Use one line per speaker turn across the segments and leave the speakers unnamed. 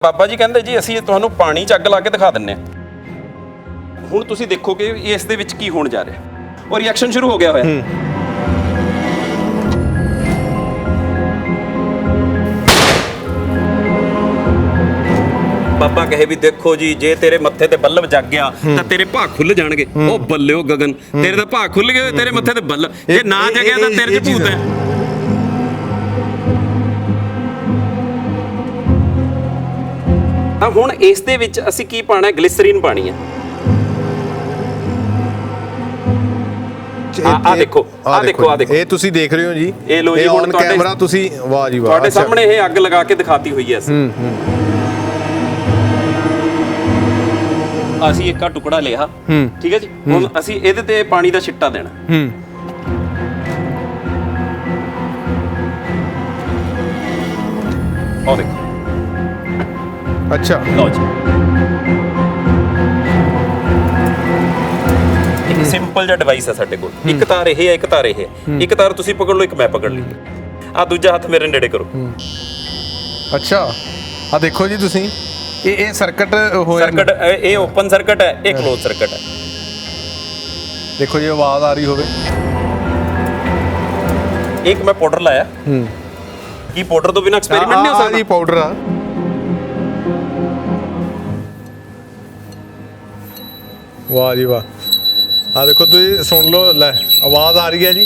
ਬਾਬਾ ਜੀ ਕਹਿੰਦੇ ਜੀ ਅਸੀਂ ਤੁਹਾਨੂੰ ਪਾਣੀ 'ਚ ਅੱਗ ਲਾ ਕੇ ਦਿਖਾ ਦਿੰਨੇ ਆ। ਹੁਣ ਤੁਸੀਂ ਦੇਖੋਗੇ ਇਸ ਦੇ ਵਿੱਚ ਕੀ ਹੋਣ ਜਾ ਰਿਹਾ ਔਰ ਰਿਐਕਸ਼ਨ ਸ਼ੁਰੂ ਹੋ ਗਿਆ ਹੋਇਆ। ਬਾਬਾ ਕਹੇ ਵੀ ਦੇਖੋ ਜੀ ਜੇ ਤੇਰੇ ਮੱਥੇ ਤੇ ਬੱਲਬ ਜਗ ਗਿਆ ਤਾਂ ਤੇਰੇ ਭਾਗ ਖੁੱਲ ਜਾਣਗੇ। ਉਹ ਬੱਲਿਓ ਗਗਨ, ਤੇਰੇ ਤਾਂ ਭਾਗ ਖੁੱਲ ਗਏ, ਤੇਰੇ ਮੱਥੇ ਤੇ ਬੱਲਬ, ਜੇ ਨਾ ਜਗਿਆ ਤਾਂ ਤੇਰੇ 'ਚ ਭੂਤ ਹੈ। ਤਾਂ ਹੁਣ ਇਸ ਦੇ ਵਿੱਚ ਅਸੀਂ ਕੀ ਪਾਣਾ, ਗਲਿਸਰੀਨ ਪਾਣੀ ਹੈ। ਆ ਦੇਖੋ
ਇਹ ਤੁਸੀਂ ਦੇਖ ਰਹੇ ਹੋ ਜੀ,
ਇਹ ਲੋ ਜੀ ਹੁਣ
ਕੈਮਰਾ ਤੁਸੀਂ, ਵਾਹ ਜੀ ਵਾਹ,
ਤੁਹਾਡੇ ਸਾਹਮਣੇ ਇਹ ਅੱਗ ਲਗਾ ਕੇ ਦਿਖਾਤੀ ਹੋਈ ਹੈ ਅਸੀਂ ਇੱਕ ਟੁਕੜਾ ਲਿਆ, ਠੀਕ ਹੈ ਜੀ। ਹੁਣ ਅਸੀਂ ਇਹਦੇ ਤੇ ਪਾਣੀ ਦਾ ਛਿੱਟਾ ਦੇਣਾ। ਆਹ ਦੇਖੋ,
ਅੱਛਾ
ਲਓ ਜੀ, ਇੱਕ ਸਿੰਪਲ ਜਿਹਾ ਡਿਵਾਈਸ ਹੈ ਸਾਡੇ ਕੋਲ। ਇੱਕ ਤਾਰ ਇਹ ਹੈ, ਇੱਕ ਤਾਰ ਇਹ ਹੈ। ਇੱਕ ਤਾਰ ਤੁਸੀਂ ਪਕੜ ਲਓ, ਇੱਕ ਮੈਂ ਪਕੜ ਲਈ। ਆ ਦੂਜਾ ਹੱਥ ਮੇਰੇ ਨੇੜੇ ਕਰੋ।
ਅੱਛਾ, ਆ ਦੇਖੋ ਜੀ ਤੁਸੀਂ, ਇਹ ਸਰਕਟ ਹੋਇਆ।
ਸਰਕਟ ਇਹ ਓਪਨ ਸਰਕਟ ਹੈ, ਇਹ ਕਲੋਜ਼ ਸਰਕਟ ਹੈ।
ਦੇਖੋ ਜੀ ਆਵਾਜ਼ ਆ ਰਹੀ ਹੋਵੇ।
ਇੱਕ ਮੈਂ ਪਾਊਡਰ ਲਾਇਆ। ਕੀ ਪਾਊਡਰ ਤੋਂ ਬਿਨਾਂ ਐਕਸਪੈਰੀਮੈਂਟ ਨਹੀਂ ਹੋ ਸਕਦਾ?
ਜੀ ਪਾਊਡਰ ਆ। ਵਾਹ ਜੀ ਵਾਹ, ਆ ਦੇਖੋ ਤੁਸੀਂ ਸੁਣ ਲਓ, ਲੈ ਆਵਾਜ਼ ਆ ਰਹੀ ਹੈ ਜੀ।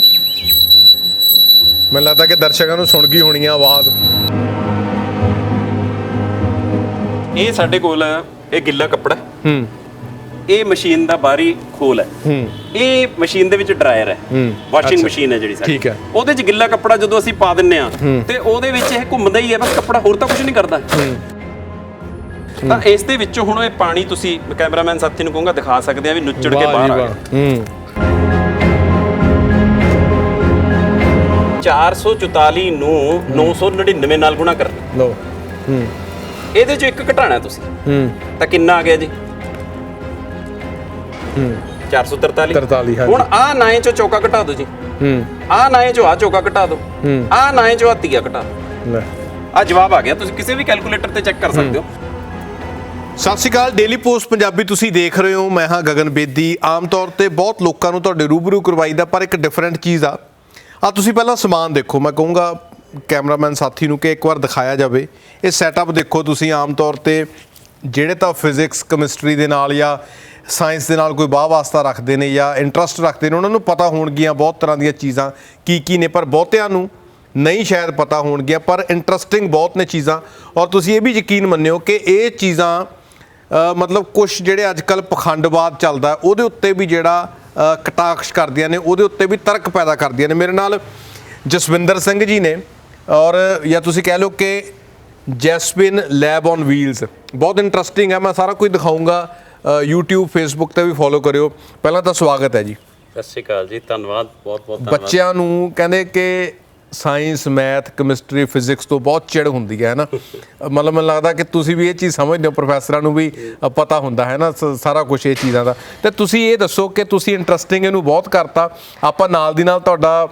ਮੈਨੂੰ ਲੱਗਦਾ ਕਿ ਦਰਸ਼ਕਾਂ ਨੂੰ ਸੁਣ ਗਈ ਹੋਣੀ ਆ ਆਵਾਜ਼।
ਇਹ ਸਾਡੇ ਕੋਲ ਇਹ ਗਿੱਲਾ ਕੱਪੜਾ, ਇਹ ਮਸ਼ੀਨ ਦਾ ਬਾਹਰੀ ਖੋਲ ਹੈ। ਇਹ ਮਸ਼ੀਨ ਦੇ ਵਿੱਚ ਡਰਾਇਰ ਹੈ, ਵਾਸ਼ਿੰਗ ਮਸ਼ੀਨ ਹੈ ਜਿਹੜੀ ਸਾਡੀ।
ਠੀਕ ਹੈ।
ਉਹਦੇ 'ਚ ਗਿੱਲਾ ਕੱਪੜਾ ਜਦੋਂ ਅਸੀਂ ਪਾ ਦਿੰਨੇ ਆ ਤੇ ਉਹਦੇ ਵਿੱਚ ਇਹ ਘੁੰਮਦਾ ਹੀ ਹੈ ਬਸ, ਕੱਪੜਾ ਹੋਰ ਤਾਂ ਕੁਝ ਨਹੀਂ ਕਰਦਾ। ਤਾਂ ਇਸ ਦੇ ਵਿੱਚੋਂ ਹੁਣ ਇਹ ਪਾਣੀ ਤੁਸੀਂ ਕੈਮਰਾਮੈਨ ਸਾਥੀ ਨੂੰ ਕਹੂੰਗਾ ਦਿਖਾ ਸਕਦੇ ਆ ਵੀ ਨੁੱਚੜ ਕੇ ਬਾਹਰ ਆ ਗਿਆ। 444 ਨੂੰ 999 ਨਾਲ ਗੁਣਾ ਕਰਨਾ।
ਲਓ,
ਇਹਦੇ 'ਚ ਇੱਕ ਘਟਾਣਾ ਤੁਸੀਂ, ਤਾਂ ਕਿੰਨਾ ਆ ਗਿਆ ਜੀ? 443। ਹੁਣ ਆਹ 9 ਚੋਂ ਚੌਕਾ ਘਟਾ ਦਿਓ ਜੀ। ਆਹ 9 ਚੋਂ ਆਹ ਚੌਕਾ ਘਟਾ ਦਿਓ। ਆਹ 9 ਚੋਂ ਆਹ ਤੀਆ ਘਟਾ ਦਿਓ। ਆਹ ਜਵਾਬ ਆ ਗਿਆ। ਤੁਸੀਂ ਕਿਸੇ ਵੀ ਕੈਲਕੂਲੇਟਰ ਤੇ ਚੈੱਕ ਕਰ ਸਕਦੇ ਹੋ।
ਸਤਿ ਸ਼੍ਰੀ ਅਕਾਲ, ਡੇਲੀ ਪੋਸਟ ਪੰਜਾਬੀ ਤੁਸੀਂ ਦੇਖ ਰਹੇ ਹੋ। ਮੈਂ ਹਾਂ ਗਗਨ ਬੇਦੀ। ਆਮ ਤੌਰ ਤੇ ਬਹੁਤ ਲੋਕਾਂ ਨੂੰ ਤੁਹਾਡੇ ਰੂਬਰੂ ਕਰਵਾਈਦਾ, ਪਰ ਇੱਕ ਡਿਫਰੈਂਟ ਚੀਜ਼ ਆ। ਤੁਸੀਂ ਪਹਿਲਾਂ ਸਮਾਨ ਦੇਖੋ। ਮੈਂ ਕਹੂੰਗਾ ਕੈਮਰਾਮੈਨ ਸਾਥੀ ਨੂੰ ਕਿ ਇੱਕ ਵਾਰ ਦਿਖਾਇਆ ਜਾਵੇ। ਇਹ ਸੈਟਅਪ ਦੇਖੋ ਤੁਸੀਂ। ਆਮ ਤੌਰ ਤੇ ਜਿਹੜੇ ਤਾਂ ਫਿਜ਼ਿਕਸ ਕੈਮਿਸਟਰੀ ਦੇ ਨਾਲ ਜਾਂ ਸਾਇੰਸ ਦੇ ਨਾਲ ਕੋਈ ਵਾਹ ਵਾਸਤਾ ਰੱਖਦੇ ਨੇ ਜਾਂ ਇੰਟਰਸਟ ਰੱਖਦੇ ਨੇ, ਉਹਨਾਂ ਨੂੰ ਪਤਾ ਹੋਣਗੀਆਂ ਬਹੁਤ ਤਰ੍ਹਾਂ ਦੀਆਂ ਚੀਜ਼ਾਂ ਕੀ ਨੇ, ਪਰ ਬਹੁਤਿਆਂ ਨੂੰ ਨਹੀਂ ਸ਼ਾਇਦ ਪਤਾ ਹੋਣਗੀਆਂ। ਪਰ ਇੰਟਰਸਟਿੰਗ ਬਹੁਤ ਨੇ ਚੀਜ਼ਾਂ। ਔਰ ਤੁਸੀਂ ਇਹ ਵੀ ਯਕੀਨ ਮੰਨਿਓ ਕਿ ਇਹ ਚੀਜ਼ਾਂ ਮਤਲਬ ਕੁਛ ਜਿਹੜੇ ਅੱਜ ਕੱਲ੍ਹ ਪਖੰਡਵਾਦ ਚੱਲਦਾ ਉਹਦੇ ਉੱਤੇ ਵੀ ਜਿਹੜਾ ਕਟਾਕਸ਼ ਕਰਦੀਆਂ ਨੇ, ਉਹਦੇ ਉੱਤੇ ਵੀ ਤਰਕ ਪੈਦਾ ਕਰਦੀਆਂ ਨੇ। ਮੇਰੇ ਨਾਲ ਜਸਵਿੰਦਰ ਸਿੰਘ ਜੀ ਨੇ, ਔਰ ਜਾਂ ਤੁਸੀਂ ਕਹਿ ਲਓ ਕਿ ਜੈਸਪਿਨ ਲੈਬ ਔਨ ਵੀਲਸ। ਬਹੁਤ ਇੰਟਰਸਟਿੰਗ ਹੈ। ਮੈਂ ਸਾਰਾ ਕੁਝ ਦਿਖਾਊਂਗਾ। YouTube Facebook ਤੇ ਵੀ ਫੋਲੋ ਕਰਿਓ। ਪਹਿਲਾਂ ਤਾਂ ਸਵਾਗਤ ਹੈ ਜੀ।
ਸਤਿ ਸ਼੍ਰੀ ਅਕਾਲ ਜੀ, ਧੰਨਵਾਦ, ਬਹੁਤ ਬਹੁਤ ਧੰਨਵਾਦ।
ਬੱਚਿਆਂ ਨੂੰ ਕਹਿੰਦੇ ਕਿ ਸਾਇੰਸ, ਮੈਥ, ਕੈਮਿਸਟਰੀ, ਫਿਜ਼ਿਕਸ ਤੋਂ ਬਹੁਤ ਚਿੜ ਹੁੰਦੀ ਹੈ ਨਾ। ਮਤਲਬ ਮੈਨੂੰ ਲੱਗਦਾ ਕਿ ਤੁਸੀਂ ਵੀ ਇਹ ਚੀਜ਼ ਸਮਝਦੇ ਹੋ, ਪ੍ਰੋਫੈਸਰਾਂ ਨੂੰ ਵੀ ਪਤਾ ਹੁੰਦਾ ਹੈ ਨਾ ਸਾਰਾ ਕੁਝ ਇਹ ਚੀਜ਼ਾਂ ਦਾ। ਤੇ ਤੁਸੀਂ ਇਹ ਦੱਸੋ ਕਿ ਤੁਸੀਂ ਇੰਟਰਸਟਿੰਗ ਇਹਨੂੰ ਬਹੁਤ ਕਰਤਾ। ਆਪਾਂ ਨਾਲ ਦੀ ਨਾਲ ਤੁਹਾਡਾ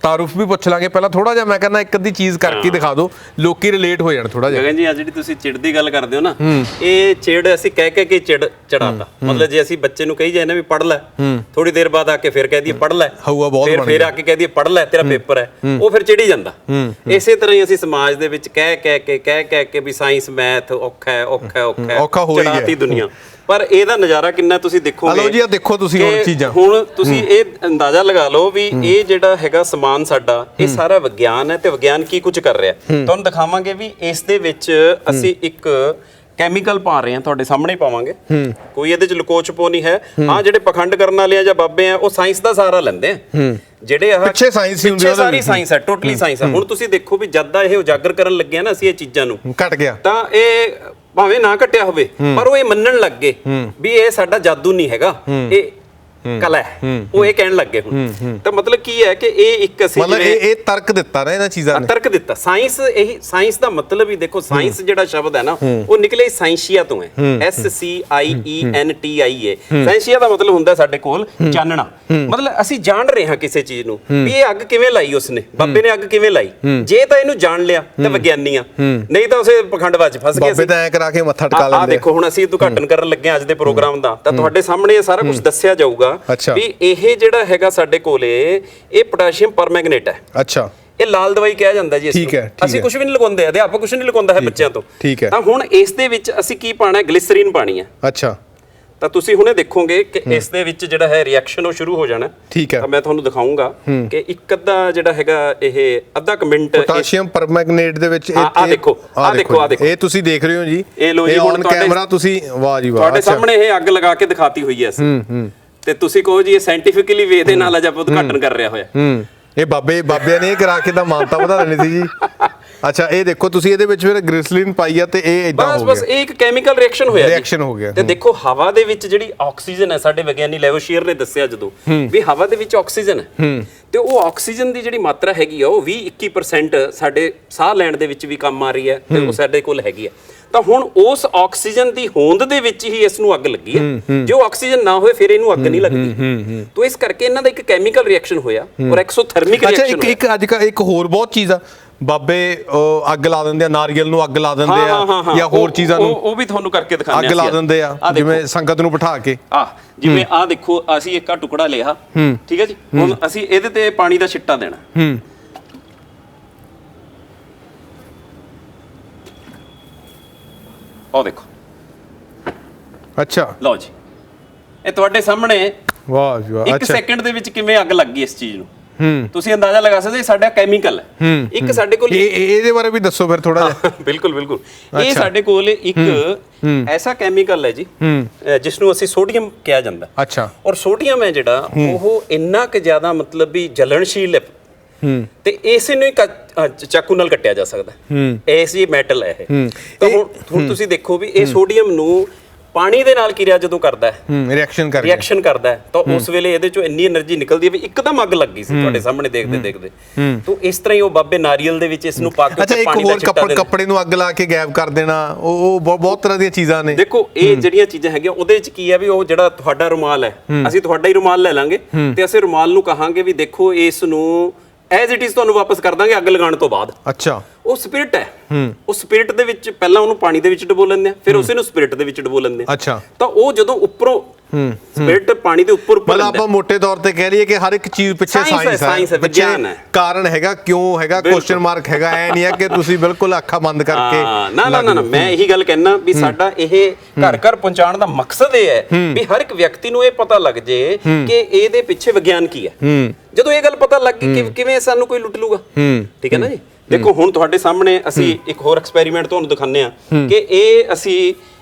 ਤਾਰੂਫ ਵੀ ਪੁੱਛ ਲਾਂਗੇ। ਪਹਿਲਾਂ ਥੋੜਾ ਜਿਹਾ ਮੈਂ ਕਹਿੰਦਾ ਇੱਕ ਅੱਧੀ ਚੀਜ਼ ਕਰਕੇ ਦਿਖਾ ਦਿਓ, ਲੋਕੀ ਰਿਲੇਟ ਹੋ ਜਾਣ ਥੋੜਾ ਜਿਹਾ।
ਗਗਨ ਜੀ, ਆ ਜਿਹੜੀ ਤੁਸੀਂ ਚਿੜ ਦੀ ਗੱਲ ਕਰਦੇ ਹੋ ਨਾ, ਇਹ ਚਿੜ ਅਸੀਂ ਕਹਿ ਕੇ ਚੜਾਤਾ। ਮਤਲਬ ਜੇ ਅਸੀਂ ਬੱਚੇ ਨੂੰ ਕਹੀ ਜਾਏ ਨਾ ਵੀ ਪੜ੍ਹ ਲੈ, ਥੋੜੀ ਦੇਰ ਬਾਅਦ ਆ ਕੇ ਫਿਰ ਕਹਿ ਦਈਏ ਪੜ੍ਹ ਲੈ, ਫਿਰ ਆ ਕੇ ਕਹਿ ਦਈਏ ਪੜ੍ਹ ਲੈ, ਤੇਰਾ ਪੇਪਰ ਹੈ, ਉਹ ਫਿਰ ਚਿੜੀ ਜਾਂਦਾ। ਇਸੇ ਤਰ੍ਹਾਂ ਹੀ ਅਸੀਂ ਸਮਾਜ ਦੇ ਵਿੱਚ ਕਹਿ ਕੇ ਵੀ ਸਾਇੰਸ ਮੈਥ ਔਖਾ ਹੈ ਚੜਾਤੀ ਦੁਨੀਆ। ਪਰ ਇਹਦਾ ਨਜ਼ਾਰਾ ਕਿੰਨਾ ਤੁਸੀਂ ਦੇਖੋਗੇ।
ਹਲੋ ਜੀ, ਆ ਦੇਖੋ ਤੁਸੀਂ ਹੁਣ ਚੀਜ਼ਾਂ।
ਹੁਣ ਤੁਸੀਂ ਇਹ ਅੰਦਾਜ਼ਾ ਲਗਾ ਲਓ ਵੀ ਇਹ ਜਿਹੜਾ ਹੈਗਾ ਸਮਾਨ ਸਾਡਾ, ਇਹ ਸਾਰਾ ਵਿਗਿਆਨ ਹੈ ਤੇ ਵਿਗਿਆਨ ਕੀ ਕੁਝ ਕਰ ਰਿਹਾ। ਤੁਹਾਨੂੰ ਦਿਖਾਵਾਂਗੇ ਵੀ ਇਸ ਦੇ ਵਿੱਚ ਅਸੀਂ ਇੱਕ ਕੈਮੀਕਲ ਪਾ ਰਹੇ ਹਾਂ, ਤੁਹਾਡੇ ਸਾਹਮਣੇ ਪਾਵਾਂਗੇ। ਕੋਈ ਇਹਦੇ ਚ ਲੁਕੋ ਛਪੋ ਨਹੀਂ ਹੈ। ਹਾਂ, ਜਿਹੜੇ ਪਖੰਡ ਕਰਨ ਵਾਲੇ ਆ ਜਾਂ ਬਾਬੇ ਆ, ਉਹ ਸਾਇੰਸ ਦਾ ਸਹਾਰਾ ਲੈਂਦੇ ਆ। ਜਿਹੜੇ ਆਹ
ਪਿੱਛੇ ਸਾਇੰਸ ਹੀ ਹੁੰਦੀ ਹੈ,
ਸਾਰੀ ਸਾਇੰਸ ਹੈ, ਟੋਟਲੀ ਸਾਇੰਸ ਹੈ। ਹੁਣ ਤੁਸੀਂ ਦੇਖੋ ਵੀ ਜਦ ਦਾ ਇਹ ਉਜਾਗਰ ਕਰਨ ਲੱਗੇ ਆ ਨਾ ਅਸੀਂ ਇਹ ਚੀਜ਼ਾਂ ਨੂੰ,
ਘਟ ਗਿਆ
ਤਾਂ ਇਹ ਭਾਵੇਂ ਨਾ ਘਟਿਆ ਹੋਵੇ, ਪਰ ਉਹ ਇਹ ਮੰਨਣ ਲੱਗ ਗਏ ਵੀ ਇਹ ਸਾਡਾ ਜਾਦੂ ਨਹੀਂ ਹੈਗਾ, ਇਹ ਕਲਾ ਹੈ, ਉਹ ਇਹ ਕਹਿਣ ਲੱਗੇ ਹੁਣ। ਤਾਂ ਮਤਲਬ ਕੀ ਹੈ ਕਿ ਇਹ ਇੱਕ ਅਸੀਂ
ਮਤਲਬ ਇਹ ਤਰਕ ਦਿੱਤਾ ਨਾ ਇਹਨਾਂ ਚੀਜ਼ਾਂ ਨੇ,
ਤਰਕ ਦਿੱਤਾ। ਸਾਇੰਸ, ਇਹੀ ਸਾਇੰਸ ਦਾ ਮਤਲਬ ਹੀ ਦੇਖੋ, ਸਾਇੰਸ ਜਿਹੜਾ ਸ਼ਬਦ ਹੈ ਨਾ ਉਹ ਨਿਕਲੇ ਸਾਇੰਸ਼ੀਆ ਤੋਂ ਹੈ, SCIENTIA। ਸਾਇੰਸ਼ੀਆ ਦਾ ਮਤਲਬ ਹੁੰਦਾ ਸਾਡੇ ਕੋਲ ਜਾਣਨਾ, ਮਤਲਬ ਅਸੀਂ ਜਾਣ ਰਹੇ ਹਾਂ ਕਿਸੇ ਚੀਜ਼ ਨੂੰ ਵੀ ਇਹ ਅੱਗ ਕਿਵੇਂ ਲਾਈ ਉਸਨੇ, ਬਾਬੇ ਨੇ ਅੱਗ ਕਿਵੇਂ ਲਾਈ। ਜੇ ਤਾਂ ਇਹਨੂੰ ਜਾਣ ਲਿਆ ਤਾਂ ਵਿਗਿਆਨੀ ਆ, ਨਹੀਂ ਤਾਂ ਉਸੇ ਪਖੰਡਵਾਦ 'ਚ ਫਸ ਗਏ।
ਬਾਬੇ ਤਾਂ ਐਂ ਕਰਾ ਕੇ ਮੱਥਾ ਟਿਕਾ ਲੈਂਦੇ।
ਆ ਦੇਖੋ ਹੁਣ ਅਸੀਂ ਉਦਘਾਟਨ ਕਰਨ ਲੱਗੇ ਅੱਜ ਦੇ ਪ੍ਰੋਗਰਾਮ ਦਾ, ਤਾਂ ਤੁਹਾਡੇ ਸਾਹਮਣੇ ਇਹ ਸਾਰਾ ਕੁਝ ਦੱਸਿਆ ਜਾਊਗਾ ਵੀ ਇਹ ਜਿਹੜਾ ਹੈਗਾ ਸਾਡੇ ਕੋਲੇ ਇਹ ਪੋਟਾਸ਼ੀਅਮ ਪਰਮੈਂਗਨੇਟ ਹੈ।
ਅੱਛਾ,
ਇਹ ਲਾਲ ਦਵਾਈ ਕਿਹਾ ਜਾਂਦਾ ਜੀ। ਅਸੀਂ ਕੁਝ ਵੀ ਨਹੀਂ ਲਗਾਉਂਦੇ, ਅਧਿਆਪਕ ਕੁਝ ਨਹੀਂ ਲਗਾਉਂਦਾ ਹੈ ਬੱਚਿਆਂ ਤੋਂ। ਤਾਂ ਹੁਣ ਇਸ ਦੇ ਵਿੱਚ ਅਸੀਂ ਕੀ ਪਾਣਾ ਹੈ, ਗਲਿਸਰੀਨ ਪਾਣੀ ਹੈ।
ਅੱਛਾ,
ਤਾਂ ਤੁਸੀਂ ਹੁਣੇ ਦੇਖੋਗੇ ਕਿ ਇਸ ਦੇ ਵਿੱਚ ਜਿਹੜਾ ਹੈ ਰਿਐਕਸ਼ਨ ਉਹ ਸ਼ੁਰੂ ਹੋ ਜਾਣਾ।
ਠੀਕ ਹੈ,
ਤਾਂ ਮੈਂ ਤੁਹਾਨੂੰ ਦਿਖਾਉਂਗਾ ਕਿ ਇੱਕ ਅੱਧਾ ਜਿਹੜਾ ਹੈਗਾ ਇਹ ਅੱਧਾ ਕੁ ਮਿੰਟ
ਪੋਟਾਸ਼ੀਅਮ ਪਰਮੈਂਗਨੇਟ ਦੇ ਵਿੱਚ
ਆ ਦੇਖੋ
ਇਹ ਤੁਸੀਂ ਦੇਖ ਰਹੇ ਹੋ ਜੀ,
ਇਹ ਲੋ ਜੀ
ਔਨ ਕੈਮਰਾ ਤੁਸੀਂ, ਵਾਹ ਜੀ ਵਾਹ,
ਤੁਹਾਡੇ ਸਾਹਮਣੇ ਇਹ ਅੱਗ ਲਗਾ ਕੇ ਦਿਖਾਤੀ ਹੋਈ ਹੈ ਅਸੀਂ। ਤੇ ਤੁਸੀਂ ਕਹੋ ਜੀ ਇਹ ਸਾਇੰਟੀਫਿਕਲੀ ਵੇ ਦੇ ਨਾਲ ਅੱਜ ਆਪਾਂ ਉਦਘਾਟਨ ਕਰ ਰਿਹਾ ਹੋਇਆ।
ਇਹ ਬਾਬਿਆਂ ਨੇ ਇਹ ਕਰਾ ਕੇ ਤਾਂ ਮਾਨਤਾ ਵਧਾ ਦੇਣੀ ਸੀ ਜੀ। ਅੱਛਾ, ਇਹ ਦੇਖੋ ਤੁਸੀਂ ਇਹਦੇ ਵਿੱਚ ਫਿਰ ਗ੍ਰਿਸਲੀਨ ਪਾਈ ਆ ਤੇ ਇਹ ਇਦਾਂ ਹੋ ਗਿਆ।
ਬਸ ਇਹ ਇੱਕ ਕੈਮੀਕਲ ਰਿਐਕਸ਼ਨ ਹੋਇਆ,
ਰਿਐਕਸ਼ਨ ਹੋ ਗਿਆ।
ਤੇ ਦੇਖੋ ਹਵਾ ਦੇ ਵਿੱਚ ਜਿਹੜੀ ਆਕਸੀਜਨ ਹੈ, ਸਾਡੇ ਵਿਗਿਆਨੀ ਲੈਵੋਸ਼ੀਅਰ ਨੇ ਦੱਸਿਆ ਜਦੋਂ ਵੀ ਹਵਾ ਦੇ ਵਿੱਚ ਆਕਸੀਜਨ ਹੈ, ਤੇ ਉਹ ਆਕਸੀਜਨ ਦੀ ਜਿਹੜੀ ਮਾਤਰਾ ਹੈਗੀ ਆ ਉਹ 20-21% ਸਾਡੇ ਸਾਹ ਲੈਣ ਦੇ ਵਿੱਚ ਵੀ ਕੰਮ ਆ ਰਹੀ ਹੈ, ਤੇ ਉਹ ਸਾਡੇ ਕੋਲ ਹੈਗੀ ਹੈ। ਤਾਂ ਹੁਣ ਉਸ ਆਕਸੀਜਨ ਦੀ ਹੋਂਦ ਦੇ ਵਿੱਚ ਹੀ ਇਸ ਨੂੰ ਅੱਗ ਲੱਗੀ ਹੈ। ਜੇ ਆਕਸੀਜਨ ਨਾ ਹੋਏ ਫਿਰ ਇਹਨੂੰ ਅੱਗ ਨਹੀਂ ਲੱਗਦੀ। ਤਾਂ ਇਸ ਕਰਕੇ ਇਹਨਾਂ ਦਾ ਇੱਕ ਕੈਮੀਕਲ ਰਿਐਕਸ਼ਨ ਹੋਇਆ ਔਰ ਐਕਸੋਥਰਮਿਕ ਰਿਐਕਸ਼ਨ ਹੋਇਆ।
ਇੱਕ ਅੱਜ ਕੱਲ੍ਹ ਇੱਕ ਹੋਰ ਬਹੁਤ ਚੀਜ਼ ਆ, ਬਾਬੇ ਅੱਗ ਲਾ ਦਿੰਦੇ ਆ, ਨਾਰੀਅਲ ਨੂੰ ਅੱਗ ਲਾ ਦਿੰਦੇ ਆ, ਜਾਂ ਹੋਰ ਚੀਜ਼ਾਂ ਨੂੰ
ਉਹ ਵੀ ਤੁਹਾਨੂੰ ਕਰਕੇ ਦਿਖਾਉਂਦੇ ਆ।
ਅੱਗ ਲਾ ਦਿੰਦੇ ਆ, ਜਿਵੇਂ ਸੰਗਤ ਨੂੰ ਬਿਠਾ ਕੇ।
ਜਿਵੇਂ ਆਹ ਦੇਖੋ, ਅਸੀਂ ਇੱਕ ਟੁਕੜਾ ਲਿਆ, ਠੀਕ ਹੈ ਜੀ, ਹੁਣ ਅਸੀਂ ਇਹਦੇ ਤੇ ਪਾਣੀ ਦਾ ਛਿੱਟਾ ਦੇਣਾ। ਉਹ ਦੇਖੋ,
ਅੱਛਾ,
ਲਓ ਜੀ, ਇਹ ਤੁਹਾਡੇ ਸਾਹਮਣੇ
ਵਾਹ ਜੀ ਵਾਹ।
1 ਸੈਕਿੰਡ ਦੇ ਵਿੱਚ ਕਿਵੇਂ ਅੱਗ ਲੱਗ ਗਈ ਇਸ ਚੀਜ਼ ਨੂੰ। ਤੁਸੀਂ ਅੰਦਾਜ਼ਾ ਲਗਾ ਸਕਦੇ, ਸਾਡਾ ਕੈਮੀਕਲ ਹੈ। ਇੱਕ ਸਾਡੇ ਕੋਲ
ਇਹਦੇ ਬਾਰੇ ਵੀ ਦੱਸੋ ਫਿਰ ਥੋੜਾ ਜਿਹਾ।
ਬਿਲਕੁਲ ਬਿਲਕੁਲ, ਇਹ ਸਾਡੇ ਕੋਲ ਇੱਕ ਐਸਾ ਕੈਮੀਕਲ ਹੈ ਜੀ ਜਿਸ ਨੂੰ ਅਸੀਂ ਸੋਡੀਅਮ ਕਿਹਾ ਜਾਂਦਾ।
ਅੱਛਾ,
ਔਰ ਸੋਡੀਅਮ ਹੈ ਜਿਹੜਾ ਉਹ ਇੰਨਾ ਕਿ ਜ਼ਿਆਦਾ ਮਤਲਬ ਵੀ ਜਲਣਸ਼ੀਲ ਹੈ, ਤੇ ਇਸੇ ਨੂੰ ਚਾਕੂ ਨਾਲ ਕੱਟਿਆ ਜਾ ਸਕਦਾ। ਐਸੀ ਮੈਟਲ ਹੈ ਇਹ। ਤਾਂ ਹੁਣ ਤੁਸੀਂ ਦੇਖੋ ਵੀ ਇਹ ਸੋਡੀਅਮ ਨੂੰ ਪਾਣੀ ਦੇ ਨਾਲ ਕਿਰਿਆ ਜਦੋਂ ਕਰਦਾ ਹੈ, ਰਿਐਕਸ਼ਨ ਕਰਦਾ ਹੈ, ਤਾਂ ਉਸ ਵੇਲੇ ਇਹਦੇ ਚੋਂ ਇੰਨੀ એનર્ਜੀ ਨਿਕਲਦੀ ਹੈ ਵੀ ਇੱਕਦਮ ਅੱਗ ਲੱਗ ਗਈ ਸੀ ਤੁਹਾਡੇ ਸਾਹਮਣੇ ਦੇਖਦੇ ਦੇਖਦੇ। ਤਾਂ ਇਸ ਤਰ੍ਹਾਂ ਹੀ ਉਹ ਬਾਬੇ ਨਾਰੀਅਲ ਦੇ ਵਿੱਚ ਇਸ ਨੂੰ ਪਾ ਕੇ
ਪਾਣੀ ਦਾ ਛਿੱਟਾ ਦੇਣਾ, ਕੱਪੜੇ ਨੂੰ ਅੱਗ ਲਾ ਕੇ ਗਾਇਬ ਕਰ ਦੇਣਾ, ਉਹ ਬਹੁਤ ਤਰ੍ਹਾਂ ਦੀਆਂ ਚੀਜ਼ਾਂ ਨੇ।
ਦੇਖੋ ਇਹ ਜਿਹੜੀਆਂ ਚੀਜ਼ਾਂ ਹੈਗੀਆਂ ਉਹਦੇ ਵਿੱਚ ਕੀ ਹੈ ਵੀ ਉਹ ਜਿਹੜਾ ਤੁਹਾਡਾ ਰੁਮਾਲ ਹੈ, ਅਸੀਂ ਤੁਹਾਡਾ ਹੀ ਰੁਮਾਲ ਲੈ ਲਾਂਗੇ ਤੇ ਅਸੀਂ ਰੁਮਾਲ ਨੂੰ ਕਹਾਂਗੇ ਵੀ ਦੇਖੋ ਇਸ ਨੂੰ ਐਜ਼ ਇਟ ਇਜ਼ ਤੁਹਾਨੂੰ ਵਾਪਸ ਕਰ ਦਾਂਗੇ ਅੱਗ ਲਗਾਉਣ ਤੋਂ ਬਾਅਦ।
ਅੱਛਾ,
ਉਹ ਸਪਿਰਿਟ ਹੈ। ਉਹ ਸਪਿਰਿਟ ਦੇ ਵਿੱਚ ਪਹਿਲਾਂ ਉਹਨੂੰ ਪਾਣੀ ਦੇ ਵਿੱਚ ਡੁਬੋ ਲੈਂਦੇ ਆ, ਫਿਰ ਉਸੇ ਨੂੰ ਸਪਿਰਿਟ ਦੇ ਵਿੱਚ ਡੁਬੋ ਲੈਂਦੇ ਆ।
ਅੱਛਾ,
ਤਾਂ ਉਹ ਜਦੋਂ ਉੱਪਰੋਂ ਸਪਿਰਿਟ ਪਾਣੀ ਦੇ ਉੱਪਰ
ਮਤਲਬ ਆਪਾਂ ਮੋٹے ਤੌਰ ਤੇ ਕਹਿ ਲਈਏ ਕਿ ਹਰ ਇੱਕ ਚੀਜ਼ ਪਿੱਛੇ ਸਾਇੰਸ ਹੈ, ਵਿਗਿਆਨ ਹੈ, ਕਾਰਨ ਹੈਗਾ, ਕਿਉਂ ਹੈਗਾ, ਕੁਐਸਚਨ ਮਾਰਕ ਹੈਗਾ। ਐ ਨਹੀਂ ਹੈ ਕਿ ਤੁਸੀਂ ਬਿਲਕੁਲ ਅੱਖਾਂ ਬੰਦ ਕਰਕੇ।
ਨਾ, ਮੈਂ ਇਹੀ ਗੱਲ ਕਹਿਣਾ ਵੀ ਸਾਡਾ ਇਹ ਘਰ ਘਰ ਪਹੁੰਚਾਉਣ ਦਾ ਮਕਸਦ ਇਹ ਹੈ ਵੀ ਹਰ ਇੱਕ ਵਿਅਕਤੀ ਨੂੰ ਇਹ ਪਤਾ ਲੱਗ ਜੇ ਕਿ ਇਹਦੇ ਪਿੱਛੇ ਵਿਗਿਆਨ ਕੀ ਹੈ। ਜਦੋਂ ਇਹ ਗੱਲ ਪਤਾ ਲੱਗ ਗਈ ਕਿ ਕਿਵੇਂ ਸਾਨੂੰ ਕੋਈ ਲੁੱਟ ਲੂਗਾ। ਠੀਕ ਹੈ ਨਾ ਜੀ। ਦੇਖੋ ਹੁਣ ਤੁਹਾਡੇ ਸਾਹਮਣੇ ਅਸੀਂ ਇੱਕ ਹੋਰ ਐਕਸਪੈਰੀਮੈਂਟ ਤੁਹਾਨੂੰ ਦਿਖਾਉਂਦੇ ਆ ਕਿ ਇਹ ਅਸੀਂ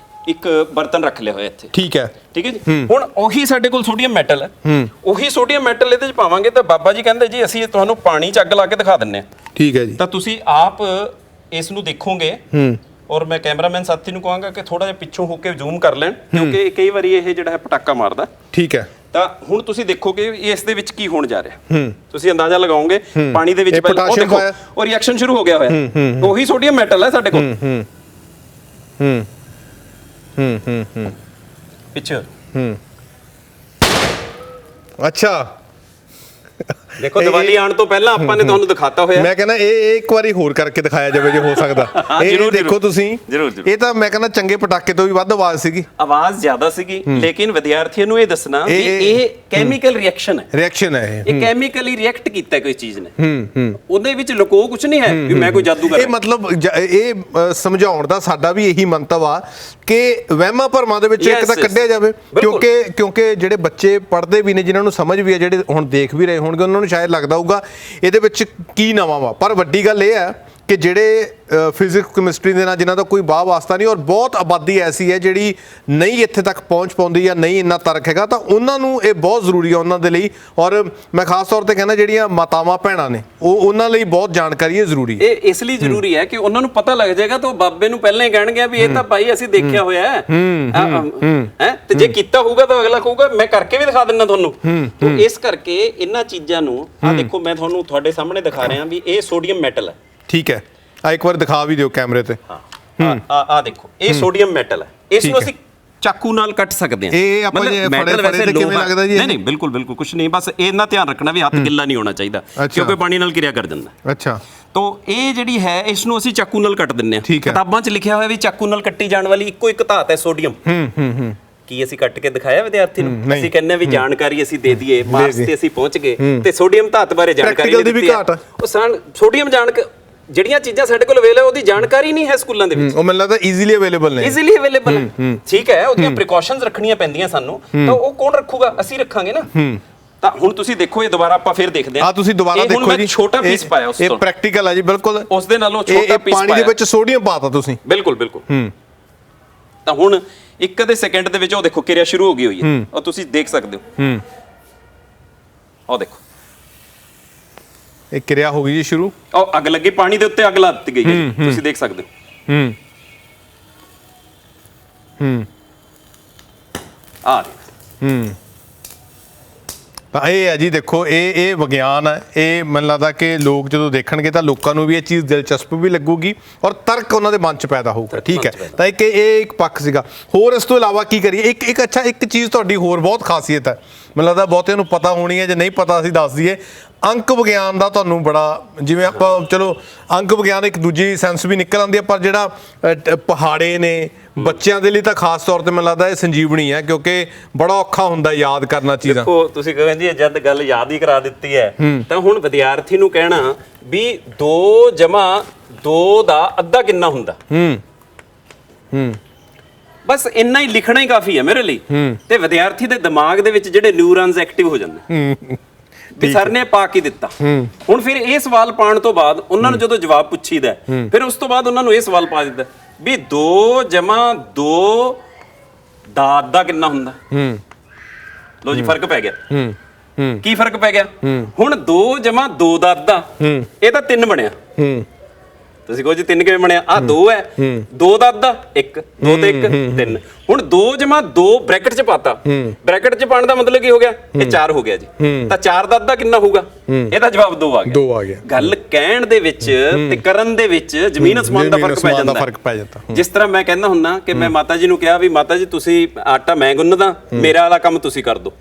ਇੱਕ ਬਰਤਨ ਰੱਖ ਲਿਆ ਹੋਇਆ ਇੱਥੇ। ਠੀਕ ਹੈ ਜੀ। ਹੁਣ ਉਹੀ ਸਾਡੇ ਕੋਲ ਸੋਡੀਅਮ ਮੈਟਲ ਹੈ, ਉਹੀ ਸੋਡੀਅਮ ਮੈਟਲ ਇਹਦੇ ਚ ਪਾਵਾਂਗੇ ਤਾਂ ਬਾਬਾ ਜੀ ਕਹਿੰਦੇ ਜੀ ਅਸੀਂ ਤੁਹਾਨੂੰ ਪਾਣੀ ਚ ਅੱਗ ਲਾ ਕੇ ਦਿਖਾ ਦਿੰਨੇ ਆ। ਠੀਕ ਹੈ ਜੀ। ਤਾਂ ਤੁਸੀਂ ਆਪ ਇਸ ਨੂੰ ਦੇਖੋਗੇ ਔਰ ਮੈਂ ਕੈਮਰਾਮੈਨ ਸਾਥੀ ਨੂੰ ਕਹਾਂਗਾ ਕਿ ਥੋੜਾ ਜਿਹਾ ਪਿੱਛੋਂ ਹੋ ਕੇ ਜ਼ੂਮ ਕਰ ਲੈਣ, ਕਿਉਂਕਿ ਕਈ ਵਾਰੀ ਇਹ ਜਿਹੜਾ ਹੈ ਪਟਾਕਾ ਮਾਰਦਾ। ਠੀਕ ਹੈ। ਤਾਂ ਹੁਣ ਤੁਸੀਂ ਦੇਖੋਗੇ ਇਸ ਦੇ ਵਿੱਚ ਕੀ ਹੋਣ ਜਾ ਰਿਹਾ। ਤੁਸੀਂ ਅੰਦਾਜ਼ਾ ਲਗਾਓਗੇ ਪਾਣੀ ਦੇ ਵਿੱਚ ਪਹਿਲਾਂ ਉਹ ਦੇਖੋ ਉਹ ਰਿਐਕਸ਼ਨ ਸ਼ੁਰੂ ਹੋ ਗਿਆ ਹੋਇਆ, ਉਹੀ ਸੋਡੀਅਮ ਮੈਟਲ ਹੈ ਸਾਡੇ ਕੋਲ। ਪਿੱਛੇ ਅੱਛਾ, ਦੇਖੋ ਦੀਵਾਲੀ ਆਉਣ ਤੋਂ ਪਹਿਲਾਂ ਆਪਾਂ ਨੇ ਤੁਹਾਨੂੰ ਦਿਖਾਤਾ ਹੋਇਆ।
ਮੈਂ ਕਹਿੰਦਾ ਇਹ ਇੱਕ ਵਾਰੀ ਹੋਰ ਕਰਕੇ ਦਿਖਾਇਆ ਜਾਵੇ ਜੇ ਹੋ ਸਕਦਾ। ਇਹ ਦੇਖੋ ਤੁਸੀਂ, ਇਹ ਤਾਂ ਮੈਂ ਕਹਿੰਦਾ ਚੰਗੇ ਪਟਾਕੇ ਤੋਂ ਵੀ ਵੱਧ ਆਵਾਜ਼ ਸੀਗੀ,
ਆਵਾਜ਼ ਜ਼ਿਆਦਾ ਸੀਗੀ। ਲੇਕਿਨ ਵਿਦਿਆਰਥੀਆਂ ਨੂੰ ਇਹ ਦੱਸਣਾ ਵੀ ਇਹ ਕੈਮੀਕਲ ਰਿਐਕਸ਼ਨ ਹੈ, ਇਹ ਕੈਮੀਕਲੀ ਰਿਐਕਟ ਕੀਤਾ ਕੋਈ ਚੀਜ਼ ਨੇ, ਉਹਦੇ ਵਿੱਚ ਲੁਕੋ ਕੁਝ ਨਹੀਂ ਹੈ ਵੀ ਮੈਂ ਕੋਈ ਜਾਦੂਗਰ।
ਇਹ ਮਤਲਬ ਇਹ ਸਮਝਾਉਣ ਦਾ ਸਾਡਾ ਵੀ ਇਹੀ ਮੰਤਵ ਆ ਕਿ ਵਹਿਮਾਂ ਭਰਮਾਂ ਦੇ ਵਿੱਚ ਇੱਕ ਤਾਂ ਕੱਢਿਆ ਜਾਵੇ, ਕਿਉਂਕਿ ਜਿਹੜੇ ਬੱਚੇ ਪੜ੍ਹਦੇ ਵੀ ਨੇ, ਜਿਨ੍ਹਾਂ ਨੂੰ ਸਮਝ ਵੀ ਆ, ਜਿਹੜੇ ਹੁਣ ਦੇਖ ਵੀ ਰਹੇ ਹੋਣਗੇ, ਉਹਨਾਂ ਨੂੰ ਸ਼ਾਇਦ ਲੱਗਦਾ ਹੋਊਗਾ ਇਹਦੇ ਵਿੱਚ ਕੀ ਨਵਾਂ ਵਾ। ਪਰ ਵੱਡੀ ਗੱਲ ਇਹ ਹੈ ਕਿ ਜਿਹੜੇ ਫਿਜ਼ਿਕਸ ਕੈਮਿਸਟਰੀ ਦੇ ਨਾਲ ਜਿਨ੍ਹਾਂ ਦਾ ਕੋਈ ਵਾਹ ਵਾਸਤਾ ਨਹੀਂ, ਔਰ ਬਹੁਤ ਆਬਾਦੀ ਐਸੀ ਹੈ ਜਿਹੜੀ ਨਹੀਂ ਇੱਥੇ ਤੱਕ ਪਹੁੰਚ ਪਾਉਂਦੀ ਜਾਂ ਨਹੀਂ ਇੰਨਾ ਤਰਕ ਹੈਗਾ, ਤਾਂ ਉਹਨਾਂ ਨੂੰ ਇਹ ਬਹੁਤ ਜ਼ਰੂਰੀ ਹੈ ਉਹਨਾਂ ਦੇ ਲਈ। ਔਰ ਮੈਂ ਖਾਸ ਤੌਰ ਤੇ ਕਹਿੰਦਾ ਜਿਹੜੀਆਂ ਮਾਤਾਵਾਂ ਭੈਣਾਂ ਨੇ ਉਹਨਾਂ ਲਈ ਬਹੁਤ ਜਾਣਕਾਰੀ ਇਹ ਜ਼ਰੂਰੀ ਹੈ।
ਇਹ ਇਸ ਲਈ ਜ਼ਰੂਰੀ ਹੈ ਕਿ ਉਹਨਾਂ ਨੂੰ ਪਤਾ ਲੱਗ ਜਾਏਗਾ ਤਾਂ ਉਹ ਬਾਬੇ ਨੂੰ ਪਹਿਲਾਂ ਹੀ ਕਹਿਣਗੇ ਵੀ ਇਹ ਤਾਂ ਭਾਈ ਅਸੀਂ ਦੇਖਿਆ ਹੋਇਆ ਹੈ, ਤੇ ਜੇ ਕੀਤਾ ਹੋਊਗਾ ਤਾਂ ਅਗਲਾ ਕਹੂਗਾ ਮੈਂ ਕਰਕੇ ਵੀ ਦਿਖਾ ਦਿੰਦਾ ਤੁਹਾਨੂੰ। ਤਾਂ ਇਸ ਕਰਕੇ ਇਹਨਾਂ ਚੀਜ਼ਾਂ ਨੂੰ ਆ ਦੇਖੋ, ਮੈਂ ਤੁਹਾਨੂੰ ਤੁਹਾਡੇ ਸਾਹਮਣੇ ਦਿਖਾ ਰਿਹਾ ਵੀ ਇਹ ਸੋਡੀਅਮ ਮੈਟਲ ਹੈ।
ਠੀਕ ਹੈ, ਆ ਇੱਕ ਵਾਰ ਦਿਖਾ ਵੀ ਦਿਓ ਕੈਮਰੇ ਤੇ।
ਆ ਦੇਖੋ, ਇਹ ਸੋਡੀਅਮ ਮੈਟਲ ਹੈ, ਇਸ ਨੂੰ ਅਸੀਂ ਚਾਕੂ ਨਾਲ ਕੱਟ ਸਕਦੇ ਹਾਂ।
ਇਹ ਆਪਾਂ ਜੇ ਫੜੇ ਤੇ ਕਿਵੇਂ ਲੱਗਦਾ ਜੀ?
ਨਹੀਂ ਬਿਲਕੁਲ ਬਿਲਕੁਲ ਕੁਝ ਨਹੀਂ, ਬਸ ਇਹਨਾਂ ਧਿਆਨ ਰੱਖਣਾ ਵੀ ਹੱਥ ਗਿੱਲਾ ਨਹੀਂ ਹੋਣਾ ਚਾਹੀਦਾ ਕਿਉਂਕਿ ਪਾਣੀ ਨਾਲ ਕਿਰਿਆ ਕਰ ਜਾਂਦਾ।
ਅੱਛਾ,
ਤੋ ਇਹ ਜਿਹੜੀ ਹੈ ਇਸ ਨੂੰ ਅਸੀਂ ਚਾਕੂ ਨਾਲ ਕੱਟ ਦਿੰਨੇ ਆ। ਕਿਤਾਬਾਂ 'ਚ ਲਿਖਿਆ ਹੋਇਆ ਵੀ ਚਾਕੂ ਨਾਲ ਕੱਟੀ ਜਾਣ ਵਾਲੀ ਇੱਕੋ ਇੱਕ ਧਾਤ ਹੈ ਸੋਡੀਅਮ। ਕੀ ਅਸੀਂ ਕੱਟ ਕੇ ਦਿਖਾਇਆ ਵਿਦਿਆਰਥੀ ਨੂੰ? ਅਸੀਂ ਕਹਿੰਦੇ ਵੀ ਜਾਣਕਾਰੀ ਅਸੀਂ ਦੇ ਦਈਏ, ਮਾਰਕਸ ਤੇ ਅਸੀਂ ਪਹੁੰਚ ਗਏ ਤੇ ਸੋਡੀਅਮ ਧਾਤ ਬਾਰੇ ਜਾਣਕਾਰੀ ਨਹੀਂ ਦਿੱਤੀ। ਉਹ ਸੋਡੀਅਮ ਜਿਹੜੀਆਂ ਚੀਜ਼ਾਂ ਸਾਡੇ ਕੋਲ ਅਵੇਲੇਬਲ ਉਹਦੀ ਜਾਣਕਾਰੀ ਨਹੀਂ ਹੈ ਸਕੂਲਾਂ ਦੇ ਵਿੱਚ।
ਉਹ ਮੈਨੂੰ ਲੱਗਦਾ ਈਜ਼ੀਲੀ ਅਵੇਲੇਬਲ ਨੇ।
ਈਜ਼ੀਲੀ ਅਵੇਲੇਬਲ ਠੀਕ ਹੈ, ਉਹਦੀਆਂ ਪ੍ਰੀਕਾਸ਼ਨਸ ਰੱਖਣੀਆਂ ਪੈਂਦੀਆਂ ਸਾਨੂੰ, ਤਾਂ ਉਹ ਕੌਣ ਰੱਖੂਗਾ? ਅਸੀਂ ਰੱਖਾਂਗੇ ਨਾ। ਤਾਂ ਹੁਣ ਤੁਸੀਂ ਦੇਖੋ, ਇਹ ਦੁਬਾਰਾ ਆਪਾਂ ਫਿਰ ਦੇਖਦੇ ਹਾਂ।
ਤੁਸੀਂ ਦੁਬਾਰਾ ਦੇਖੋ ਜੀ,
ਛੋਟਾ ਪੀਸ ਪਾਇਆ ਉਸ ਤੋਂ।
ਇਹ ਪ੍ਰੈਕਟੀਕਲ ਹੈ ਜੀ, ਬਿਲਕੁਲ
ਉਸ ਦੇ ਨਾਲੋਂ ਛੋਟਾ ਪੀਸ ਪਾਇਆ।
ਪਾਣੀ ਦੇ ਵਿੱਚ ਸੋਡੀਅਮ ਪਾਤਾ ਤੁਸੀਂ।
ਬਿਲਕੁਲ ਬਿਲਕੁਲ। ਤਾਂ ਹੁਣ ਇੱਕ ਅੱਧੇ ਸੈਕਿੰਡ ਦੇ ਵਿੱਚ ਉਹ ਦੇਖੋ ਕਿਰਿਆ ਸ਼ੁਰੂ ਹੋ ਗਈ ਹੋਈ ਹੈ, ਉਹ ਤੁਸੀਂ ਦੇਖ ਸਕਦੇ ਹੋ। ਉਹ ਦੇਖੋ
ਇਹ ਕਿਰਿਆ ਹੋ ਗਈ ਜੀ ਸ਼ੁਰੂ।
ਉਹ ਅੱਗ ਲੱਗੀ, ਪਾਣੀ ਦੇ ਉੱਤੇ ਅੱਗ ਲਾ ਦਿੱਤੀ ਗਈ ਹੈ, ਤੁਸੀਂ ਦੇਖ ਸਕਦੇ ਹੋ। ਆ
ਤਾਂ ਇਹ ਹੈ ਜੀ, ਦੇਖੋ ਇਹ ਵਿਗਿਆਨ ਹੈ। ਇਹ ਮੈਨੂੰ ਲੱਗਦਾ ਕਿ ਲੋਕ ਜਦੋਂ ਦੇਖਣਗੇ ਤਾਂ ਲੋਕਾਂ ਨੂੰ ਵੀ ਇਹ ਚੀਜ਼ ਦਿਲਚਸਪ ਵੀ ਲੱਗੂਗੀ ਔਰ ਤਰਕ ਉਹਨਾਂ ਦੇ ਮਨ 'ਚ ਪੈਦਾ ਹੋਊਗਾ। ਠੀਕ ਹੈ, ਤਾਂ ਇਹ ਇੱਕ ਪੱਖ ਸੀਗਾ। ਹੋਰ ਇਸ ਤੋਂ ਇਲਾਵਾ ਕੀ ਕਰੀਏ? ਇੱਕ ਚੀਜ਼ ਤੁਹਾਡੀ ਹੋਰ ਬਹੁਤ ਖਾਸੀਅਤ ਹੈ, ਮੈਨੂੰ ਲੱਗਦਾ ਬਹੁਤਿਆਂ ਨੂੰ ਪਤਾ ਹੋਣੀ ਹੈ, ਜੇ ਨਹੀਂ ਪਤਾ ਅਸੀਂ ਦੱਸ ਦਈਏ। ਅੰਕ ਵਿਗਿਆਨ ਦਾ ਤੁਹਾਨੂੰ ਬੜਾ, ਜਿਵੇਂ ਆਪਾਂ ਚਲੋ ਅੰਕ ਵਿਗਿਆਨ ਇੱਕ ਦੂਜੀ ਸੈਂਸ ਵੀ ਨਿਕਲ ਆਉਂਦੀ ਹੈ, ਪਰ ਜਿਹੜਾ ਪਹਾੜੇ ਨੇ ਬੱਚਿਆਂ ਦੇ ਲਈ ਤਾਂ ਖਾਸ ਤੌਰ ਤੇ ਮੈਨੂੰ ਲੱਗਦਾ ਇਹ ਸੰਜੀਵਨੀ ਹੈ, ਕਿਉਂਕਿ ਬੜਾ ਔਖਾ ਹੁੰਦਾ ਯਾਦ ਕਰਨਾ ਚੀਜ਼ਾਂ।
ਦੇਖੋ ਤੁਸੀਂ ਕਹਿੰਦੇ ਜਦ ਗੱਲ ਯਾਦ ਹੀ ਕਰਾ ਦਿੱਤੀ ਹੈ, ਤਾਂ ਹੁਣ ਵਿਦਿਆਰਥੀ ਨੂੰ ਕਹਿਣਾ ਵੀ 2 + 2 ਦਾ ਅੱਧਾ ਕਿੰਨਾ ਹੁੰਦਾ, ਬਸ ਇੰਨਾ ਹੀ ਲਿਖਣਾ ਹੀ ਕਾਫੀ ਹੈ ਮੇਰੇ ਲਈ। ਤੇ ਵਿਦਿਆਰਥੀ ਦੇ ਦਿਮਾਗ ਦੇ ਵਿੱਚ ਜਿਹੜੇ ਨਿਊਰਨਸ ਐਕਟਿਵ ਹੋ ਜਾਂਦੇ ਵੀ ਸਰ ਨੇ ਪਾ ਕੇ ਦਿੱਤਾ। ਹੁਣ ਫਿਰ ਇਹ ਸਵਾਲ ਪਾਉਣ ਤੋਂ ਬਾਅਦ ਉਹਨਾਂ ਨੂੰ ਜਦੋਂ ਜਵਾਬ ਪੁੱਛੀਦਾ, ਫਿਰ ਉਸ ਤੋਂ ਬਾਅਦ ਉਹਨਾਂ ਨੂੰ ਇਹ ਸਵਾਲ ਪਾ ਦਿੱਤਾ ਵੀ 2 + 2 ਦਾ ਅੱਧਾ ਕਿੰਨਾ ਹੁੰਦਾ। ਲੋ ਜੀ ਫਰਕ ਪੈ ਗਿਆ। ਕੀ ਫਰਕ ਪੈ ਗਿਆ? ਹੁਣ 2 + 2 ਦਾ ਅੱਧਾ, ਇਹ ਤਾਂ 3 ਬਣਿਆ। ਤੁਸੀਂ ਕਹੋ ਜੀ 3 ਕਿਵੇਂ ਬਣਿਆ? ਆ 2 ਹੈ, 2 ਦਾ ਅੱਧਾ 1, 2 ਤੇ 1 3। ਹੁਣ 2 + 2 ਬ੍ਰੈਕਟ 'ਚ ਪਾਤਾ, ਬ੍ਰੈਕਟ 'ਚ ਪਾਉਣ ਦਾ ਮਤਲਬ ਕੀ ਹੋ ਗਿਆ? ਇਹ 4 ਹੋ ਗਿਆ ਜੀ। ਤਾਂ 4 ਦਾ ਅੱਧਾ ਕਿੰਨਾ ਹੋਊਗਾ? ਇਹਦਾ ਜਵਾਬ 2 ਆ ਗਿਆ।
2 ਆ ਗਿਆ।
ਗੱਲ ਕਹਿਣ ਦੇ ਵਿੱਚ ਤੇ ਕਰਨ ਦੇ ਵਿੱਚ ਜ਼ਮੀਨ ਅਸਮਾਨ ਦਾ ਫਰਕ ਪੈ ਜਾਂਦਾ। ਜਿਸ ਤਰ੍ਹਾਂ ਮੈਂ ਕਹਿੰਦਾ ਹੁੰਨਾ ਕਿ ਮੈਂ ਮਾਤਾ ਜੀ ਨੂੰ ਕਿਹਾ ਵੀ ਮਾਤਾ ਜੀ ਤੁਸੀਂ ਆਟਾ ਮੈਂ ਗੁੰਨਦਾ, ਮੇਰਾ ਵਾਲਾ ਕੰਮ ਤੁਸੀਂ ਕਰ ਦਿਓ।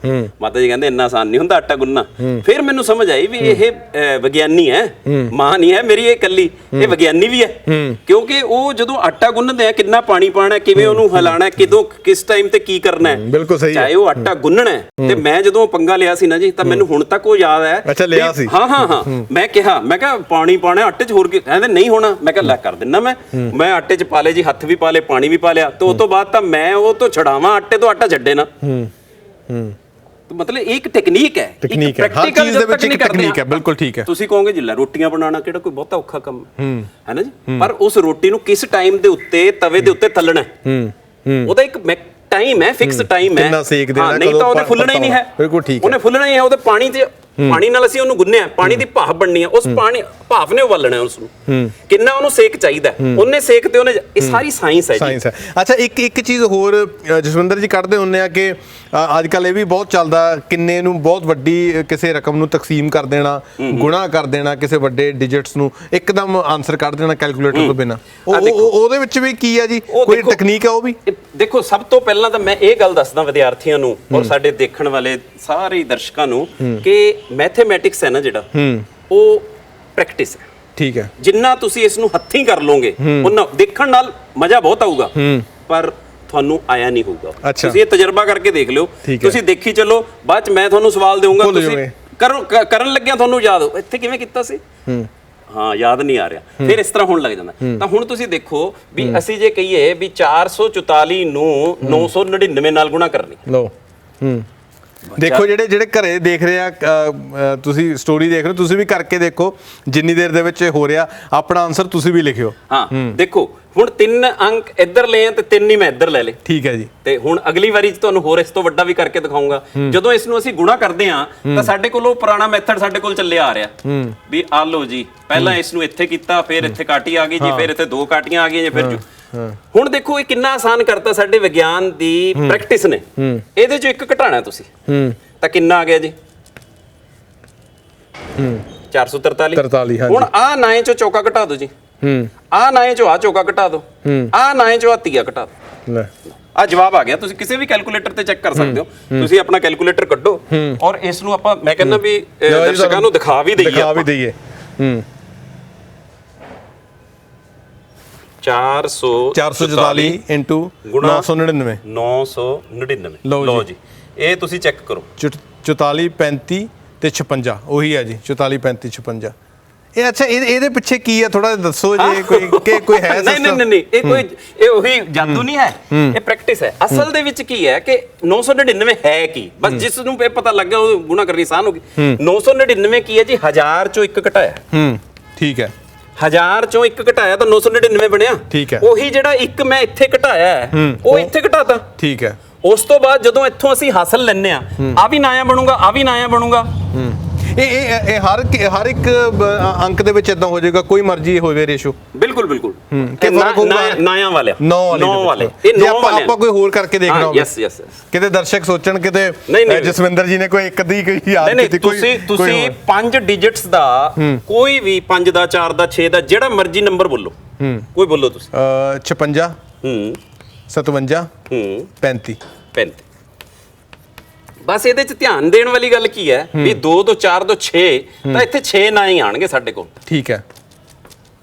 ਮਾਤਾ ਜੀ ਕਹਿੰਦੇ ਇੰਨਾ ਆਸਾਨ ਨਹੀਂ ਹੁੰਦਾ ਆਟਾ ਗੁੰਨਣਾ। ਫਿਰ ਮੈਨੂੰ ਸਮਝ ਆਈ ਵੀ ਇਹ ਵਿਗਿਆਨੀ ਹੈ, ਮਾਂ ਨਹੀਂ ਹੈ ਮੇਰੀ ਇਹ ਇਕੱਲੀ, ਇਹ ਵਿਗਿਆਨੀ ਵੀ ਹੈ। ਕਿਉਂਕਿ ਉਹ ਜਦੋਂ ਆਟਾ ਗੁੰਨਦੇ ਆ ਕਿੰਨਾ ਪਾਣੀ ਪਾਣਾ, ਕਿਵੇਂ ਉਹਨੂੰ ਹਿਲਾਣਾ, ਕਿਸ ਟਾਈਮ ਤੇ ਕੀ ਕਰਨਾ ਹੈ।
ਬਿਲਕੁਲ ਸਹੀ ਹੈ।
ਚਾਹੇ ਉਹ ਆਟਾ ਗੁੰਨਣਾ ਹੈ, ਤੇ ਮੈਂ ਜਦੋਂ ਪੰਗਾ ਲਿਆ ਸੀ ਨਾ ਜੀ, ਤਾਂ ਮੈਨੂੰ ਹੁਣ ਤੱਕ ਉਹ ਯਾਦ ਹੈ।
ਅੱਛਾ ਲਿਆ ਸੀ?
ਹਾਂ ਮੈਂ ਕਿਹਾ ਪਾਣੀ ਪਾਣਾ ਆਟੇ 'ਚ, ਹੋਰ ਕੀ ਕਹਿੰਦੇ ਨਹੀਂ ਹੋਣਾ। ਮੈਂ ਕਿਹਾ ਲੈ ਕਰ ਦਿੰਦਾ ਮੈਂ ਆਟੇ 'ਚ ਪਾ ਲਏ ਜੀ, ਹੱਥ ਵੀ ਪਾ ਲਏ, ਪਾਣੀ ਵੀ ਪਾ ਲਿਆ। ਤੇ ਉਸ ਤੋਂ ਬਾਅਦ ਤਾਂ ਮੈਂ ਉਹ ਤੋਂ ਛਡਾਵਾਂ ਆਟੇ ਤੋਂ, ਆਟਾ ਛੱਡੇ ਨਾ। ਮਤਲਬ ਇਹ ਇੱਕ ਟੈਕਨੀਕ ਹੈ,
ਟੈਕਨੀਕ ਹੈ, ਹਰ ਚੀਜ਼ ਦੇ ਵਿੱਚ ਇੱਕ ਟੈਕਨੀਕ ਹੈ। ਬਿਲਕੁਲ ਠੀਕ ਹੈ।
ਤੁਸੀਂ ਕਹੋਗੇ ਜੀ ਲੈ ਰੋਟੀਆਂ ਬਣਾਉਣਾ ਕਿਹੜਾ ਕੋਈ ਬਹੁਤਾ ਔਖਾ ਕੰਮ ਹੈ ਨਾ ਜੀ, ਪਰ ਉਸ ਰੋਟੀ ਨੂੰ ਕਿਸ ਟਾਈਮ ਦੇ ਉੱਤੇ ਤਵੇ ਦੇ ਉੱਤੇ ਤਲਣਾ ਉਹਦਾ ਇੱਕ ਟਾਈਮ ਹੈ, ਫਿਕਸ ਟਾਈਮ ਹੈ।
ਕਿੰਨਾ ਸੇਕ ਦੇਣਾ,
ਨਹੀਂ ਤਾਂ ਉਹਦੇ ਫੁੱਲਣਾ ਹੀ ਨਹੀਂ ਹੈ।
ਬਿਲਕੁਲ ਠੀਕ ਹੈ,
ਉਹਨੇ ਫੁੱਲਣਾ ਹੀ ਹੈ। ਉਹਦੇ ਪਾਣੀ ਨਾਲ ਅਸੀਂ ਉਹਨੂੰ ਗੁੰਨਿਆ, ਪਾਣੀ ਦੀ ਭਾਫ ਬਣਨੀ ਹੈ, ਉਸ ਭਾਫ ਨੇ ਉਬਾਲਣਾ ਉਸ ਨੂੰ। ਕਿੰਨਾ ਉਹਨੂੰ ਸੇਕ ਚਾਹੀਦਾ, ਉਹਨੇ ਸੇਕ ਤੇ ਉਹਨੇ, ਇਹ ਸਾਰੀ ਸਾਇੰਸ ਹੈ ਜੀ।
ਅੱਛਾ ਇੱਕ ਚੀਜ਼ ਹੋਰ ਜਸਵਿੰਦਰ ਜੀ ਕੱਢਦੇ ਹੁੰਦੇ ਆ ਕਿ ਅੱਜ ਕੱਲ ਇਹ ਵੀ ਬਹੁਤ ਚੱਲਦਾ, ਕਿੰਨੇ ਨੂੰ ਬਹੁਤ ਵੱਡੀ ਕਿਸੇ ਰਕਮ ਨੂੰ ਤਕਸੀਮ ਕਰ ਦੇਣਾ, ਗੁਣਾ ਕਰ ਦੇਣਾ ਕਿਸੇ ਵੱਡੇ ਡਿਜਿਟਸ ਨੂੰ, ਇੱਕਦਮ ਆਨਸਰ ਕੱਢ ਦੇਣਾ ਕੈਲਕੂਲੇਟਰ ਤੋਂ ਬਿਨਾਂ। ਉਹਦੇ ਵਿੱਚ ਵੀ ਕੀ ਹੈ ਜੀ, ਕੋਈ ਟੈਕਨੀਕ ਹੈ ਉਹ ਵੀ? ਦੇਖੋ
ਸਭ ਤੋਂ ਪਹਿਲਾਂ ਤਾਂ ਮੈਂ ਇਹ ਗੱਲ ਦੱਸਦਾ ਵਿਦਿਆਰਥੀਆਂ ਨੂੰ ਔਰ ਸਾਡੇ ਦੇਖਣ ਵਾਲੇ ਸਾਰੇ ਦਰਸ਼ਕਾਂ ਨੂੰ ਕਿ ਮੈਥਮੈਟਿਕਸ ਹੈ ਨਾ ਜਿਹੜਾ, ਉਹ ਪ੍ਰੈਕਟਿਸ ਹੈ।
ਠੀਕ ਹੈ।
ਜਿੰਨਾ ਤੁਸੀਂ ਇਸ ਨੂੰ ਹੱਥੀਂ ਕਰ ਲਓਗੇ ਉਹਨਾਂ ਦੇਖਣ ਨਾਲ ਮਜ਼ਾ ਬਹੁਤ ਆਊਗਾ, ਪਰ ਤੁਹਾਨੂੰ ਆਇਆ ਨਹੀਂ ਹੋਊਗਾ। ਤੁਸੀਂ ਇਹ ਤਜਰਬਾ ਕਰਕੇ ਦੇਖ ਲਿਓ, ਤੁਸੀਂ ਦੇਖੀ ਚੱਲੋ, ਬਾਅਦ ਚ ਮੈਂ ਤੁਹਾਨੂੰ ਸਵਾਲ ਦੇਵਾਂਗਾ, ਤੁਸੀਂ ਕਰਨ ਲੱਗਿਆ ਤੁਹਾਨੂੰ ਯਾਦ ਹੋ ਇੱਥੇ ਕਿਵੇਂ ਕੀਤਾ ਸੀ, ਹਾਂ ਯਾਦ ਨਹੀਂ ਆ ਰਿਹਾ, ਫਿਰ ਇਸ ਤਰ੍ਹਾਂ ਹੋਣ ਲੱਗ ਜਾਂਦਾ। ਤਾਂ ਹੁਣ ਤੁਸੀਂ ਦੇਖੋ ਵੀ ਅਸੀਂ ਜੇ ਕਹੀਏ ਵੀ 444 ਨੂੰ 999 ਨਾਲ ਗੁਣਾ ਕਰਨੀ, ਲਓ
ਦੇਖੋ ਜਿਹੜੇ ਘਰੇ ਦੇਖ ਰਹੇ ਆ, ਤੁਸੀਂ ਸਟੋਰੀ ਦੇਖ ਰਹੇ ਹੋ, ਤੁਸੀਂ ਵੀ ਕਰਕੇ ਦੇਖੋ ਜਿੰਨੀ ਦੇਰ ਦੇ ਵਿੱਚ ਹੋ ਰਿਹਾ। ਆਪਣਾ ਆਨਸਰ ਤੁਸੀਂ ਵੀ ਲਿਖਿਓ।
ਹਾਂ ਦੇਖੋ ਹੁਣ 3 ਅੰਕ ਇੱਧਰ ਲਏ ਆ ਤੇ 3 ਹੀ ਮੈਂ ਇੱਧਰ ਲੈ ਲਏ।
ਠੀਕ ਹੈ ਜੀ।
ਤੇ ਹੁਣ ਅਗਲੀ ਵਾਰੀ ਚ ਤੁਹਾਨੂੰ ਹੋਰ ਇਸ ਤੋਂ ਵੱਡਾ ਵੀ ਕਰਕੇ ਦਿਖਾਉਂਗਾ। ਜਦੋਂ ਇਸ ਨੂੰ ਅਸੀਂ ਗੁਣਾ ਕਰਦੇ ਆ ਤਾਂ ਸਾਡੇ ਕੋਲ ਉਹ ਪੁਰਾਣਾ ਮੈਥਡ ਸਾਡੇ ਕੋਲ ਚੱਲਿਆ ਆ ਰਿਹਾ ਵੀ ਆ ਲਓ ਜੀ, ਪਹਿਲਾਂ ਇਸ ਨੂੰ ਇੱਥੇ ਕੀਤਾ, ਫਿਰ ਇੱਥੇ ਕਾਟੀ ਆ ਗਈ ਜੀ, ਫਿਰ ਇੱਥੇ 2 ਕਾਟੀਆਂ ਆ ਗਈਆਂ ਜੀ, ਫਿਰ ਹੁਣ ਦੇਖੋ ਇਹ ਕਿੰਨਾ ਆਸਾਨ ਕਰਤਾ ਸਾਡੇ ਵਿਗਿਆਨ ਦੀ ਪ੍ਰੈਕਟਿਸ ਨੇ। ਇਹਦੇ ਚੋਂ 1 ਘਟਾਣਾ ਤੁਸੀਂ ਤਾਂ ਕਿੰਨਾ ਆ ਗਿਆ ਜੀ 443। ਹੁਣ ਆ 9 ਚੋਂ ਚੌਕਾ ਘਟਾ ਦਿਓ ਜੀ, ਆ 9 ਚੋਂ ਆ ਚੌਕਾ ਘਟਾ ਦਿਓ, ਆ 9 ਚੋਂ ਆ ਤੀਆ ਘਟਾ ਦਿਓ, ਆ ਜਵਾਬ ਆ ਗਿਆ। ਤੁਸੀਂ ਕਿਸੇ ਵੀ ਕੈਲਕੂਲੇਟਰ ਤੇ ਚੈੱਕ ਕਰ ਸਕਦੇ ਹੋ। ਤੁਸੀਂ ਆਪਣਾ ਕੈਲਕੂਲੇਟਰ ਕੱਢੋ ਔਰ ਇਸ ਨੂੰ ਆਪਾਂ, ਮੈਂ ਕਹਿੰਦਾ ਵੀ ਦਰਸ਼ਕਾਂ ਨੂੰ ਦਿਖਾ ਵੀ ਦਈਏ। 444
into 999
999। ਲਓ ਜੀ ਇਹ ਤੁਸੀਂ ਚੈੱਕ ਕਰੋ।
44 35 ਤੇ 56 ਉਹੀ ਹੈ ਜੀ, 44 35 56। ਇਹ ਅੱਛਾ, ਇਹਦੇ ਪਿੱਛੇ ਕੀ ਹੈ ਥੋੜਾ ਦੱਸੋ ਜੇ, ਕੋਈ ਹੈ ਸਿਸਟਮ?
ਨਹੀਂ ਇਹ ਉਹੀ ਜਾਦੂ ਨਹੀਂ ਹੈ, ਇਹ ਪ੍ਰੈਕਟਿਸ ਹੈ। ਅਸਲ ਦੇ ਵਿੱਚ ਕੀ ਹੈ ਕਿ 999 ਹੈ ਕੀ, ਬਸ ਜਿਸ ਨੂੰ ਇਹ ਪਤਾ ਲੱਗ ਗਿਆ ਉਹ ਗੁਣਾ ਕਰਨੀ ਆਸਾਨ ਹੋ ਗਈ। 999 ਕੀ ਹੈ ਜੀ, 1000 ਚੋਂ 1 ਘਟਾਇਆ।
ਠੀਕ ਹੈ।
1000 ਚੋਂ 1 ਘਟਾਇਆ ਤਾਂ 999 ਬਣਿਆ।
ਠੀਕ ਹੈ।
ਉਹੀ ਜਿਹੜਾ 1 ਮੈਂ ਇੱਥੇ ਘਟਾਇਆ ਹੈ ਉਹ ਇੱਥੇ ਘਟਾਤਾ।
ਠੀਕ ਹੈ।
ਉਸ ਤੋਂ ਬਾਅਦ ਜਦੋਂ ਇੱਥੋਂ ਅਸੀਂ ਹਾਸਲ ਲੈਣੇ ਆ ਵੀ ਨਾਇਆ ਬਣੂਗਾ, ਆ ਵੀ ਨਾਇਆ ਬਣੂਗਾ।
ਇਹ ਹਰ ਇੱਕ ਅੰਕ ਦੇ ਵਿੱਚ ਇਦਾਂ ਹੋ ਜਾਏਗਾ, ਕੋਈ ਮਰਜ਼ੀ ਹੋਵੇ ਰੇਸ਼ੋ।
ਬਿਲਕੁਲ ਕਿ ਨਾਇਆ ਵਾਲੇ 9 ਵਾਲੇ ਇਹ 9 ਵਾਲੇ
ਆਪਾਂ ਕੋਈ ਹੋਰ ਕਰਕੇ ਦੇਖਣਾ ਹੋਵੇ।
ਯੈਸ
ਕਿਤੇ ਦਰਸ਼ਕ ਸੋਚਣ ਕਿਤੇ ਜਸਵਿੰਦਰ ਜੀ ਨੇ ਕੋਈ ਇੱਕ ਅੱਧੀ ਯਾਦ ਕੀਤੀ।
ਤੁਸੀਂ 5 ਡਿਜਿਟਸ ਦਾ ਕੋਈ ਵੀ 5 ਦਾ 4 ਦਾ 6 ਦਾ ਜਿਹੜਾ ਮਰਜ਼ੀ ਨੰਬਰ ਬੋਲੋ, ਕੋਈ ਬੋਲੋ ਤੁਸੀਂ।
56 57 35।
ਬਸ ਇਹਦੇ ਚ ਧਿਆਨ ਦੇਣ ਵਾਲੀ ਗੱਲ ਕੀ ਹੈ ਵੀ 2 ਤੋਂ 4 ਤੋਂ 6 ਤਾਂ ਇੱਥੇ 6 ਨਾ ਹੀ ਆਣਗੇ ਸਾਡੇ ਕੋਲ।
ਠੀਕ ਹੈ।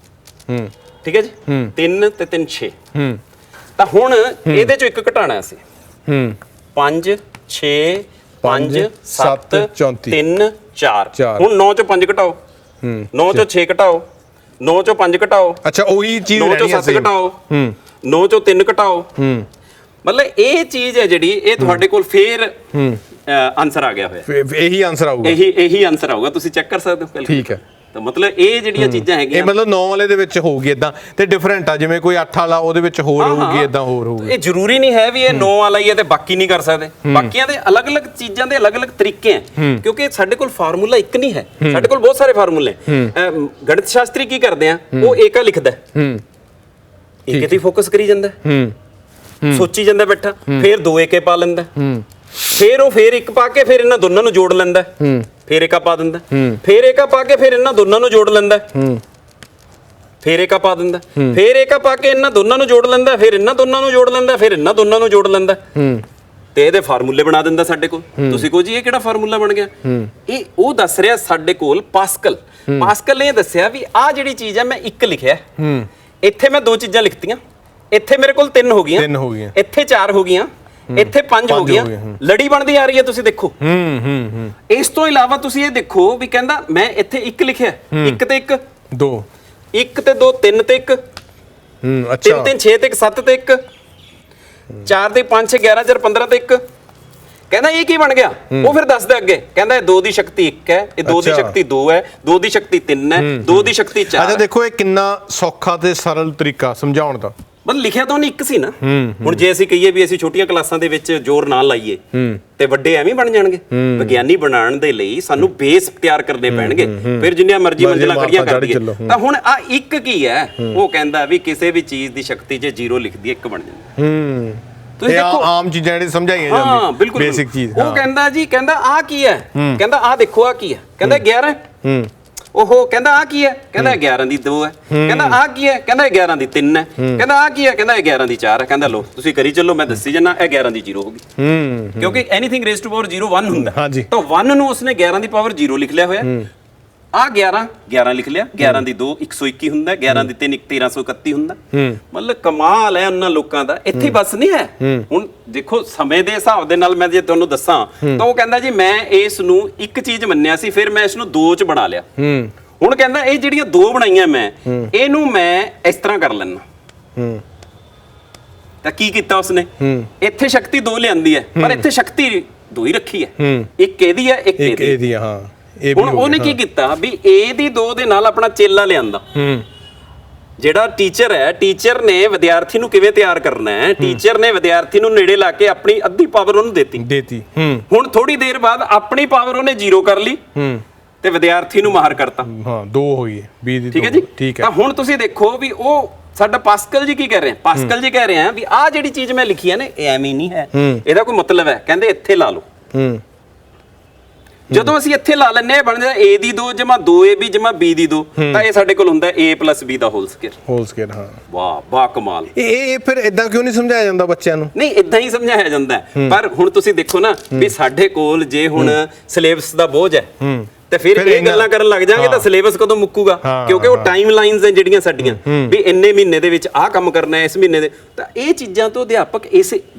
ਠੀਕ ਹੈ ਜੀ। 3 ਤੇ 3 6। ਤਾਂ ਹੁਣ ਇਹਦੇ ਚੋਂ 1 ਘਟਾਣਾ ਅਸੀਂ। 5 6 5 7 3 4। ਹੁਣ 9 ਚੋਂ 5 ਘਟਾਓ, 9 ਚੋਂ 6 ਘਟਾਓ, 9 ਚੋਂ 5 ਘਟਾਓ।
ਅੱਛਾ ਉਹੀ ਚੀਜ਼
9 ਚੋਂ 7 ਘਟਾਓ, 9 ਚੋਂ 3 ਘਟਾਓ। ਮਤਲਬ ਇਹ ਚੀਜ਼ ਹੈ ਜਿਹੜੀ ਇਹ ਤੁਹਾਡੇ ਕੋਲ ਫੇਰ ਆਨਸਰ ਆ ਗਿਆ ਹੋਇਆ।
ਇਹੀ ਆਨਸਰ ਆਊਗਾ।
ਇਹੀ ਆਨਸਰ ਆਊਗਾ, ਤੁਸੀਂ ਚੈੱਕ ਕਰ ਸਕਦੇ ਹੋ।
ਠੀਕ ਹੈ।
ਤਾਂ ਮਤਲਬ ਇਹ ਜਿਹੜੀਆਂ ਚੀਜ਼ਾਂ ਹੈਗੀਆਂ,
ਇਹ ਮਤਲਬ 9 ਵਾਲੇ ਦੇ ਵਿੱਚ ਹੋਊਗੀ ਇਦਾਂ ਤੇ ਡਿਫਰੈਂਟ ਆ, ਜਿਵੇਂ ਕੋਈ 8 ਵਾਲਾ ਉਹਦੇ ਵਿੱਚ ਹੋਰ ਹੋਊਗੀ, ਇਦਾਂ ਹੋਰ ਹੋਊਗੀ।
ਇਹ ਜ਼ਰੂਰੀ ਨਹੀਂ ਹੈ ਵੀ ਇਹ 9 ਵਾਲਾ ਹੀ ਹੈ ਤੇ ਬਾਕੀ ਨਹੀਂ ਕਰ ਸਕਦੇ। ਬਾਕੀਆਂ ਦੇ ਅਲੱਗ-ਅਲੱਗ ਚੀਜ਼ਾਂ ਦੇ ਅਲੱਗ-ਅਲੱਗ ਤਰੀਕੇ ਹੈ, ਕਿਉਂਕਿ ਸਾਡੇ ਕੋਲ ਫਾਰਮੂਲਾ ਇੱਕ ਨਹੀਂ ਹੈ, ਸਾਡੇ ਕੋਲ ਬਹੁਤ ਸਾਰੇ ਫਾਰਮੂਲੇ। ਗਣਿਤ ਸ਼ਾਸਤਰੀ ਕੀ ਕਰਦੇ ਆ, ਉਹ ਏਕਾ ਲਿਖਦਾ, ਏਕੇ ਤੇ ਫੋਕਸ ਕਰੀ ਜਾਂਦਾ, ਸੋਚੀ ਜਾਂਦਾ ਬੈਠਾ, ਫਿਰ 2 ਏਕੇ ਪਾ ਲੈਂਦਾ, ਫਿਰ 1 ਪਾ ਕੇ ਫਿਰ ਇਹਨਾਂ ਦੋਨਾਂ ਨੂੰ ਜੋੜ ਲੈਂਦਾ, ਫਿਰ ਏਕਾ ਪਾ ਦਿੰਦਾ, ਫਿਰ ਏਕਾ ਪਾ ਕੇ ਫਿਰ ਇਹਨਾਂ ਦੋਨਾਂ ਨੂੰ ਜੋੜ ਲੈਂਦਾ, ਫਿਰ ਏਕਾ ਪਾ ਦਿੰਦਾ, ਫਿਰ ਏਕਾ ਪਾ ਕੇ ਇਹਨਾਂ ਦੋਨਾਂ ਨੂੰ ਜੋੜ ਲੈਂਦਾ, ਫਿਰ ਇਹਨਾਂ ਦੋਨਾਂ ਨੂੰ ਜੋੜ ਲੈਂਦਾ, ਫਿਰ ਇਹਨਾਂ ਦੋਨਾਂ ਨੂੰ ਜੋੜ ਲੈਂਦਾ ਤੇ ਇਹਦੇ ਫਾਰਮੂਲੇ ਬਣਾ ਦਿੰਦਾ ਸਾਡੇ ਕੋਲ। ਤੁਸੀਂ ਕਹੋ ਜੀ ਇਹ ਕਿਹੜਾ ਫਾਰਮੂਲਾ ਬਣ ਗਿਆ? ਇਹ ਉਹ ਦੱਸ ਰਿਹਾ ਸਾਡੇ ਕੋਲ ਪਾਸਕਲ ਨੇ ਦੱਸਿਆ ਵੀ ਆਹ ਜਿਹੜੀ ਚੀਜ਼ ਹੈ ਮੈਂ 1 ਲਿਖਿਆ, ਇੱਥੇ ਮੈਂ 2 ਚੀਜ਼ਾਂ ਲਿਖਤੀਆਂ, ਇੱਥੇ ਮੇਰੇ ਕੋਲ 3 ਹੋ ਗਈਆਂ, ਇੱਥੇ 4 ਹੋ ਗਈਆਂ, ਇੱਥੇ 5 ਹੋ ਗਈਆਂ, ਲੜੀ ਬਣਦੀ ਆ ਰਹੀ ਹੈ। ਤੁਸੀਂ ਦੇਖੋ ਇਸ ਤੋਂ ਇਲਾਵਾ ਤੁਸੀਂ ਇਹ ਦੇਖੋ ਵੀ ਕਹਿੰਦਾ ਮੈਂ ਇੱਥੇ 1 ਲਿਖਿਆ, 1 ਤੇ 1 2, 1 ਤੇ 2 3 ਤੇ 1, 3 ਤੇ 6 ਤੇ 1 7 ਤੇ 1, 4 ਤੇ 5 6 11 4 15 ਤੇ 1। ਕਹਿੰਦਾ ਇਹ ਕੀ ਬਣ ਗਿਆ? ਉਹ ਫਿਰ ਦੱਸਦਾ ਅੱਗੇ, ਕਹਿੰਦਾ ਇਹ 2 ਦੀ ਸ਼ਕਤੀ 1 ਹੈ, ਇਹ 2 ਦੀ ਸ਼ਕਤੀ 2 ਹੈ, 2 ਦੀ ਸ਼ਕਤੀ 3 ਹੈ, 2 ਦੀ ਸ਼ਕਤੀ 4।
ਅੱਛਾ ਦੇਖੋ ਇਹ ਕਿੰਨਾ ਸੌਖਾ ਤੇ ਸਰਲ ਤਰੀਕਾ ਸਮਝਾਉਣ ਦਾ।
ਮਤਲਬ ਲਿਖਿਆ ਤਾਂ ਉਹਨੇ 1 ਸੀ ਨਾ। ਹੁਣ ਜੇ ਅਸੀਂ ਕਹੀਏ ਵੀ ਅਸੀਂ ਛੋਟੀਆਂ ਕਲਾਸਾਂ ਦੇ ਵਿੱਚ ਜ਼ੋਰ ਨਾ ਲਾਈਏ ਤੇ ਵੱਡੇ ਐਵੇਂ ਬਣ ਜਾਣਗੇ। ਵਿਗਿਆਨੀ ਬਣਾਉਣ ਦੇ ਲਈ ਸਾਨੂੰ ਬੇਸ ਤਿਆਰ ਕਰਨੇ ਪੈਣਗੇ, ਫਿਰ ਜਿੰਨੀਆਂ ਮਰਜ਼ੀ ਮੰਜ਼ਿਲਾਂ ਖੜੀਆਂ ਕਰ ਦਈਏ। ਤਾਂ ਹੁਣ ਆ 1 ਕੀ ਹੈ? ਉਹ ਕਹਿੰਦਾ ਵੀ ਕਿਸੇ ਵੀ ਚੀਜ਼ ਦੀ ਸ਼ਕਤੀ ਜੇ 0 ਲਿਖਦੀ 1 ਬਣ ਜਾਂਦਾ।
ਤੁਸੀਂ ਦੇਖੋ ਆਮ ਚੀਜ਼ਾਂ ਜਿਹੜੀ ਸਮਝਾਈਆਂ ਜਾਂਦੀਆਂ,
ਬਿਲਕੁਲ
ਬੇਸਿਕ ਚੀਜ਼।
ਉਹ ਕਹਿੰਦਾ ਜੀ, ਕਹਿੰਦਾ ਆ ਕੀ ਹੈ? ਕਹਿੰਦਾ ਆ ਦੇਖੋ ਆ ਕੀ ਹੈ? ਕਹਿੰਦਾ 11 ਹੈ। ਉਹ ਕਹਿੰਦਾ ਆ ਕੀ ਹੈ? ਕਹਿੰਦਾ 11 ਦੀ 2 ਹੈ। ਕਹਿੰਦਾ ਆ ਕੀ ਹੈ? ਕਹਿੰਦਾ 11 ਦੀ 3 ਹੈ। ਕਹਿੰਦਾ ਆ ਕੀ ਹੈ? ਕਹਿੰਦਾ 11 ਦੀ 4 ਹੈ। ਕਹਿੰਦਾ ਲੋ ਤੁਸੀਂ ਕਰੀ ਚੱਲੋ, ਮੈਂ ਦੱਸੀ ਜਨਾ, ਇਹ 11 ਦੀ 0 ਹੋ ਗਈ, ਕਿਉਂਕਿ ਐਨੀਥਿੰਗ ਰੇਜ਼ਡ ਟੂ ਪਾਵਰ 0 1 ਹੁੰਦਾ। ਤਾਂ 1 ਨੂੰ ਉਸਨੇ 11 ਦੀ ਪਾਵਰ 0 ਲਿਖ ਲਿਆ ਹੋਇਆ। ਆ 11 ਲਿਖ ਲਿਆ, 11 ਦੀ 2 121 ਹੁੰਦਾ, 11 ਦੀ 3 1331 ਹੁੰਦਾ। ਮਤਲਬ ਕਮਾਲ ਹੈ ਉਹਨਾਂ ਲੋਕਾਂ ਦਾ। ਇੱਥੇ ਬਸ ਨਹੀਂ ਹੈ। ਹੁਣ ਦੇਖੋ ਸਮੇਂ ਦੇ ਹਿਸਾਬ ਦੇ ਨਾਲ ਮੈਂ ਜੇ ਤੁਹਾਨੂੰ ਦੱਸਾਂ ਤਾਂ ਉਹ ਕਹਿੰਦਾ ਜੀ ਮੈਂ ਇਸ ਨੂੰ 1 ਚੀਜ਼ ਮੰਨਿਆ ਸੀ, ਫਿਰ ਮੈਂ ਇਸ ਨੂੰ 2 ਚ ਬਣਾ ਲਿਆ। ਹੁਣ ਕਹਿੰਦਾ ਇਹ ਜਿਹੜੀਆਂ 2 ਬਣਾਈਆਂ ਮੈਂ, ਇਹਨੂੰ ਮੈਂ ਇਸ ਤਰ੍ਹਾਂ ਕਰ ਲੈਣਾ। ਤਾਂ ਕੀ ਕੀਤਾ ਉਸਨੇ? ਇੱਥੇ ਸ਼ਕਤੀ 2 ਲਿਆਂਦੀ ਹੈ, ਪਰ ਇੱਥੇ ਸ਼ਕਤੀ ਦੋ ਹੀ ਰੱਖੀ ਹੈ, ਇੱਕ ਇਹਦੀ ਹੈ ਇੱਕ ਇਹਦੀ।
ਹਾਂ ਇਹ
ਹੁਣ ਉਹਨੇ ਕੀ ਕੀਤਾ ਵੀ ਇਹਦੀ 2 ਦੇ ਨਾਲ ਆਪਣਾ ਚੇਲਾ ਲਿਆਂਦਾ। ਜਿਹੜਾ ਟੀਚਰ ਹੈ, ਟੀਚਰ ਨੇ ਵਿਦਿਆਰਥੀ ਨੂੰ ਕਿਵੇਂ ਤਿਆਰ ਕਰਨਾ ਹੈ, ਟੀਚਰ ਨੇ ਵਿਦਿਆਰਥੀ ਨੂੰ ਨੇੜੇ ਲਾ ਕੇ ਆਪਣੀ ਅੱਧੀ ਪਾਵਰ ਉਹਨੂੰ ਦੇਤੀ। ਹੁਣ ਥੋੜੀ ਦੇਰ ਬਾਅਦ ਆਪਣੀ ਪਾਵਰ ਉਹਨੇ 0 ਕਰ ਲਈ ਤੇ ਵਿਦਿਆਰਥੀ ਨੂੰ ਮਾਰ ਕਰਤਾ।
ਹਾਂ 2 ਹੋਈ 20 ਦੀ।
ਠੀਕ ਹੈ ਜੀ, ਠੀਕ ਹੈ। ਤਾਂ ਹੁਣ ਤੁਸੀਂ ਦੇਖੋ ਵੀ ਉਹ ਸਾਡਾ ਪਾਸਕਲ ਜੀ ਕੀ ਕਹਿ ਰਹੇ ਆ, ਪਾਸਕਲ ਜੀ ਕਹਿ ਰਹੇ ਆ ਵੀ ਆਹ ਜਿਹੜੀ ਚੀਜ਼ ਮੈਂ ਲਿਖੀ ਹੈ ਨਾ ਇਹ ਐਵੇਂ ਨਹੀਂ ਹੈ, ਇਹਦਾ ਕੋਈ ਮਤਲਬ ਹੈ। ਕਹਿੰਦੇ ਇੱਥੇ ਲਾ ਲਓ। ਜਦੋਂ ਅਸੀਂ ਇੱਥੇ ਲਾ ਲੈਂਦੇ ਆ ਬਣ ਜਾਂਦਾ a ਦੀ 2 ਜਮਾ 2ab ਜਮਾ b ਦੀ 2, ਤਾਂ ਇਹ ਸਾਡੇ ਕੋਲ ਹੁੰਦਾ a + b the whole square.
ਹਾਂ
ਵਾਹ ਵਾਹ ਕਮਾਲ।
ਇਹ ਫਿਰ ਇਦਾਂ ਕਿਉਂ ਨਹੀਂ ਸਮਝਾਇਆ ਜਾਂਦਾ ਬੱਚਿਆਂ ਨੂੰ?
ਨਹੀਂ ਇਦਾਂ ਹੀ ਸਮਝਾਇਆ ਜਾਂਦਾ, ਪਰ ਹੁਣ ਤੁਸੀਂ ਦੇਖੋ ਨਾ ਵੀ ਸਾਡੇ ਕੋਲ ਜੇ ਹੁਣ ਸਿਲੇਬਸ ਦਾ ਬੋਝ ਹੈ ਤੇ ਫਿਰ ਇਹ ਗੱਲਾਂ ਕਰਨ ਲੱਗ ਜਾਾਂਗੇ ਤਾਂ ਸਿਲੇਬਸ ਕਦੋਂ ਮੁੱਕੂਗਾ? ਕਿਉਂਕਿ ਉਹ ਟਾਈਮ ਲਾਈਨਸ ਹੈ ਜਿਹੜੀਆਂ ਸਾਡੀਆਂ ਵੀ ਇੰਨੇ ਮਹੀਨੇ ਦੇ ਵਿੱਚ ਆਹ ਕੰਮ ਕਰਨਾ ਹੈ, ਇਸ ਮਹੀਨੇ ਦੇ। ਤਾਂ ਇਹ ਚੀਜ਼ਾਂ ਤੋਂ ਅਧਿਆਪਕ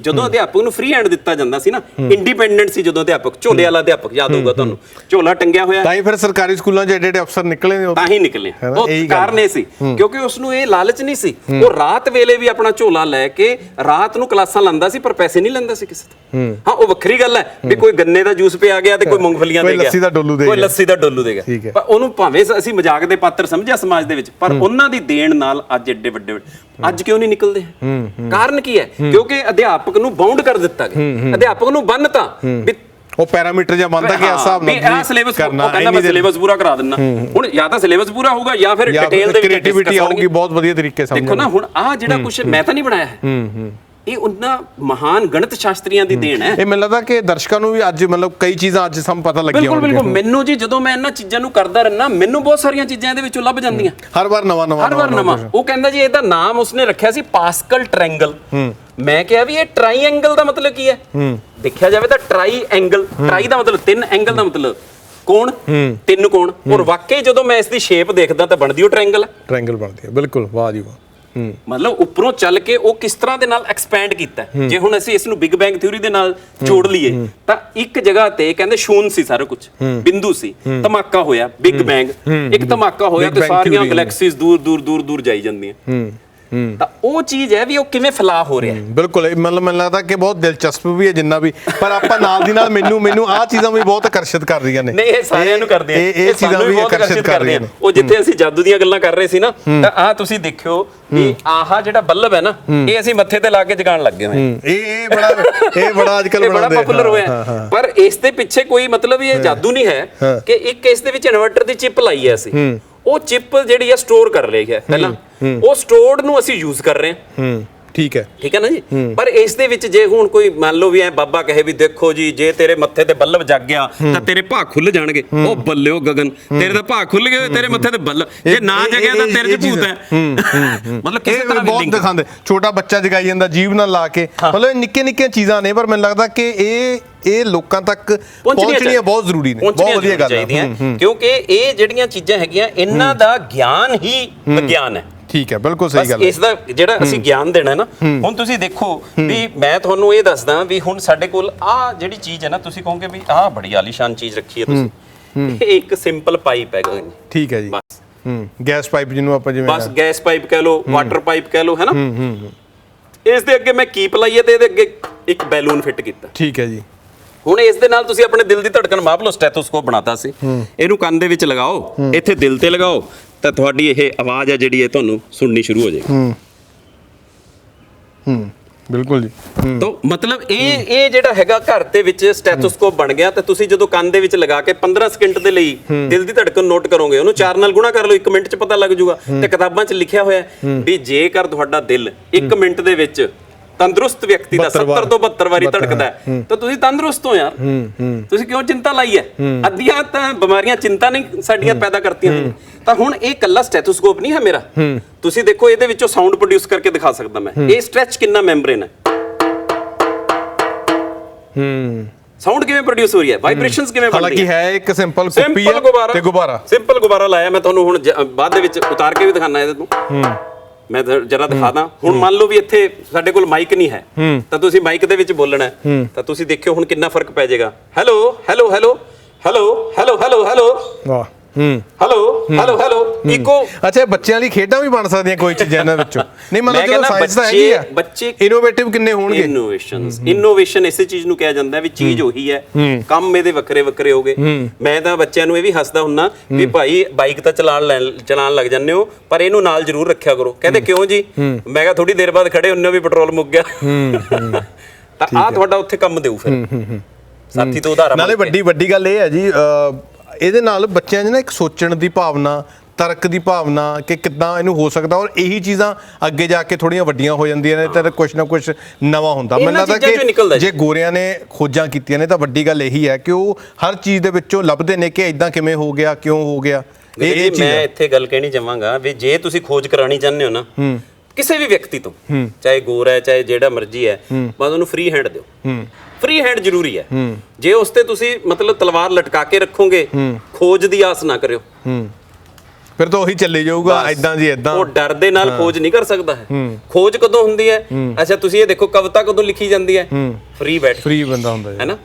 ਜਦੋਂ ਅਧਿਆਪਕ ਨੂੰ ਫ੍ਰੀ ਹੈਂਡ ਦਿੱਤਾ ਜਾਂਦਾ ਸੀ ਨਾ, ਇੰਡੀਪੈਂਡੈਂਟ ਸੀ ਜਦੋਂ ਅਧਿਆਪਕ, ਝੋਲੇ ਵਾਲਾ ਅਧਿਆਪਕ ਯਾਦ ਹੋਊਗਾ ਤੁਹਾਨੂੰ, ਝੋਲਾ ਟੰਗਿਆ ਹੋਇਆ।
ਤਾਂ ਹੀ ਫਿਰ ਸਰਕਾਰੀ ਸਕੂਲਾਂ 'ਚ ਏਡੇ ਅਫਸਰ ਨਿਕਲੇ ਨੇ,
ਤਾਂ ਹੀ ਨਿਕਲੇ। ਉਹ ਕਾਰਨ ਇਹ ਸੀ ਕਿਉਂਕਿ ਉਸ ਨੂੰ ਇਹ ਲਾਲਚ ਨਹੀਂ ਸੀ, ਉਹ ਰਾਤ ਵੇਲੇ ਵੀ ਆਪਣਾ ਝੋਲਾ ਲੈ ਕੇ ਰਾਤ ਨੂੰ ਕਲਾਸਾਂ ਲਾਂਦਾ ਸੀ, ਪਰ ਪੈਸੇ ਨਹੀਂ ਲੈਂਦਾ ਸੀ ਕਿਸੇ ਤੋਂ। ਹਾਂ ਉਹ ਵੱਖਰੀ ਗੱਲ ਹੈ ਵੀ ਕੋਈ ਗੰਨੇ ਦਾ ਜੂਸ ਪਿਆ ਗਿਆ ਤੇ ਕੋਈ ਮੂੰਗਫਲੀਆਂ ਦੇ ਗਿਆ,
ਕੋਈ ਲੱਸੀ ਦਾ ਡੋਲੂ ਦੇ ਗਿਆ।
ਪਰ ਉਹਨੂੰ ਭਾਵੇਂ ਅਸੀਂ ਮਜ਼ਾਕ ਦੇ ਪਾਤਰ ਸਮਝਿਆ ਸਮਾਜ ਦੇ ਵਿੱਚ, ਪਰ ਉਹਨਾਂ ਦੀ ਦੇਣ ਨਾਲ ਅੱਜ ਏਡੇ ਵੱਡੇ ਅੱਜ ਕਿਉਂ ਨਹੀਂ ਨਿਕਲਦੇ? ਕਾਰਨ ਕੀ ਹੈ? ਕਿਉਂਕਿ ਅਧਿਆਪਕ ਨੂੰ ਬਾਉਂਡ ਕਰ ਦਿੱਤਾ ਗਿਆ, ਅਧਿਆਪਕ ਨੂੰ ਬੰਨਤਾ ਵੀ
ਉਹ ਪੈਰਾਮੀਟਰ ਜਾਂ ਬੰਦਾ ਕਿ ਹਿਸਾਬ ਨਾਲ
ਇਹ ਸਿਲੇਬਸ ਕਰਨਾ, ਕਹਿੰਦਾ ਮੈਂ ਸਿਲੇਬਸ ਪੂਰਾ ਕਰਾ ਦਿੰਦਾ। ਹੁਣ ਜਾਂ ਤਾਂ ਸਿਲੇਬਸ ਪੂਰਾ ਹੋਊਗਾ ਜਾਂ ਫਿਰ ਡਿਟੇਲ ਦੇ ਵਿੱਚ
ਕ੍ਰੀਏਟੀਵਿਟੀ ਆਊਗੀ ਬਹੁਤ ਵਧੀਆ ਤਰੀਕੇ ਸਮਝ।
ਦੇਖੋ ਨਾ ਹੁਣ ਆਹ ਜਿਹੜਾ ਕੁਝ ਮੈਂ ਤਾਂ ਨਹੀਂ ਬਣਾਇਆ ਹੈ, ਇਹ ਉਹਨਾਂ ਮਹਾਨ ਗਣਿਤ ਸ਼ਾਸਤਰੀਆਂ ਦੀ ਦੇਣ ਹੈ।
ਇਹ ਮੈਨੂੰ ਲੱਗਦਾ ਕਿ ਦਰਸ਼ਕਾਂ ਨੂੰ ਵੀ ਅੱਜ ਮਤਲਬ ਕਈ ਚੀਜ਼ਾਂ ਅੱਜ ਸਮ ਪਤਾ ਲੱਗੀਆਂ ਹੋਣਗੀਆਂ।
ਬਿਲਕੁਲ ਮੈਨੂੰ ਜੀ ਜਦੋਂ ਮੈਂ ਇਹਨਾਂ ਚੀਜ਼ਾਂ ਨੂੰ ਕਰਦਾ ਰਹਿਣਾ, ਮੈਨੂੰ ਬਹੁਤ ਸਾਰੀਆਂ ਚੀਜ਼ਾਂ ਇਹਦੇ ਵਿੱਚੋਂ ਲੱਭ ਜਾਂਦੀਆਂ,
ਹਰ ਵਾਰ ਨਵਾਂ।
ਉਹ ਕਹਿੰਦਾ ਜੀ ਇਹਦਾ ਨਾਮ ਉਸਨੇ ਰੱਖਿਆ ਸੀ ਪਾਸਕਲ ਟ੍ਰਾਇੰਗਲ। ਮੈਂ ਕਿਹਾ ਵੀ ਇਹ ਟ੍ਰਾਈਐਂਗਲ ਦਾ ਮਤਲਬ ਕੀ ਹੈ? ਦੇਖਿਆ ਜਾਵੇ ਤਾਂ ਟ੍ਰਾਈਐਂਗਲ, ਟ੍ਰਾਈ ਦਾ ਮਤਲਬ 3, ਐਂਗਲ ਦਾ ਮਤਲਬ ਕੋਣ, 3 ਕੋਣ। ਔਰ ਵਾਕਈ ਜਦੋਂ ਮੈਂ ਇਸ ਦੀ ਸ਼ੇਪ ਦੇਖਦਾ ਤਾਂ ਬਣਦੀ ਉਹ ਟ੍ਰਾਇੰਗਲ ਹੈ।
ਟ੍ਰਾਇੰਗਲ ਬਣਦੀ ਹੈ, ਬਿਲਕੁਲ। ਵਾਹ ਜੀ ਵਾਹ।
ਮਤਲਬ ਉੱਪਰੋਂ ਚੱਲ ਕੇ ਉਹ ਕਿਸ ਤਰ੍ਹਾਂ ਦੇ ਨਾਲ ਐਕਸਪੈਂਡ ਕੀਤਾ। ਜੇ ਹੁਣ ਅਸੀਂ ਇਸ ਨੂੰ ਬਿਗ ਬੈਂਗ ਥਿਊਰੀ ਦੇ ਨਾਲ ਜੋੜ ਲਈਏ ਤਾਂ ਇੱਕ ਜਗ੍ਹਾ ਤੇ ਕਹਿੰਦੇ ਸ਼ੂਨ ਸੀ ਸਾਰਾ ਕੁਝ, ਬਿੰਦੂ ਸੀ, ਧਮਾਕਾ ਹੋਇਆ ਬਿਗ ਬੈਂਗ, ਇੱਕ ਧਮਾਕਾ ਹੋਇਆ ਤੇ ਸਾਰੀਆਂ ਗੈਲੈਕਸੀਜ਼ ਦੂਰ ਦੂਰ ਦੂਰ ਦੂਰ ਜਾਈ ਜਾਂਦੀਆਂ। ਤਾਂ ਉਹ ਚੀਜ਼ ਹੈ ਵੀ ਉਹ ਕਿਵੇਂ ਫੈਲਾ ਹੋ ਰਿਹਾ।
ਬਿਲਕੁਲ, ਮਤਲਬ ਮੈਨੂੰ ਲੱਗਦਾ ਕਿ ਬਹੁਤ ਦਿਲਚਸਪ ਵੀ ਹੈ ਜਿੰਨਾ ਵੀ, ਪਰ ਆਪਾਂ ਨਾਲ ਦੀ ਨਾਲ ਮੈਨੂੰ ਆਹ ਚੀਜ਼ਾਂ ਵੀ ਬਹੁਤ ਆਕਰਸ਼ਿਤ ਕਰ ਰਹੀਆਂ ਨੇ।
ਨਹੀਂ ਇਹ ਸਾਰਿਆਂ ਨੂੰ ਕਰਦੇ ਆ,
ਇਹ ਚੀਜ਼ਾਂ ਵੀ ਆਕਰਸ਼ਿਤ ਕਰ ਰਹੀਆਂ ਨੇ।
ਉਹ ਜਿੱਥੇ ਅਸੀਂ ਜਾਦੂ ਦੀਆਂ ਗੱਲਾਂ ਕਰ ਰਹੇ ਸੀ ਨਾ, ਤਾਂ ਆਹ ਤੁਸੀਂ ਦੇਖਿਓ ਵੀ ਆਹ ਜਿਹੜਾ ਬੱਲਬ ਹੈ ਨਾ, ਇਹ ਅਸੀਂ ਮੱਥੇ ਤੇ ਲਾ ਕੇ ਜਗਾਉਣ ਲੱਗੇ ਹੋਏ।
ਇਹ ਬੜਾ ਅੱਜਕੱਲ
ਬੜਾ ਪਪੂਲਰ ਹੋਇਆ। ਪਰ ਇਸ ਦੇ ਪਿੱਛੇ ਕੋਈ ਮਤਲਬ ਇਹ ਜਾਦੂ ਨਹੀਂ ਹੈ ਕਿ ਇੱਕ ਇਸ ਦੇ ਵਿੱਚ ਇਨਵਰਟਰ ਦੀ ਚਿਪ ਲਾਈ ਹੈ ਅਸੀਂ, ਉਹ ਚਿਪ ਜਿਹੜੀ ਹੈ ਸਟੋਰ ਕਰ ਰਹੀ ਹੈ ਪਹਿਲਾਂ, ਉਹ ਸਟੋਰਡ ਨੂੰ ਅਸੀਂ ਯੂਜ਼ ਕਰ ਰਹੇ ਹਾਂ। ਠੀਕ ਹੈ ਨਾ ਜੀ। ਪਰ ਇਸ ਦੇ ਵਿੱਚ ਜੇ ਹੁਣ ਕੋਈ ਮੰਨ ਲਓ ਵੀ ਐ ਬਾਬਾ ਕਹੇ ਵੀ ਦੇਖੋ ਜੀ ਜੇ ਤੇਰੇ ਮੱਥੇ ਤੇ ਬੱਲਬ ਜਗ ਗਿਆ ਤਾਂ ਤੇਰੇ ਭਾਗ ਖੁੱਲ ਜਾਣਗੇ, ਉਹ ਬੱਲਿਓ ਗਗਨ ਤੇਰੇ ਦਾ ਭਾਗ ਖੁੱਲ ਗਏ, ਤੇਰੇ ਮੱਥੇ ਤੇ ਬੱਲਬ, ਜੇ ਨਾ ਜਗਿਆ ਤਾਂ ਤੇਰੇ 'ਚ ਭੂਤ ਹੈ। ਮਤਲਬ ਕਿਸੇ ਤਰ੍ਹਾਂ ਵੀ
ਬਹੁਤ ਦਿਖਾਉਂਦੇ, ਛੋਟਾ ਬੱਚਾ ਜਗਾਈ ਜਾਂਦਾ ਜੀਭ ਨਾਲ ਲਾ ਕੇ, ਮਤਲਬ ਨਿੱਕੇ ਨਿੱਕੀਆਂ ਚੀਜ਼ਾਂ ਨੇ, ਪਰ ਮੈਨੂੰ ਲੱਗਦਾ ਕਿ ਇਹ ਲੋਕਾਂ ਤੱਕ ਪਹੁੰਚਣੀਆਂ ਬਹੁਤ ਜ਼ਰੂਰੀ ਨੇ। ਬਹੁਤ ਵਧੀਆ ਗੱਲ ਹੈ,
ਕਿਉਂਕਿ ਇਹ ਜਿਹੜੀਆਂ ਚੀਜ਼ਾਂ ਹੈਗੀਆਂ ਇਹਨਾਂ ਦਾ ਗਿਆਨ ਹੀ ਵਿਗਿਆਨ ਹੈ।
ਠੀਕ ਹੈ, ਬਿਲਕੁਲ ਸਹੀ ਗੱਲ ਹੈ।
ਇਸ ਦਾ ਜਿਹੜਾ ਅਸੀਂ ਗਿਆਨ ਦੇਣਾ ਨਾ, ਹੁਣ ਤੁਸੀਂ ਦੇਖੋ ਵੀ ਮੈਂ ਤੁਹਾਨੂੰ ਇਹ ਦੱਸਦਾ ਵੀ ਹੁਣ ਸਾਡੇ ਕੋਲ ਆਹ ਜਿਹੜੀ ਚੀਜ਼ ਹੈ ਨਾ, ਤੁਸੀਂ ਕਹੋਗੇ ਵੀ ਆਹ ਬੜੀ ਆਲੀਸ਼ਾਨ ਚੀਜ਼ ਰੱਖੀ ਹੈ ਤੁਸੀਂ, ਇਹ ਇੱਕ ਸਿੰਪਲ ਪਾਈਪ ਹੈਗਾ। ਠੀਕ ਹੈ ਜੀ, ਬਸ
ਗੈਸ ਪਾਈਪ ਜਿਹਨੂੰ ਆਪਾਂ ਜਿਵੇਂ
ਬਸ ਗੈਸ ਪਾਈਪ ਕਹਿ ਲਓ, ਵਾਟਰ ਪਾਈਪ ਕਹਿ ਲਓ, ਹੈ ਨਾ। ਇਸ ਦੇ ਅੱਗੇ ਮੈਂ ਕੀਪ ਲਾਈ ਹੈ ਤੇ ਇਹਦੇ ਅੱਗੇ ਇੱਕ ਬੈਲੂਨ ਫਿੱਟ ਕੀਤਾ।
ਠੀਕ ਹੈ ਜੀ।
ਹੁਣ ਇਸ ਦੇ ਨਾਲ ਤੁਸੀਂ ਆਪਣੇ ਦਿਲ ਦੀ ਧੜਕਣ ਮਾਪ ਲਓ। ਸਟੈਥੋਸਕੋਪ ਬਣਾਤਾ ਸੀ, ਇਹਨੂੰ ਕੰਨ ਦੇ ਵਿੱਚ ਲਗਾਓ, ਇੱਥੇ ਦਿਲ ਤੇ ਲਗਾਓ ਤਾਂ ਤੁਹਾਡੀ ਇਹ ਆਵਾਜ਼ ਹੈ ਜਿਹੜੀ ਇਹ ਤੁਹਾਨੂੰ ਸੁਣਨੀ ਸ਼ੁਰੂ ਹੋ ਜਾਏਗੀ।
ਬਿਲਕੁਲ ਜੀ।
ਤਾਂ ਮਤਲਬ ਇਹ ਜਿਹੜਾ ਹੈਗਾ ਘਰ ਦੇ ਵਿੱਚ ਸਟੈਥੋਸਕੋਪ ਬਣ ਗਿਆ, ਤੇ ਤੁਸੀਂ ਜਦੋਂ ਕੰਨ ਦੇ ਵਿੱਚ ਲਗਾ ਕੇ 15 ਸਕਿੰਟ ਦੇ ਲਈ ਦਿਲ ਦੀ ਧੜਕਨ ਨੋਟ ਕਰੋਗੇ, ਉਹਨੂੰ 4 ਨਾਲ ਗੁਣਾ ਕਰ ਲਓ, 1 ਮਿੰਟ 'ਚ ਪਤਾ ਲੱਗ ਜਾਊਗਾ। ਤੇ ਕਿਤਾਬਾਂ 'ਚ ਲਿਖਿਆ ਹੋਇਆ ਵੀ ਜੇਕਰ ਤੁਹਾਡਾ ਦਿਲ 1 ਮਿੰਟ ਦੇ ਵਿੱਚ ਤੰਦਰੁਸਤ ਵਿਅਕਤੀ ਦਾ 70 ਤੋਂ 72 ਵਾਰੀ ਧੜਕਦਾ ਹੈ ਤਾਂ ਤੁਸੀਂ ਤੰਦਰੁਸਤ ਹੋ ਯਾਰ। ਤੁਸੀਂ ਕਿਉਂ ਚਿੰਤਾ ਲਾਈ ਹੈ? ਅੱਧੀਆਂ ਤਾਂ ਬਿਮਾਰੀਆਂ ਚਿੰਤਾ ਨਹੀਂ ਸਾਡੀਆਂ ਪੈਦਾ ਕਰਤੀਆਂ। ਤਾਂ ਹੁਣ ਇਹ ਕੱਲਾ ਸਟੈਥੋਸਕੋਪ ਨਹੀਂ ਹੈ ਮੇਰਾ, ਤੁਸੀਂ ਦੇਖੋ ਇਹਦੇ ਵਿੱਚੋਂ ਸਾਊਂਡ ਪ੍ਰੋਡਿਊਸ ਕਰਕੇ ਦਿਖਾ ਸਕਦਾ ਮੈਂ। ਇਹ ਸਟ੍ਰੈਚ ਕਿੰਨਾ ਮੈਂਬਰੇਨ ਹੈ, ਸਾਊਂਡ ਕਿਵੇਂ ਪ੍ਰੋਡਿਊਸ ਹੋ ਰਹੀ ਹੈ, ਵਾਈਬ੍ਰੇਸ਼ਨਸ ਕਿਵੇਂ ਬਣ ਰਹੀ ਹੈ।
ਹਾਲਾਂਕਿ ਹੈ ਇੱਕ ਸਿੰਪਲ ਕੁੱਪੀ ਹੈ ਤੇ ਗੁਬਾਰਾ,
ਸਿੰਪਲ ਗੁਬਾਰਾ ਲਾਇਆ ਮੈਂ ਤੁਹਾਨੂੰ, ਹੁਣ ਬਾਅਦ ਦੇ ਵਿੱਚ ਉਤਾਰ ਕੇ ਵੀ ਦਿਖਾਣਾ ਇਹਦੇ ਤੋਂ। ਮੈਂ ਜਰਾ ਦਿਖਾਦਾ। ਹੁਣ ਮੰਨ ਲਓ ਵੀ ਇੱਥੇ ਸਾਡੇ ਕੋਲ ਮਾਈਕ ਨਹੀਂ ਹੈ ਤਾਂ ਤੁਸੀਂ ਮਾਈਕ ਦੇ ਵਿੱਚ ਬੋਲਣਾ ਤਾਂ ਤੁਸੀਂ ਦੇਖਿਓ ਹੁਣ ਕਿੰਨਾ ਫਰਕ ਪੈ ਜਾਏਗਾ। Hello hello hello hello hello hello hello.
ਵਾਹ,
ਹੈਲੋ ਹੈਲੋ ਹੈਲੋ ਇਕੋ।
ਅੱਛਾ, ਬੱਚਿਆਂ ਲਈ ਖੇਡਾਂ ਵੀ ਬਣ ਸਕਦੀਆਂ ਕੋਈ ਚੀਜ਼ਾਂ ਇਹਨਾਂ ਵਿੱਚੋਂ? ਨਹੀਂ ਮਤਲਬ ਜਦੋਂ ਸਾਇੰਸ ਤਾਂ ਹੈਗੀ ਆ,
ਬੱਚੇ
ਇਨੋਵੇਟਿਵ ਕਿੰਨੇ ਹੋਣਗੇ?
ਇਨੋਵੇਸ਼ਨ ਇਸੇ ਚੀਜ਼ ਨੂੰ ਕਿਹਾ ਜਾਂਦਾ ਵੀ ਚੀਜ਼ ਉਹੀ ਹੈ, ਕੰਮ ਇਹਦੇ ਵੱਖਰੇ ਵੱਖਰੇ ਹੋ ਗਏ। ਮੈਂ ਤਾਂ ਬੱਚਿਆਂ ਨੂੰ ਇਹ ਵੀ ਹੱਸਦਾ ਹੁੰਨਾ ਵੀ ਭਾਈ ਬਾਈਕ ਤਾਂ ਚਲਾਉਣ ਲੱਗ ਜਾਂਦੇ ਹੋ ਪਰ ਇਹਨੂੰ ਨਾਲ ਜ਼ਰੂਰ ਰੱਖਿਆ ਕਰੋ। ਕਹਿੰਦੇ ਕਿਉਂ ਜੀ? ਮੈਂ ਕਿਹਾ ਥੋੜੀ ਦੇਰ ਬਾਅਦ ਖੜੇ ਹੁੰਨੇ ਵੀ ਪੈਟਰੋਲ ਮੁੱਕ ਗਿਆ ਤਾਂ ਆਹ ਤੁਹਾਡਾ ਉੱਥੇ ਕੰਮ ਦੇਊ ਫਿਰ ਸਾਥੀ ਤੋਂ ਉਧਾਰਾ।
ਨਾਲੇ ਵੱਡੀ ਗੱਲ ਇਹ ਹੈ ਜੀ, ਇਹਦੇ ਨਾਲ ਬੱਚਿਆਂ 'ਚ ਨਾ ਇੱਕ ਸੋਚਣ ਦੀ ਭਾਵਨਾ, ਤਰਕ ਦੀ ਭਾਵਨਾ ਕਿ ਕਿੱਦਾਂ ਇਹਨੂੰ ਹੋ ਸਕਦਾ, ਔਰ ਇਹੀ ਚੀਜ਼ਾਂ ਅੱਗੇ ਜਾ ਕੇ ਥੋੜੀਆਂ ਵੱਡੀਆਂ ਹੋ ਜਾਂਦੀਆਂ ਨੇ ਤਾਂ ਕੁਛ ਨਾ ਕੁਛ ਨਵਾਂ ਹੁੰਦਾ। ਮੈਨੂੰ ਲੱਗਦਾ ਕਿ ਜੇ ਗੋਰਿਆਂ ਨੇ ਖੋਜਾਂ ਕੀਤੀਆਂ ਨੇ ਤਾਂ ਵੱਡੀ ਗੱਲ ਇਹੀ ਹੈ ਕਿ ਉਹ ਹਰ ਚੀਜ਼ ਦੇ ਵਿੱਚੋਂ ਲੱਭਦੇ ਨੇ ਕਿ ਇਦਾਂ ਕਿਵੇਂ ਹੋ ਗਿਆ, ਕਿਉਂ ਹੋ ਗਿਆ।
ਇਹ ਮੈਂ ਇੱਥੇ ਗੱਲ ਕਹਿਣੀ ਚਾਹਾਂਗਾ ਵੀ ਜੇ ਤੁਸੀਂ ਖੋਜ ਕਰਾਣੀ ਚਾਹੁੰਦੇ ਹੋ ਨਾ ਕਿਸੇ ਵੀ ਵਿਅਕਤੀ ਤੋਂ, ਚਾਹੇ ਗੋਰਾ ਹੈ ਚਾਹੇ ਜਿਹੜਾ ਮਰਜ਼ੀ ਹੈ, ਬਸ ਉਹਨੂੰ ਫ੍ਰੀ ਹੈਂਡ ਦਿਓ। ਫ੍ਰੀ ਹੈਂਡ ਜ਼ਰੂਰੀ ਹੈ। ਜੇ ਉਸ ਤੇ ਤੁਸੀਂ ਮਤਲਬ ਤਲਵਾਰ ਲਟਕਾ ਕੇ ਰੱਖੋਗੇ, ਖੋਜ ਦੀ ਆਸ ਨਾ ਕਰਿਓ,
ਫਿਰ ਤਾਂ ਉਹੀ ਚੱਲੇ ਜਾਊਗਾ ਇਦਾਂ ਜੀ ਇਦਾਂ। ਉਹ
ਡਰ ਦੇ ਨਾਲ ਖੋਜ ਨਹੀਂ ਕਰ ਸਕਦਾ ਹੈ। ਖੋਜ ਕਦੋਂ ਹੁੰਦੀ ਹੈ? ਅੱਛਾ ਤੁਸੀਂ ਇਹ ਦੇਖੋ ਕਵਿਤਾ ਕਦੋਂ ਲਿਖੀ ਜਾਂਦੀ ਹੈ? ਫ੍ਰੀ ਬੰਦਾ ਹੁੰਦਾ ਹੈ ਨਾ।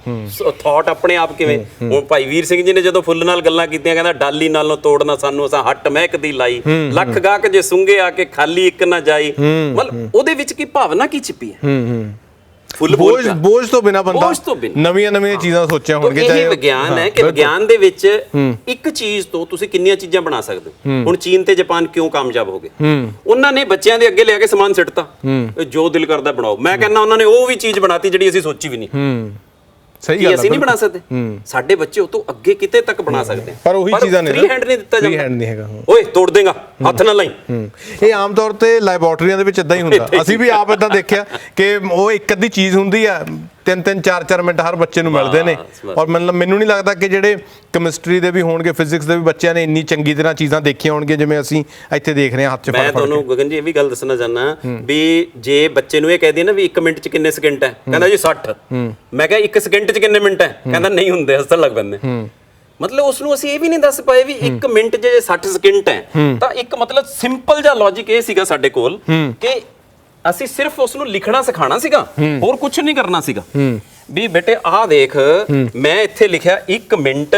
ਥਾਟ ਆਪਣੇ ਆਪ ਕਿਵੇਂ। ਹੁਣ ਭਾਈ ਵੀਰ ਸਿੰਘ ਜੀ ਨੇ ਜਦੋਂ ਫੁੱਲ ਨਾਲ ਗੱਲਾਂ ਕੀਤੀਆਂ, ਕਹਿੰਦਾ ਡਾਲੀ ਨਾਲੋਂ ਤੋੜਨਾ ਸਾਨੂੰ ਅਸਾਂ ਹੱਟ ਮਹਿਕਦੀ ਲਾਈ, ਲੱਖ ਗਾਹਕ ਜੇ ਸੁੰਘੇ ਆ ਕੇ ਖਾਲੀ ਇੱਕ ਨਾ ਜਾਈ। ਮਤਲਬ ਉਹਦੇ ਵਿੱਚ ਕੀ ਭਾਵਨਾ ਕੀ ਛਿਪੀ ਹੈ?
ਬੋਝ ਤੋਂ ਬਿਨਾ ਬੰਦਾ ਨਵੀਆਂ ਚੀਜ਼ਾਂ ਸੋਚਿਆ ਹੋਣਗੇ।
ਚਾਹੇ ਵਿਗਿਆਨ ਹੈ ਕਿ ਵਿਗਿਆਨ ਦੇ ਵਿੱਚ ਇੱਕ ਚੀਜ਼ ਤੋਂ ਤੁਸੀਂ ਕਿੰਨੀਆਂ ਚੀਜ਼ਾਂ ਬਣਾ ਸਕਦੇ ਹੋ। ਹੁਣ ਚੀਨ ਤੇ ਜਾਪਾਨ ਕਿਉਂ ਕਾਮਯਾਬ ਹੋ ਗਏ? ਉਹਨਾਂ ਨੇ ਬੱਚਿਆਂ ਦੇ ਅੱਗੇ ਲਿਆ ਕੇ ਸਮਾਨ ਸਿੱਟਤਾ, ਜੋ ਦਿਲ ਕਰਦਾ ਬਣਾਓ। ਮੈਂ ਕਹਿੰਦਾ ਉਹਨਾਂ ਨੇ ਉਹ ਵੀ ਚੀਜ਼ ਬਣਾਤੀ ਜਿਹੜੀ ਅਸੀਂ ਸੋਚੀ ਵੀ ਨਹੀਂ। ਸਹੀ ਗੱਲ ਹੈ, ਅਸੀਂ ਨਹੀਂ ਬਣਾ ਸਕਦੇ, ਸਾਡੇ ਬੱਚੇ ਉਹ ਤੋਂ ਅੱਗੇ ਕਿਤੇ ਤੱਕ ਬਣਾ ਸਕਦੇ
ਪਰ ਉਹੀ ਚੀਜ਼ਾਂ ਨੇ
ਫ੍ਰੀ ਹੈਂਡ ਨਹੀਂ ਦਿੱਤਾ ਜਾਂਦਾ।
ਫ੍ਰੀ ਹੈਂਡ ਨਹੀਂ ਹੈਗਾ।
ਓਏ ਤੋੜ ਦੇਗਾ, ਹੱਥ ਨਾਲ ਲਾਈ।
ਇਹ ਆਮ ਤੌਰ ਤੇ ਲੈਬੋਰਟਰੀਆਂ ਦੇ ਵਿੱਚ ਇਦਾਂ ਹੀ ਹੁੰਦਾ। ਅਸੀਂ ਵੀ ਆਪ ਇਦਾਂ ਦੇਖਿਆ ਕਿ ਉਹ ਇੱਕ ਅੱਧੀ ਚੀਜ਼ ਹੁੰਦੀ ਆ, 3-3 4-4 ਮਿੰਟ ਹਰ ਬੱਚੇ ਨੂੰ ਮਿਲਦੇ ਨੇ। ਔਰ ਮੈਨੂੰ ਨਹੀਂ ਲੱਗਦਾ ਕਿ ਜਿਹੜੇ ਕੈਮਿਸਟਰੀ ਦੇ ਵੀ ਹੋਣਗੇ, ਫਿਜ਼ਿਕਸ ਦੇ ਵੀ ਬੱਚਿਆਂ ਨੇ ਇੰਨੀ ਚੰਗੀ ਤਰ੍ਹਾਂ ਚੀਜ਼ਾਂ ਦੇਖੀਆਂ ਹੋਣਗੀਆਂ ਜਿਵੇਂ ਅਸੀਂ ਇੱਥੇ ਦੇਖ ਰਹੇ ਹਾਂ ਹੱਥ 'ਚ ਫੜ ਫੜ ਕੇ।
ਮੈਂ ਤੁਹਾਨੂੰ ਗਗਨ ਜੀ ਇਹ ਵੀ ਗੱਲ ਦੱਸਣਾ ਚਾਹੁੰਦਾ ਵੀ ਜੇ ਬੱਚੇ ਨੂੰ ਇਹ ਕਹਿ ਦਈਏ ਨਾ ਵੀ 1 ਮਿੰਟ 'ਚ ਕਿੰਨੇ ਸਕਿੰਟ ਹੈ, ਕਹਿੰਦਾ ਜੀ 60। ਮੈਂ ਕਿਹਾ 1 ਸਕਿੰਟ 'ਚ ਕਿੰਨੇ ਮਿੰਟ ਹੈ? ਕਹਿੰਦਾ ਨਹੀਂ ਹੁੰਦੇ, ਹੱਸਣ ਲੱਗ ਪੈਂਦੇ। ਮਤਲਬ ਉਸ ਨੂੰ ਅਸੀਂ ਇਹ ਵੀ ਨਹੀਂ ਦੱਸ ਪਾਏ ਵੀ 1 ਮਿੰਟ 'ਚ 60 ਸਕਿੰਟ ਹੈ। ਤਾਂ ਇੱਕ ਮਤਲਬ ਸਿੰਪਲ ਜਿਹਾ ਲੌਜੀਕ ਇਹ ਸੀਗਾ ਸਾਡੇ ਕੋਲ ਕਿ ਅਸੀਂ ਸਿਰਫ ਉਸ ਨੂੰ ਲਿਖਣਾ ਸਿਖਾਣਾ ਸੀਗਾ, ਹੋਰ ਕੁਝ ਨਹੀਂ ਕਰਨਾ ਸੀਗਾ। ਵੀ ਬੇਟੇ ਆਹ ਦੇਖ, ਮੈਂ ਇੱਥੇ ਲਿਖਿਆ 1 ਮਿੰਟ,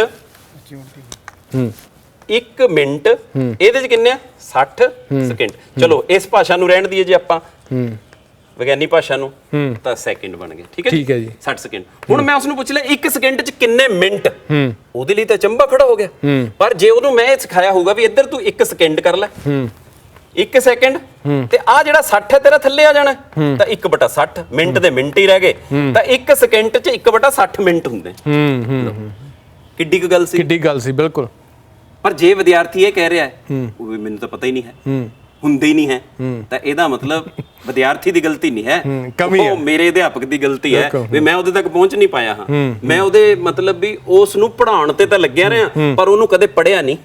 1 ਮਿੰਟ ਇਹਦੇ 'ਚ ਕਿੰਨੇ ਆ? 60 ਸਕਿੰਟ। ਚਲੋ ਇਸ ਭਾਸ਼ਾ ਨੂੰ ਰਹਿਣ ਦਈਏ ਜੇ ਆਪਾਂ ਵਿਗਿਆਨੀ ਭਾਸ਼ਾ ਨੂੰ, ਤਾਂ ਸੈਕਿੰਡ ਬਣ ਗਏ। ਠੀਕ ਹੈ ਜੀ, 60 ਸਕਿੰਟ। ਹੁਣ ਮੈਂ ਉਸ ਨੂੰ ਪੁੱਛ ਲਿਆ 1 ਸਕਿੰਟ 'ਚ ਕਿੰਨੇ ਮਿੰਟ, ਉਹਦੇ ਲਈ ਤਾਂ ਚੰਬਾ ਖੜਾ ਹੋ ਗਿਆ। ਪਰ ਜੇ ਉਹਨੂੰ ਮੈਂ ਇਹ ਸਿਖਾਇਆ ਹੋਊਗਾ ਵੀ ਇੱਧਰ ਤੂੰ 1 ਸਕਿੰਟ ਕਰ ਲੈ, 1 ਸੈਕਿੰਡ ਤੇ ਆ ਜਿਹੜਾ 60 ਹੈ ਤੇਰਾ ਥੱਲੇ ਆ ਜਾਣਾ, ਤਾਂ 1/60 ਮਿੰਟ ਦੇ ਮਿੰਟ ਹੀ ਰਹਿ ਗਏ। ਤਾਂ 1 ਸਕਿੰਟ 'ਚ 1/60 ਮਿੰਟ ਹੁੰਦੇ। ਕਿੱਡੀ ਕੁ ਗੱਲ ਸੀ,
ਕਿੱਡੀ ਗੱਲ ਸੀ, ਬਿਲਕੁਲ।
ਪਰ ਜੇ ਵਿਦਿਆਰਥੀ ਇਹ ਕਹਿ ਰਿਹਾ ਹੈ ਉਹ ਵੀ ਮੈਨੂੰ ਤਾਂ ਪਤਾ ਹੀ ਨਹੀਂ ਹੈ, ਹੁੰਦੇ ਹੀ ਨਹੀਂ ਹੈ, ਤਾਂ ਇਹਦਾ ਮਤਲਬ ਵਿਦਿਆਰਥੀ ਦੀ ਗਲਤੀ ਨਹੀਂ ਹੈ, ਉਹ ਮੇਰੇ ਅਧਿਆਪਕ ਦੀ ਗਲਤੀ ਹੈ ਵੀ ਮੈਂ ਉਹਦੇ ਤੱਕ ਪਹੁੰਚ ਨਹੀਂ ਪਾਇਆ ਹਾਂ। ਮੈਂ ਉਹਦੇ ਮਤਲਬ ਵੀ ਉਸ ਨੂੰ ਪੜ੍ਹਾਉਣ ਤੇ ਤਾਂ ਲੱਗਿਆ ਰਿਹਾ ਪਰ ਉਹਨੂੰ ਕਦੇ ਪੜ੍ਹਿਆ ਨਹੀਂ।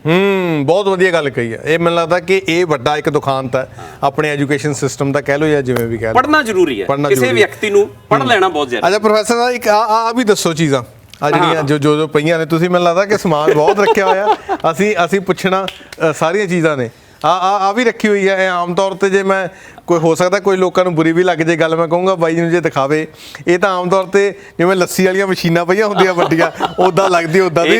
ਬਹੁਤ ਵਧੀਆ ਗੱਲ ਕਹੀ ਹੈ। ਇਹ ਮੈਨੂੰ ਲੱਗਦਾ ਕਿ ਇਹ ਵੱਡਾ ਇੱਕ ਦੁਖਾਂਤ ਹੈ ਆਪਣੇ ਐਜੂਕੇਸ਼ਨ ਸਿਸਟਮ ਦਾ, ਕਹਿ ਲਓ ਜਾਂ ਜਿਵੇਂ ਵੀ ਕਹਿ ਲਓ।
ਪੜ੍ਹਨਾ ਜ਼ਰੂਰੀ ਹੈ, ਕਿਸੇ ਵਿਅਕਤੀ ਨੂੰ ਪੜ੍ਹ ਲੈਣਾ ਬਹੁਤ ਜ਼ਰੂਰੀ ਹੈ।
ਅੱਛਾ ਪ੍ਰੋਫੈਸਰ ਸਾਹਿਬ, ਇੱਕ ਆ ਵੀ ਦੱਸੋ ਚੀਜ਼ਾਂ ਆ ਜਿਹੜੀਆਂ ਜੋ ਪਈਆਂ ਨੇ, ਤੁਸੀਂ ਮੈਨੂੰ ਲੱਗਦਾ ਕਿ ਸਮਾਨ ਬਹੁਤ ਰੱਖਿਆ ਹੋਇਆ। ਅਸੀਂ ਪੁੱਛਣਾ ਸਾਰੀਆਂ ਚੀਜ਼ਾਂ ਨੇ। ਆ ਵੀ ਰੱਖੀ ਹੋਈ ਹੈ। ਆਮ ਤੌਰ ਤੇ ਜੇ ਮੈਂ ਕੋਈ ਹੋ ਸਕਦਾ ਕੋਈ ਲੋਕਾਂ ਨੂੰ ਬੁਰੀ ਵੀ ਲੱਗ ਜੇ ਗੱਲ, ਮੈਂ ਕਹੂੰਗਾ ਬਾਈ ਨੂੰ ਜੇ ਦਿਖਾਵੇ। ਇਹ ਤਾਂ ਆਮ ਤੌਰ ਤੇ ਜਿਵੇਂ ਲੱਸੀ ਵਾਲੀਆਂ ਮਸ਼ੀਨਾਂ ਪਈਆਂ ਹੁੰਦੀਆਂ ਵੱਡੀਆਂ, ਉਦਾਂ ਲੱਗਦੀ, ਉਦਾਂ ਦੀ।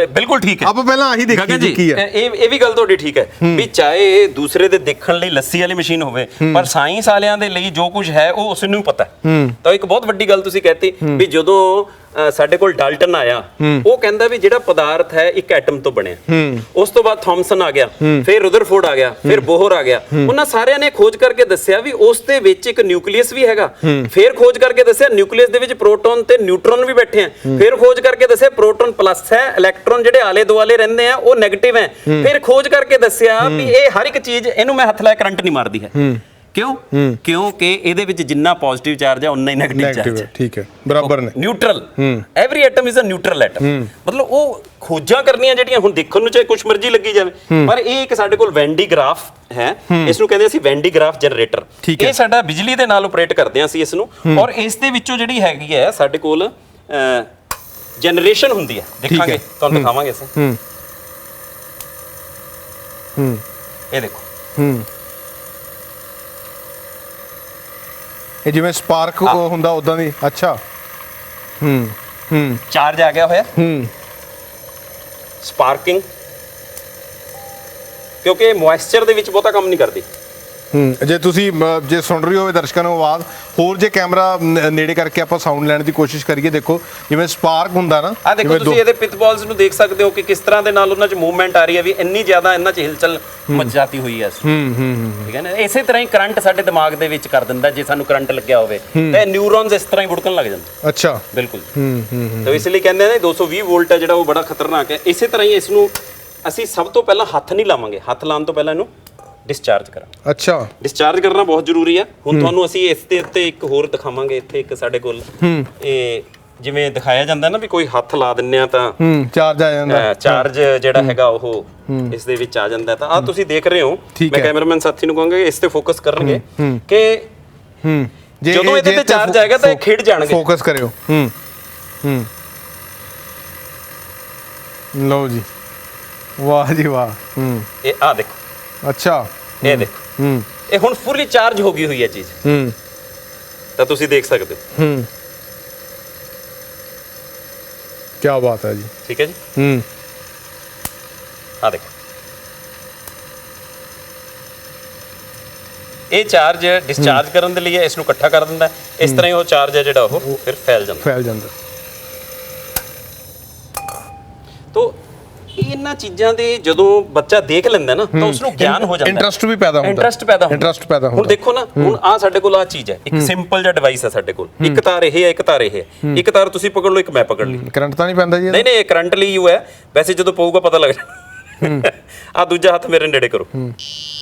ਬਿਲਕੁਲ ਠੀਕ ਹੈ।
ਆਪਾਂ ਪਹਿਲਾਂ ਆਹੀ ਦੇਖੀ ਕੀ ਹੈ।
ਇਹ ਵੀ ਗੱਲ ਤੁਹਾਡੀ ਠੀਕ ਹੈ ਵੀ ਚਾਹੇ ਦੂਸਰੇ ਦੇ ਦੇਖਣ ਲਈ ਲੱਸੀ ਵਾਲੀ ਮਸ਼ੀਨ ਹੋਵੇ, ਪਰ ਸਾਇੰਸ ਵਾਲਿਆਂ ਦੇ ਲਈ ਜੋ ਕੁਝ ਹੈ ਉਹ ਉਸ ਨੂੰ ਪਤਾ। ਤਾਂ ਇੱਕ ਬਹੁਤ ਵੱਡੀ ਗੱਲ ਤੁਸੀਂ ਕਹਿਤੀ ਵੀ ਜਦੋਂ ਸਾਡੇ ਕੋਲ ਡਾਲਟਨ ਆਇਆ, ਉਹ ਕਹਿੰਦਾ ਵੀ ਜਿਹੜਾ ਪਦਾਰਥ ਹੈ ਇੱਕ ਐਟਮ ਤੋਂ ਬਣਿਆ। ਉਸ ਤੋਂ ਬਾਅਦ ਥਾਮਸਨ ਆ ਗਿਆ, ਫਿਰ ਰੁਦਰਫੋਰਡ ਆ ਗਿਆ, ਫਿਰ ਬੋਹਰ ਆ ਗਿਆ। ਉਹਨਾਂ ਸਾਰਿਆਂ ਨੇ ਖੋਜ ਕਰਕੇ ਦੱਸਿਆ ਵੀ ਉਸ ਦੇ ਵਿੱਚ ਇੱਕ ਨਿਊਕਲੀਅਸ ਵੀ ਹੈਗਾ। ਫਿਰ ਖੋਜ ਕਰਕੇ ਦੱਸਿਆ ਨਿਊਕਲੀਅਸ ਦੇ ਵਿੱਚ ਪ੍ਰੋਟੋਨ ਤੇ ਨਿਊਟਰੋਨ ਵੀ ਬੈਠੇ ਆ। ਫਿਰ ਖੋਜ ਕਰਕੇ ਦੱਸਿਆ ਪ੍ਰੋਟੋਨ ਪਲੱਸ ਹੈ, ਇਲੈਕਟ੍ਰੋਨ ਜਿਹੜੇ ਆਲੇ ਦੁਆਲੇ ਰਹਿੰਦੇ ਆ ਉਹ ਨੈਗੇਟਿਵ ਹੈ। ਫਿਰ ਖੋਜ ਕਰਕੇ ਦੱਸਿਆ ਵੀ ਇਹ ਹਰ ਇੱਕ ਚੀਜ਼, ਇਹਨੂੰ ਮੈਂ ਹੱਥ ਲਾਇਆ ਕਰੰਟ ਨਹੀਂ ਮਾਰਦੀ ਹੈ। ਕਿਉਂ? ਕਿਉਂਕਿ ਇਹਦੇ ਵਿੱਚ ਜਿੰਨਾ ਪੋਜ਼ਿਟਿਵ ਚਾਰਜ ਹੈ ਉਨਾ ਹੀ ਨੈਗੇਟਿਵ ਚਾਰਜ ਹੈ।
ਠੀਕ ਹੈ, ਬਰਾਬਰ ਨੇ, neutral.
Every atom is a neutral atom. ਮਤਲਬ ਉਹ ਖੋਜਾਂ ਕਰਨੀਆਂ ਜਿਹੜੀਆਂ ਹੁਣ ਦੇਖਣ ਨੂੰ ਚਾਹੇ ਕੁਛ ਮਰਜ਼ੀ ਲੱਗੀ ਜਾਵੇ, ਪਰ ਇਹ ਇੱਕ ਸਾਡੇ ਕੋਲ ਵੈਨ ਡੀ ਗ੍ਰਾਫ ਹੈ। ਇਸ ਨੂੰ ਕਹਿੰਦੇ ਅਸੀਂ ਵੈਨ ਡੀ ਗ੍ਰਾਫ ਜਨਰੇਟਰ। ਇਹ ਸਾਡਾ ਬਿਜਲੀ ਦੇ ਨਾਲ ਆਪਰੇਟ ਕਰਦੇ ਹਾਂ ਅਸੀਂ ਇਸ ਨੂੰ, ਔਰ ਇਸ ਦੇ ਵਿੱਚੋਂ ਜਿਹੜੀ ਹੈਗੀ ਹੈ ਸਾਡੇ ਕੋਲ ਜਨਰੇਸ਼ਨ ਹੁੰਦੀ ਹੈ। ਦੇਖਾਂਗੇ, ਤੁਹਾਨੂੰ ਦਿਖਾਵਾਂਗੇ ਅਸੀਂ। ਇਹ ਦੇਖੋ,
ਇਹ ਜਿਵੇਂ ਸਪਾਰਕ ਹੁੰਦਾ ਉਦਾਂ ਦੀ। ਅੱਛਾ,
ਚਾਰਜ ਆ ਗਿਆ ਹੋਇਆ, ਸਪਾਰਕਿੰਗ ਕਿਉਂਕਿ ਮੋਇਸਚਰ ਦੇ ਵਿੱਚ ਬਹੁਤਾ ਕੰਮ ਨਹੀਂ ਕਰਦੀ।
ਜੇ ਤੁਸੀਂ ਜੇ ਸੁਣ ਰਹੀ ਹੋਵੇ ਦਰਸ਼ਕਾਂ ਨੂੰ ਆਵਾਜ਼, ਹੋਰ ਜੇ ਕੈਮਰਾ ਨੇੜੇ ਕਰਕੇ ਆਪਾਂ ਸਾਊਂਡ ਲੈਣ ਦੀ ਕੋਸ਼ਿਸ਼ ਕਰੀਏ, ਦੇਖੋ ਜਿਵੇਂ ਸਪਾਰਕ ਹੁੰਦਾ ਨਾ,
ਆ ਦੇਖੋ ਤੁਸੀਂ ਇਹਦੇ ਪਿਟ ਬਾਲਸ ਨੂੰ ਦੇਖ ਸਕਦੇ ਹੋ ਕਿ ਕਿਸ ਤਰ੍ਹਾਂ ਦੇ ਨਾਲ ਉਹਨਾਂ 'ਚ ਮੂਵਮੈਂਟ ਆ ਰਹੀ ਹੈ, ਵੀ ਇੰਨੀ ਜ਼ਿਆਦਾ ਇਹਨਾਂ 'ਚ ਹਿਲਚਲ ਮਚਾਤੀ ਹੋਈ ਹੈ। ਠੀਕ ਹੈ ਨਾ, ਇਸੇ ਤਰ੍ਹਾਂ ਹੀ ਕਰੰਟ ਸਾਡੇ ਦਿਮਾਗ ਦੇ ਵਿੱਚ ਕਰ ਦਿੰਦਾ, ਜੇ ਸਾਨੂੰ ਕਰੰਟ ਲੱਗਿਆ ਹੋਵੇ ਤਾਂ ਨਿਊਰੋਨਸ ਇਸ ਤਰ੍ਹਾਂ ਹੀ ਵੁੜਕਣ ਲੱਗ ਜਾਂਦੇ।
ਅੱਛਾ,
ਬਿਲਕੁਲ। ਤਾਂ ਇਸ ਲਈ ਕਹਿੰਦੇ ਨੇ 220 ਵੋਲਟ ਹੈ ਜਿਹੜਾ ਉਹ ਬੜਾ ਖਤਰਨਾਕ ਹੈ। ਇਸੇ ਤਰ੍ਹਾਂ ਹੀ ਇਸ ਨੂੰ ਅਸੀਂ ਸਭ ਤੋਂ ਪਹਿਲਾਂ ਹੱਥ ਨਹੀਂ ਲਾਵਾਂਗੇ, ਹੱਥ ਲਾਉਣ ਤੋਂ ਪਹਿਲਾਂ ਇਹਨੂੰ ਡਿਸਚਾਰਜ ਕਰਾਂ।
ਅੱਛਾ,
ਡਿਸਚਾਰਜ ਕਰਨਾ ਬਹੁਤ ਜ਼ਰੂਰੀ ਆ। ਹੁਣ ਤੁਹਾਨੂੰ ਅਸੀਂ ਇਸ ਦੇ ਉੱਤੇ ਇੱਕ ਹੋਰ ਦਿਖਾਵਾਂਗੇ। ਇੱਥੇ ਇੱਕ ਸਾਡੇ ਕੋਲ ਇਹ ਜਿਵੇਂ ਦਿਖਾਇਆ ਜਾਂਦਾ ਨਾ ਵੀ ਕੋਈ ਹੱਥ ਲਾ ਦਿੰਨੇ ਆ ਤਾਂ
ਚਾਰਜ ਆ ਜਾਂਦਾ,
ਚਾਰਜ ਜਿਹੜਾ ਹੈਗਾ ਉਹ ਇਸ ਦੇ ਵਿੱਚ ਆ ਜਾਂਦਾ। ਤਾਂ ਆ ਤੁਸੀਂ ਦੇਖ ਰਹੇ ਹੋ, ਮੈਂ ਕੈਮਰਾਮੈਨ ਸਾਥੀ ਨੂੰ ਕਹਾਂਗਾ ਇਸ ਤੇ ਫੋਕਸ ਕਰਨਗੇ ਕਿ ਜਦੋਂ ਇਹਦੇ ਤੇ ਚਾਰਜ ਆਏਗਾ ਤਾਂ ਇਹ ਖਿੜ ਜਾਣਗੇ।
ਫੋਕਸ ਕਰਿਓ। ਲਓ ਜੀ, ਵਾਹ ਜੀ ਵਾਹ।
ਇਹ ਆ ਦੇਖੋ,
ਅੱਛਾ,
ਇਹ ਦੇਖੋ, ਇਹ ਹੁਣ ਫੁੱਲੀ ਚਾਰਜ ਹੋ ਗਈ ਹੋਈ ਹੈ ਚੀਜ਼। ਤਾਂ ਤੁਸੀਂ ਦੇਖ ਸਕਦੇ ਹੋ।
ਕੀ ਬਾਤ ਹੈ ਜੀ।
ਠੀਕ ਹੈ ਜੀ। ਆ ਦੇਖੋ, ਇਹ ਚਾਰਜ ਡਿਸਚਾਰਜ ਕਰਨ ਦੇ ਲਈ ਇਸ ਨੂੰ ਇਕੱਠਾ ਕਰ ਦਿੰਦਾ। ਇਸ ਤਰ੍ਹਾਂ ਹੀ ਉਹ ਚਾਰਜ ਹੈ ਜਿਹੜਾ ਉਹ ਫਿਰ ਫੈਲ ਜਾਂਦਾ। ਤੋ ਇਹਨਾਂ ਚੀਜ਼ਾਂ ਦੇ ਜਦੋਂ ਬੱਚਾ ਦੇਖ ਲੈਂਦਾ ਨਾ ਤਾਂ ਉਸ ਨੂੰ ਗਿਆਨ ਹੋ ਜਾਂਦਾ,
ਇੰਟਰਸਟ ਵੀ ਪੈਦਾ ਹੁੰਦਾ। ਇੰਟਰਸਟ ਪੈਦਾ ਹੁੰਦਾ।
ਹੁਣ ਦੇਖੋ ਨਾ, ਹੁਣ ਆ ਸਾਡੇ ਕੋਲ ਆ ਚੀਜ਼ ਹੈ, ਇੱਕ ਸਿੰਪਲ ਜਿਹਾ ਡਿਵਾਈਸ ਹੈ ਸਾਡੇ ਕੋਲ। ਇੱਕ ਤਾਰ ਇਹ ਹੈ, ਇੱਕ ਤਾਰ ਇਹ ਹੈ। ਇੱਕ ਤਾਰ ਤੁਸੀਂ ਪਕੜ ਲਓ, ਇੱਕ ਮੈਂ ਪਕੜ ਲਈ।
ਕਰੰਟ ਤਾਂ ਨਹੀਂ ਪੈਂਦਾ ਜੀ?
ਨਹੀਂ, ਇਹ ਕਰੰਟ ਲਈ ਯੂ ਹੈ। ਵੈਸੇ ਜਦੋਂ ਪਊਗਾ ਪਤਾ ਲੱਗ ਜਾਣਾ। ਆ ਦੂਜਾ ਹੱਥ ਮੇਰੇ ਨੇੜੇ ਕਰੋ।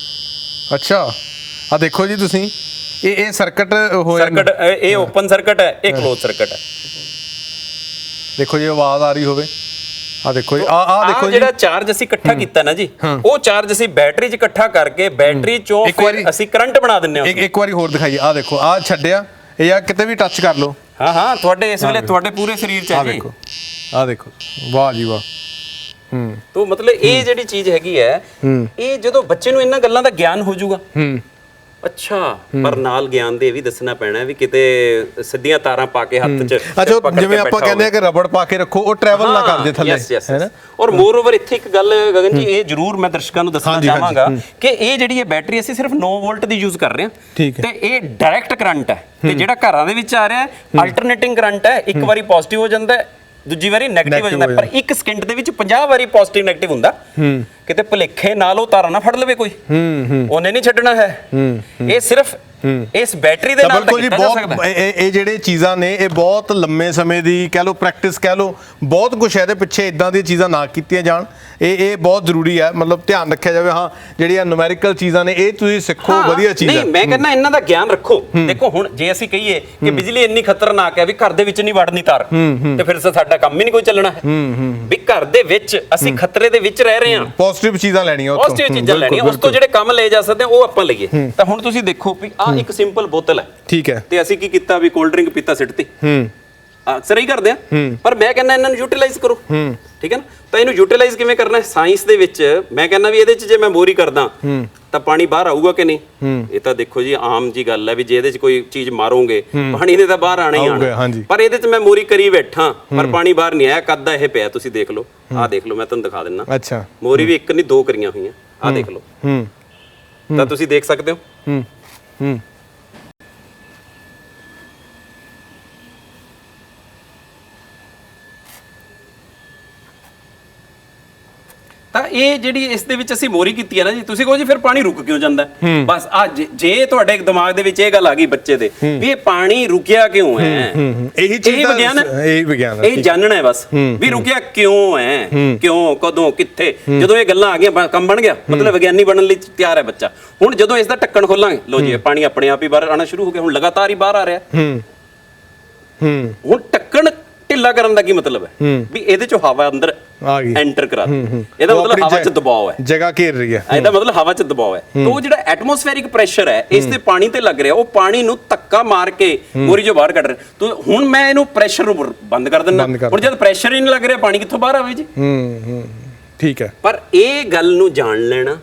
ਅੱਛਾ, ਆ ਦੇਖੋ ਜੀ ਤੁਸੀਂ, ਇਹ ਸਰਕਟ ਹੋਇਆ।
ਸਰਕਟ ਇਹ ਓਪਨ ਸਰਕਟ ਹੈ, ਇਹ ਕਲੋਜ਼ ਸਰਕਟ ਹੈ।
ਦੇਖੋ ਜੀ, ਆਵਾਜ਼ ਆ ਰਹੀ ਹੋਵੇ। ਆ ਦੇਖੋ ਜੀ, ਆ ਦੇਖੋ ਜੀ,
ਜਿਹੜਾ ਚਾਰਜ ਅਸੀਂ ਇਕੱਠਾ ਕੀਤਾ ਨਾ ਜੀ, ਉਹ ਚਾਰਜ ਅਸੀਂ ਬੈਟਰੀ 'ਚ ਇਕੱਠਾ ਕਰਕੇ ਬੈਟਰੀ 'ਚੋਂ ਫਿਰ ਅਸੀਂ ਕਰੰਟ ਬਣਾ ਦਿੰਨੇ ਹਾਂ।
ਇੱਕ ਵਾਰੀ ਹੋਰ ਦਿਖਾਈਏ। ਆ ਦੇਖੋ, ਆ ਛੱਡਿਆ, ਇਹ ਆ ਕਿਤੇ ਵੀ ਟੱਚ ਕਰ ਲਓ।
ਹਾਂ, ਤੁਹਾਡੇ ਇਸ ਵੇਲੇ ਤੁਹਾਡੇ ਪੂਰੇ ਸਰੀਰ 'ਚ ਹੈ ਜੀ।
ਆ ਦੇਖੋ, ਵਾਹ ਜੀ ਵਾਹ।
ਤੋ ਮਤਲਬ ਇਹ ਜਿਹੜੀ ਚੀਜ਼ ਹੈਗੀ ਹੈ, ਇਹ ਜਦੋਂ ਬੱਚੇ ਨੂੰ ਇਹਨਾਂ ਗੱਲਾਂ ਦਾ ਗਿਆਨ ਹੋ ਜਾਊਗਾ। ਅੱਛਾ, ਪਰ ਨਾਲ ਗਿਆਨ ਦੇ ਇਹ ਵੀ ਦੱਸਣਾ ਪੈਣਾ ਵੀ ਕਿਤੇ ਸਿੱਧੀਆਂ ਤਾਰਾਂ ਪਾ ਕੇ ਹੱਥ 'ਚ।
ਅੱਛਾ, ਜਿਵੇਂ ਆਪਾਂ ਕਹਿੰਦੇ ਆ ਕਿ ਰਬੜ ਪਾ ਕੇ ਰੱਖੋ, ਉਹ ਟਰੈਵਲ ਨਾ ਕਰਦੇ ਥੱਲੇ, ਹੈ ਨਾ।
ਔਰ ਮੋਰ ਓਵਰ ਇੱਥੇ ਇੱਕ ਗੱਲ ਗਗਨ ਜੀ, ਇਹ ਜ਼ਰੂਰ ਮੈਂ ਦਰਸ਼ਕਾਂ ਨੂੰ ਦੱਸਣਾ ਚਾਹਾਂਗਾ ਕਿ ਇਹ ਜਿਹੜੀ ਇਹ ਬੈਟਰੀ ਅਸੀਂ ਸਿਰਫ 9 ਵੋਲਟ ਦੀ ਯੂਜ਼ ਕਰ ਰਹੇ ਹਾਂ, ਤੇ ਇਹ ਡਾਇਰੈਕਟ ਕਰੰਟ ਹੈ। ਤੇ ਜਿਹੜਾ ਘਰਾਂ ਦੇ ਵਿੱਚ ਆ ਰਿਹਾ ਅਲਟਰਨੇਟਿੰਗ ਕਰੰਟ ਹੈ। ਇੱਕ ਵਾਰੀ ਪੋਜ਼ਿਟਿਵ ਹੋ ਜਾਂਦਾ, ਦੂਜੀ ਵਾਰੀ ਨੈਗੇਟਿਵ ਹੋ ਜਾਂਦਾ, ਪਰ ਇੱਕ ਸਕਿੰਟ ਦੇ ਵਿੱਚ 50 ਵਾਰੀ ਪੋਜ਼ਿਟਿਵ ਨੈਗੇਟਿਵ ਹੁੰਦਾ। ਕਿਤੇ ਭੁਲੇਖੇ ਨਾਲ ਉਹ ਤਾਰਾਂ ਨਾ ਫੜ ਲਵੇ ਕੋਈ, ਉਹਨੇ ਨਹੀਂ ਛੱਡਣਾ ਹੈ। ਇਹ ਸਿਰਫ ਇਸ ਬੈਟਰੀ ਦੇ ਨਾਲ ਤਾਂ ਕੀਤਾ ਜਾ ਸਕਦਾ।
ਇਹ ਜਿਹੜੇ ਚੀਜ਼ਾਂ ਨੇ, ਇਹ ਬਹੁਤ ਲੰਮੇ ਸਮੇਂ ਦੀ ਕਹਿ ਲਓ ਪ੍ਰੈਕਟਿਸ, ਕਹਿ ਲਓ ਬਹੁਤ ਕੁਝ ਇਹਦੇ ਪਿੱਛੇ ਇਦਾਂ ਦੀਆਂ ਚੀਜ਼ਾਂ ਨਾ ਕੀਤੀਆਂ ਜਾਣ। ਇਹ ਬਹੁਤ ਜ਼ਰੂਰੀ ਹੈ, ਮਤਲਬ ਧਿਆਨ ਰੱਖਿਆ ਜਾਵੇ। ਹਾਂ, ਜਿਹੜੀਆਂ ਨੂਮੈਰੀਕਲ ਚੀਜ਼ਾਂ ਨੇ, ਇਹ ਤੁਸੀਂ ਸਿੱਖੋ, ਵਧੀਆ ਚੀਜ਼ ਹੈ।
ਨਹੀਂ, ਮੈਂ ਕਹਿੰਦਾ ਇਹਨਾਂ ਦਾ ਗਿਆਨ ਰੱਖੋ। ਦੇਖੋ, ਹੁਣ ਜੇ ਅਸੀਂ ਕਹੀਏ ਕਿ ਬਿਜਲੀ ਇੰਨੀ ਖਤਰਨਾਕ ਹੈ ਵੀ ਘਰ ਦੇ ਵਿੱਚ ਨਹੀਂ ਵੜਨੀ ਤਾਰ, ਤੇ ਫਿਰ ਸਾਡਾ ਕੰਮ ਹੀ ਨਹੀਂ ਕੋਈ ਚੱਲਣਾ ਹੈ। ਵੀ ਘਰ ਦੇ ਵਿੱਚ ਅਸੀਂ ਖਤਰੇ ਦੇ ਵਿੱਚ ਰਹਿ ਰਹੇ ਹਾਂ,
ਪੋਜ਼ਿਟਿਵ ਚੀਜ਼ਾਂ ਲੈਣੀਆਂ,
ਪੋਜ਼ਿਟਿਵ ਚੀਜ਼ਾਂ ਲੈਣੀਆਂ, ਉਸ ਤੋਂ ਜਿਹੜੇ ਕੰਮ ਲਏ ਜਾ ਸਕਦੇ ਉਹ ਆਪਾਂ ਲਈਏ। ਤਾਂ ਹੁਣ ਤੁਸੀਂ ਦੇਖੋ ਵੀ ਆ ਇੱਕ ਸਿੰਪਲ ਬੋਤਲ ਹੈ,
ਠੀਕ ਹੈ,
ਤੇ ਅਸੀਂ ਕੀ ਕੀਤਾ ਵੀ ਕੋਲਡ ਡਰਿੰਕ ਪੀਤਾ ਸਿੱਟਤੀ। ਅਕਸਰ ਹੀ ਕਰਦੇ ਆ, ਪਰ ਮੈਂ ਕਹਿੰਦਾ ਇਹਨਾਂ ਨੂੰ ਯੂਟਿਲਾਈਜ਼ ਕਰੋ। ਠੀਕ ਹੈ ਨਾ। ਤਾਂ ਇਹਨੂੰ ਯੂਟਿਲਾਈਜ਼ ਕਿਵੇਂ ਕਰਨਾ ਹੈ ਸਾਇੰਸ ਦੇ ਵਿੱਚ? ਮੈਂ ਕਹਿੰਦਾ ਵੀ ਇਹਦੇ 'ਚ ਜੇ ਮੈਂ ਮੋਰੀ ਕਰਦਾ ਤਾਂ ਪਾਣੀ ਬਾਹਰ ਆਊਗਾ ਕਿ ਨਹੀਂ? ਇਹ ਤਾਂ ਦੇਖੋ ਜੀ ਆਮ ਜੀ ਗੱਲ ਹੈ ਵੀ ਜੇ ਇਹਦੇ 'ਚ ਕੋਈ ਚੀਜ਼ ਮਾਰੋਗੇ ਪਾਣੀ ਨੇ ਤਾਂ ਬਾਹਰ ਆਣਾ ਹੀ ਆਣਾ। ਪਰ ਇਹਦੇ 'ਚ ਮੈਂ ਮੋਰੀ ਕਰੀ ਬੈਠਾ, ਪਰ ਪਾਣੀ ਬਾਹਰ ਨਹੀਂ ਆਇਆ। ਕੱਦਾ ਇਹ ਪਿਆ, ਤੁਸੀਂ ਦੇਖ ਲਓ। ਆਹ ਦੇਖ ਲਓ, ਮੈਂ ਤੁਹਾਨੂੰ ਦਿਖਾ ਦਿੰਦਾ।
ਅੱਛਾ,
ਮੋਰੀ ਵੀ ਇੱਕ ਨਹੀਂ ਦੋ ਕਰੀਆਂ ਹੋਈਆਂ। ਆਹ ਦੇਖ ਲਓ, ਤਾਂ ਤੁਸੀਂ ਦੇਖ ਸਕਦੇ ਹੋ। ਤਾਂ ਇਹ ਜਿਹੜੀ ਇਸ ਦੇ ਵਿੱਚ ਅਸੀਂ ਮੋਰੀ ਕੀਤੀ ਹੈ ਨਾ ਜੀ, ਤੁਸੀਂ ਕਹੋ ਜੀ ਫਿਰ ਪਾਣੀ ਰੁਕ ਕਿਉਂ ਜਾਂਦਾ? ਬਸ ਆ ਜੇ ਤੁਹਾਡੇ ਦਿਮਾਗ ਦੇ ਵਿੱਚ ਇਹ ਗੱਲ ਆ ਗਈ ਬੱਚੇ ਦੇ ਵੀ ਇਹ ਪਾਣੀ ਰੁਕਿਆ ਕਿਉਂ ਹੈ,
ਇਹੀ ਵਿਗਿਆਨ ਹੈ,
ਇਹ ਜਾਣਨਾ ਹੈ ਬਸ ਵੀ ਰੁਕਿਆ ਕਿਉਂ ਹੈ, ਕਿਉਂ, ਕਦੋਂ, ਕਿੱਥੇ। ਜਦੋਂ ਇਹ ਗੱਲਾਂ ਆ ਗਈਆਂ, ਕੰਮ ਬਣ ਗਿਆ, ਮਤਲਬ ਵਿਗਿਆਨੀ ਬਣਨ ਲਈ ਤਿਆਰ ਹੈ ਬੱਚਾ। ਹੁਣ ਜਦੋਂ ਇਸ ਦਾ ਢੱਕਣ ਖੋਲਾਂਗੇ, ਲੋ ਜੀ ਪਾਣੀ ਆਪਣੇ ਆਪ ਹੀ ਬਾਹਰ ਆਣਾ ਸ਼ੁਰੂ ਹੋ ਗਿਆ। ਹੁਣ ਲਗਾਤਾਰ ਹੀ ਬਾਹਰ ਆ ਰਿਹਾ। ਹੁਣ ਢੱਕਣ ਢਿੱਲਾ ਕਰਨ ਦਾ ਕੀ ਮਤਲਬ ਹੈ? ਵੀ ਇਹਦੇ ਚੋਂ ਹਵਾ ਅੰਦਰ
ਆ ਗਈ,
ਐਂਟਰ ਕਰਾ ਦੇ। ਇਹਦਾ ਮਤਲਬ ਹਵਾ 'ਚ ਦਬਾਅ ਹੈ,
ਜਗ੍ਹਾ ਘੇਰ ਰਹੀ ਹੈ।
ਇਹਦਾ ਮਤਲਬ ਹਵਾ 'ਚ ਦਬਾਅ ਹੈ। ਤਾਂ ਉਹ ਜਿਹੜਾ ਐਟਮੋਸਫੇਰਿਕ ਪ੍ਰੈਸ਼ਰ ਹੈ ਇਸ ਤੇ ਪਾਣੀ ਤੇ ਲੱਗ ਰਿਹਾ, ਉਹ ਪਾਣੀ ਨੂੰ ਧੱਕਾ ਮਾਰ ਕੇ ਮੋਰੀ ਚੋਂ ਬਾਹਰ ਕੱਢ ਰਿਹਾ। ਤਾਂ ਹੁਣ ਮੈਂ ਇਹਨੂੰ ਪ੍ਰੈਸ਼ਰ ਨੂੰ ਬੰਦ ਕਰ ਦਿੰਦਾ। ਹੁਣ ਜਦ ਪ੍ਰੈਸ਼ਰ ਹੀ ਨਹੀਂ ਲੱਗ ਰਿਹਾ, ਪਾਣੀ ਕਿੱਥੋਂ ਬਾਹਰ ਆਵੇ ਜੀ?
ਠੀਕ ਹੈ।
ਪਰ ਇਹ ਗੱਲ ਨੂੰ ਜਾਣ ਲੈਣਾ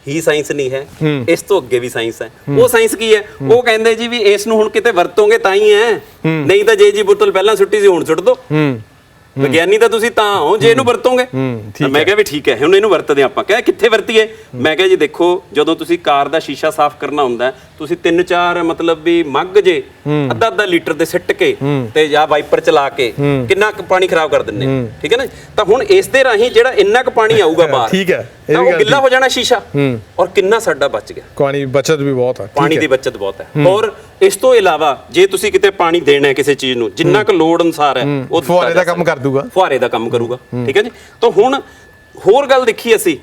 ਹੀ ਸਾਇੰਸ ਨਹੀਂ ਹੈ, ਇਸ ਤੋਂ ਅੱਗੇ ਵੀ ਸਾਇੰਸ ਹੈ। ਉਹ ਸਾਇੰਸ ਕੀ ਹੈ? ਉਹ ਕਹਿੰਦੇ ਜੀ ਵੀ ਇਸ ਨੂੰ ਹੁਣ ਕਿਤੇ ਵਰਤੋਗੇ ਤਾਂ ਹੀ ਹੈ, ਨਹੀਂ ਤਾਂ ਜੇ ਜੀ ਬੋਤਲ ਪਹਿਲਾਂ ਸੁੱਟੀ ਸੀ ਹੁਣ ਸੁੱਟ ਦੋ। ਵਿਗਿਆਨੀ ਤਾਂ ਤੁਸੀਂ ਤਾਂ ਹੋ ਜੇ ਇਹਨੂੰ ਵਰਤੋਗੇ। ਤਾਂ ਮੈਂ ਕਿਹਾ ਵੀ ਠੀਕ ਹੈ, ਹੁਣ ਇਹਨੂੰ ਵਰਤਦੇ ਆਪਾਂ। ਕਿਹਾ ਕਿੱਥੇ ਵਰਤੀਏ? ਮੈਂ ਕਿਹਾ ਜੀ ਦੇਖੋ, ਜਦੋਂ ਤੁਸੀਂ ਕਾਰ ਦਾ ਸ਼ੀਸ਼ਾ ਸਾਫ਼ ਕਰਨਾ ਹੁੰਦਾ, ਤੁਸੀਂ 3-4 ਮਤਲਬ ਵੀ ਮੱਗ ਜੇ ਅੱਧਾ ਲੀਟਰ ਦੇ ਸਿੱਟ ਕੇ ਤੇ ਜਾਂ ਵਾਈਪਰ ਚਲਾ ਕੇ ਕਿੰਨਾ ਕੁ ਪਾਣੀ ਖਰਾਬ ਕਰ ਦਿੰਦੇ, ਠੀਕ ਹੈ ਨਾ। ਤਾਂ ਹੁਣ ਇਸ ਦੇ ਰਾਹੀਂ ਜਿਹੜਾ ਇੰਨਾ ਕੁ ਪਾਣੀ ਆਊਗਾ ਬਾਹਰ,
ਠੀਕ ਹੈ,
ਤਾਂ ਉਹ ਗਿੱਲਾ ਹੋ ਜਾਣਾ ਸ਼ੀਸ਼ਾ, ਔਰ ਕਿੰਨਾ ਸਾਡਾ ਬਚ ਗਿਆ।
ਪਾਣੀ ਬਚਤ ਵੀ ਬਹੁਤ ਹੈ,
ਪਾਣੀ ਦੀ ਬਚਤ ਬਹੁਤ ਹੈ। ਔਰ ਇਸ ਤੋਂ ਇਲਾਵਾ ਜੇ ਤੁਸੀਂ ਕਿਤੇ ਪਾਣੀ ਦੇਣਾ ਹੈ ਕਿਸੇ ਚੀਜ਼ ਨੂੰ, ਜਿੰਨਾ ਕੁ ਲੋੜ ਅਨੁਸਾਰ ਹੈ, ਉਹ
ਫੁਹਾਰੇ ਦਾ ਕੰਮ ਕਰ ਦੂਗਾ,
ਫੁਹਾਰੇ ਦਾ ਕੰਮ ਕਰੂਗਾ, ਠੀਕ ਹੈ ਜੀ। ਤਾਂ ਹੁਣ ਹੋਰ ਗੱਲ ਦੇਖੀ ਅਸੀਂ,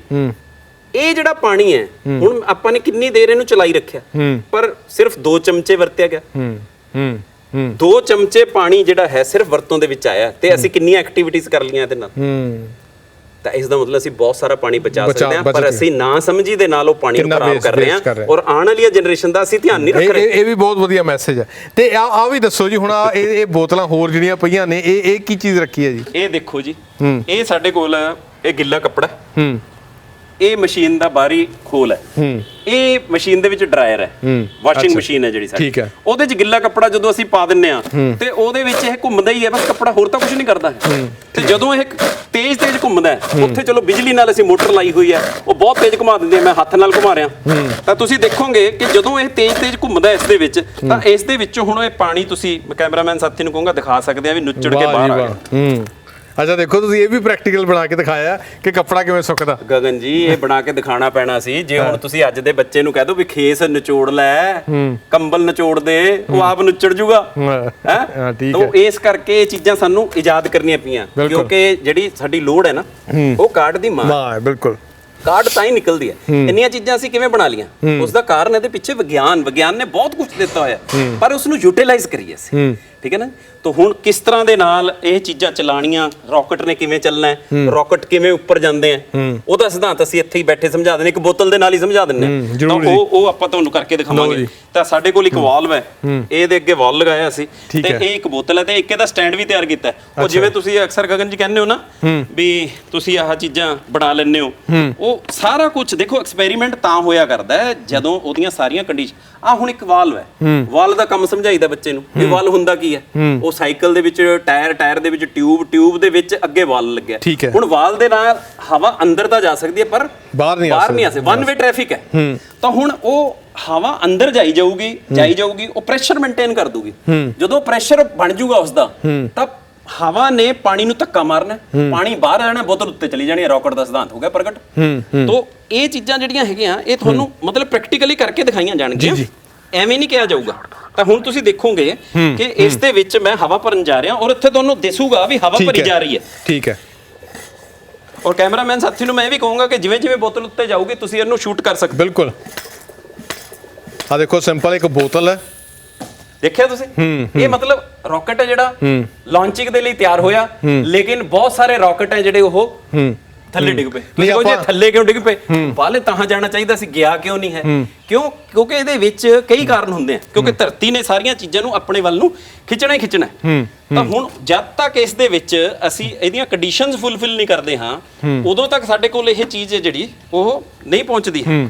ਇਹ ਜਿਹੜਾ ਪਾਣੀ ਹੈ, ਹੁਣ ਆਪਾਂ ਨੇ ਕਿੰਨੀ ਦੇਰ ਇਹਨੂੰ ਚਲਾਈ ਰੱਖਿਆ, ਪਰ ਸਿਰਫ 2 ਚਮਚੇ ਵਰਤਿਆ ਗਿਆ। 2 ਚਮਚੇ ਪਾਣੀ ਜਿਹੜਾ ਹੈ ਸਿਰਫ ਵਰਤੋਂ ਦੇ ਵਿੱਚ ਆਇਆ, ਤੇ ਅਸੀਂ ਕਿੰਨੀਆਂ ਐਕਟੀਵਿਟੀਜ਼ ਕਰ ਲਈਆਂ ਇਹਦੇ ਨਾਲ। ਤਾਂ ਇਸ ਦਾ ਮਤਲਬ ਅਸੀਂ ਬਹੁਤ ਸਾਰਾ ਪਾਣੀ ਬਚਾ ਸਕਦੇ ਹਾਂ, ਪਰ ਅਸੀਂ ਨਾ ਸਮਝੀ ਦੇ ਨਾਲ ਉਹ ਪਾਣੀ ਨੂੰ ਖਰਾਬ ਕਰ ਰਹੇ ਹਾਂ, ਔਰ ਆਉਣ ਵਾਲੀ ਜਨਰੇਸ਼ਨ ਦਾ ਅਸੀਂ ਧਿਆਨ ਨਹੀਂ ਰੱਖ ਰਹੇ।
ਇਹ ਵੀ ਬਹੁਤ ਵਧੀਆ ਮੈਸੇਜ ਹੈ। ਤੇ ਆ ਵੀ ਦੱਸੋ ਜੀ, ਹੁਣ ਇਹ ਬੋਤਲਾਂ ਹੋਰ ਜਿਹੜੀਆਂ ਪਈਆਂ ਨੇ, ਇਹ ਕੀ ਚੀਜ਼ ਰੱਖੀ ਹੈ ਜੀ?
ਇਹ ਦੇਖੋ ਜੀ, ਇਹ ਸਾਡੇ ਕੋਲ ਇਹ ਗਿੱਲਾ ਕੱਪੜਾ, ਇਹ ਮਸ਼ੀਨ ਦਾ ਬਾਹਰੀ ਖੋਲ ਹੈ, ਇਹ ਮਸ਼ੀਨ ਦੇ ਵਿੱਚ ਡਰਾਇਰ ਹੈ, ਵਾਸ਼ਿੰਗ ਮਸ਼ੀਨ ਹੈ ਜਿਹੜੀ ਸਾਡੀ, ਉਹਦੇ 'ਚ ਗਿੱਲਾ ਕੱਪੜਾ ਜਦੋਂ ਅਸੀਂ ਪਾ ਦਿੰਨੇ ਆ ਤੇ ਉਹਦੇ ਵਿੱਚ ਇਹ ਘੁੰਮਦਾ ਹੀ ਹੈ ਬਸ, ਕੱਪੜਾ ਹੋਰ ਤਾਂ ਕੁਝ ਨਹੀਂ ਕਰਦਾ ਹੈ। ਤੇ ਜਦੋਂ ਇਹ ਤੇਜ਼ ਘੁੰਮਦਾ ਹੈ, ਉੱਥੇ ਚਲੋ ਬਿਜਲੀ ਨਾਲ ਅਸੀਂ ਮੋਟਰ ਲਾਈ ਹੋਈ ਹੈ, ਉਹ ਬਹੁਤ ਤੇਜ਼ ਘੁਮਾ ਦਿੰਦੀ ਹੈ, ਮੈਂ ਹੱਥ ਨਾਲ ਘੁਮਾ ਰਿਹਾ। ਤਾਂ ਤੁਸੀਂ ਦੇਖੋਗੇ ਕਿ ਜਦੋਂ ਇਹ ਤੇਜ਼ ਘੁੰਮਦਾ ਇਸ ਦੇ ਵਿੱਚ, ਤਾਂ ਇਸ ਦੇ ਵਿੱਚੋਂ ਹੁਣ ਇਹ ਪਾਣੀ, ਤੁਸੀਂ ਕੈਮਰਾਮੈਨ ਸਾਥੀ ਨੂੰ ਕਹੂੰਗਾ ਦਿਖਾ ਸਕਦੇ ਆ ਵੀ ਨੁੱਚੜ ਕੇ ਬਾਹਰ ਆ ਗਿਆ।
ਅੱਛਾ, ਦੇਖੋ ਤੁਸੀਂ ਇਹ ਵੀ ਪ੍ਰੈਕਟੀਕਲ ਬਣਾ ਕੇ ਦਿਖਾਇਆ ਕਿ ਕੱਪੜਾ ਕਿਵੇਂ ਸੁੱਕਦਾ।
ਗਗਨ ਜੀ, ਇਹ ਬਣਾ ਕੇ ਦਿਖਾਣਾ ਪੈਣਾ ਸੀ। ਜੇ ਹੁਣ ਤੁਸੀਂ ਅੱਜ ਦੇ ਬੱਚੇ ਨੂੰ ਕਹਿ ਦੋ ਵੀ ਖੇਸ ਨਿਚੋੜ ਲੈ, ਕੰਬਲ ਨਿਚੋੜ ਦੇ, ਉਹ ਆਪ ਨੁੱਚੜ ਜੂਗਾ ਹੈ। ਤਾਂ ਇਸ ਕਰਕੇ ਇਹ ਚੀਜ਼ਾਂ ਸਾਨੂੰ ਇਜਾਦ ਕਰਨੀਆਂ ਪਈਆਂ, ਕਿਉਂਕਿ ਜਿਹੜੀ ਸਾਡੀ ਲੋੜ ਹੈ ਨਾ, ਉਹ ਕਾਰਡ ਦੀ ਮਾਂ ਹੈ। ਬਿਲਕੁਲ, ਕਾਰਡ ਤਾਂ ਹੀ ਨਿਕਲਦੀ ਹੈ। ਇੰਨੀਆਂ ਚੀਜ਼ਾਂ ਅਸੀਂ ਕਿਵੇਂ ਬਣਾ ਲੀਆਂ? ਉਸ ਦਾ ਕਾਰਨ ਇਹਦੇ ਪਿੱਛੇ ਵਿਗਿਆਨ ਨੇ ਬਹੁਤ ਕੁਝ ਦਿੱਤਾ ਹੋਇਆ, ਪਰ ਉਸ ਨੂੰ ਯੂਟਿਲਾਈਜ਼ ਕਰੀਏ ਅਸੀਂ, ਠੀਕ ਹੈ ਨਾ। ਤਾਂ ਹੁਣ ਕਿਸ ਤਰ੍ਹਾਂ ਦੇ ਨਾਲ ਇਹ ਚੀਜ਼ਾਂ ਚਲਾਣੀਆਂ, ਰਾਕਟ ਨੇ ਕਿਵੇਂ ਚੱਲਣਾ ਹੈ, ਰਾਕਟ ਕਿਵੇਂ ਉੱਪਰ ਜਾਂਦੇ ਆ, ਉਹਦਾ ਸਿਧਾਂਤ ਅਸੀਂ ਇੱਥੇ ਹੀ ਬੈਠੇ ਸਮਝਾ ਦਿੰਦੇ, ਇੱਕ ਬੋਤਲ ਦੇ ਨਾਲ ਹੀ ਸਮਝਾ ਦਿੰਦੇ ਆ। ਤਾਂ ਉਹ ਆਪਾਂ ਤੁਹਾਨੂੰ ਕਰਕੇ ਦਿਖਾਵਾਂਗੇ। ਤਾਂ ਸਾਡੇ ਕੋਲ ਇੱਕ ਵਾਲਵ ਹੈ, ਇਹਦੇ ਅੱਗੇ ਵਾਲ ਲਗਾਇਆ ਸੀ, ਤੇ ਇਹ ਇੱਕ ਬੋਤਲ ਹੈ, ਤੇ ਇੱਕ ਇਹਦਾ ਸਟੈਂਡ ਵੀ ਤਿਆਰ ਕੀਤਾ। ਉਹ ਜਿਵੇਂ ਤੁਸੀਂ ਅਕਸਰ ਗਗਨ ਜੀ ਕਹਿੰਦੇ ਹੋ ਨਾ ਵੀ ਤੁਸੀਂ ਆਹ ਚੀਜ਼ਾਂ ਬਣਾ ਲੈਂਦੇ ਹੋ, ਉਹ ਸਾਰਾ ਕੁਝ ਦੇਖੋ ਐਕਸਪੈਰੀਮੈਂਟ ਤਾਂ ਹੋਇਆ ਕਰਦਾ ਹੈ ਜਦੋਂ ਉਹਦੀਆਂ ਸਾਰੀਆਂ ਕੰਡੀਸ਼ਨ। ਹੁਣ ਇੱਕ ਵਾਲਵ ਹੈ, ਵਾਲਵ ਦਾ ਕੰਮ ਸਮਝਾਈਦਾ ਬੱਚੇ ਨੂੰ। ਇਹ ਵਾਲਵ ਹੁੰਦਾ ਕੀ ਹੈ? ਉਹ ਸਾਈਕਲ ਦੇ ਵਿੱਚ ਟਾਇਰ ਦੇ ਵਿੱਚ ਟਿਊਬ ਦੇ ਵਿੱਚ ਅੱਗੇ ਵਾਲ ਲੱਗਿਆ। ਹੁਣ ਵਾਲ ਦੇ ਨਾਲ ਹਵਾ ਅੰਦਰ ਤਾਂ ਜਾ ਸਕਦੀ ਹੈ, ਪਰ ਬਾਹਰ ਨਹੀਂ ਆ ਸਕਦੀ। ਵਨ ਵੇ ਟ੍ਰੈਫਿਕ ਹੈ। ਤਾਂ ਹੁਣ ਉਹ ਹਵਾ ਅੰਦਰ ਜਾਈ ਜਾਊਗੀ, ਉਹ ਪ੍ਰੈਸ਼ਰ ਮੇਨਟੇਨ ਕਰ ਦੂਗੀ। ਜਦੋਂ ਪ੍ਰੈਸ਼ਰ ਬਣ ਜਾਊਗਾ ਉਸਦਾ, ਤਾਂ ਹਵਾ ਨੇ ਪਾਣੀ ਨੂੰ ਧੱਕਾ ਮਾਰਨਾ, ਪਾਣੀ ਬਾਹਰ ਆ ਜਾਣਾ, ਬੋਤਲ ਉੱਤੇ ਚਲੀ ਜਾਣੀ। ਰਾਕਟ ਦਾ ਸਿਧਾਂਤ ਹੋ ਗਿਆ ਪ੍ਰਗਟ। ਤੋਂ ਇਹ ਚੀਜ਼ਾਂ ਜਿਹੜੀਆਂ ਹੈਗੀਆਂ, ਇਹ ਤੁਹਾਨੂੰ ਮਤਲਬ ਪ੍ਰੈਕਟੀਕਲੀ ਕਰਕੇ ਦਿਖਾਈਆਂ ਜਾਣਗੀਆਂ, ਐਵੇਂ ਨਹੀਂ ਕਿਹਾ ਜਾਊਗਾ। ਤਾਂ ਹੁਣ ਤੁਸੀਂ ਦੇਖੋਗੇ ਕਿ ਇਸ ਦੇ ਵਿੱਚ ਮੈਂ ਹਵਾ ਭਰਨ ਜਾ ਰਿਹਾ, ਔਰ ਇੱਥੇ ਤੁਹਾਨੂੰ ਦਿਸੂਗਾ ਵੀ ਹਵਾ ਭਰੀ ਜਾ ਰਹੀ ਹੈ, ਠੀਕ ਹੈ। ਔਰ ਕੈਮਰਾਮੈਨ ਸਾਥੀ ਨੂੰ ਮੈਂ ਇਹ ਵੀ ਕਹੂੰਗਾ ਕਿ ਜਿਵੇਂ ਜਿਵੇਂ ਬੋਤਲ ਉੱਤੇ ਜਾਊਗੀ, ਤੁਸੀਂ ਇਹਨੂੰ ਸ਼ੂਟ ਕਰ ਸਕਦੇ। ਬਿਲਕੁਲ, ਆ ਦੇਖੋ, ਸਿੰਪਲ ਇੱਕ ਬੋਤਲ ਹੈ, ਦੇਖਿਆ ਤੁਸੀਂ? ਇਹ ਮਤਲਬ ਰਾਕਟ ਹੈ ਜਿਹੜਾ ਲਾਂਚਿੰਗ ਦੇ ਲਈ ਤਿਆਰ ਹੋਇਆ, ਲੇਕਿਨ ਬਹੁਤ ਸਾਰੇ ਰਾਕਟ ਹੈ ਜਿਹੜੇ ਉਹ ਥੱਲੇ ਡਿੱਗ ਪਏ। ਜੇ ਥੱਲੇ ਕਿਉਂ ਡਿੱਗ ਪਏ? ਬਾਹਲੇ ਤਾਂ ਜਾਣਾ ਚਾਹੀਦਾ ਸੀ, ਗਿਆ ਕਿਉਂ ਨਹੀਂ ਹੈ? ਕਿਉਂਕਿ ਇਹਦੇ ਵਿੱਚ ਕਈ ਕਾਰਨ ਹੁੰਦੇ ਆ, ਕਿਉਂਕਿ ਧਰਤੀ ਨੇ ਸਾਰੀਆਂ ਚੀਜ਼ਾਂ ਨੂੰ ਆਪਣੇ ਵੱਲ ਨੂੰ ਖਿੱਚਣਾ ਹੀ ਖਿੱਚਣਾ। ਤਾਂ ਹੁਣ ਜਦ ਤੱਕ ਇਸ ਦੇ ਵਿੱਚ ਅਸੀਂ ਇਹਦੀਆਂ ਕੰਡੀਸ਼ਨਸ ਫੁੱਲਫਿਲ ਨਹੀਂ ਕਰਦੇ ਹਾਂ, ਉਦੋਂ ਤੱਕ ਸਾਡੇ ਕੋਲ ਇਹ ਚੀਜ਼ ਹੈ ਜਿਹੜੀ ਉਹ ਨਹੀਂ ਪਹੁੰਚਦੀ।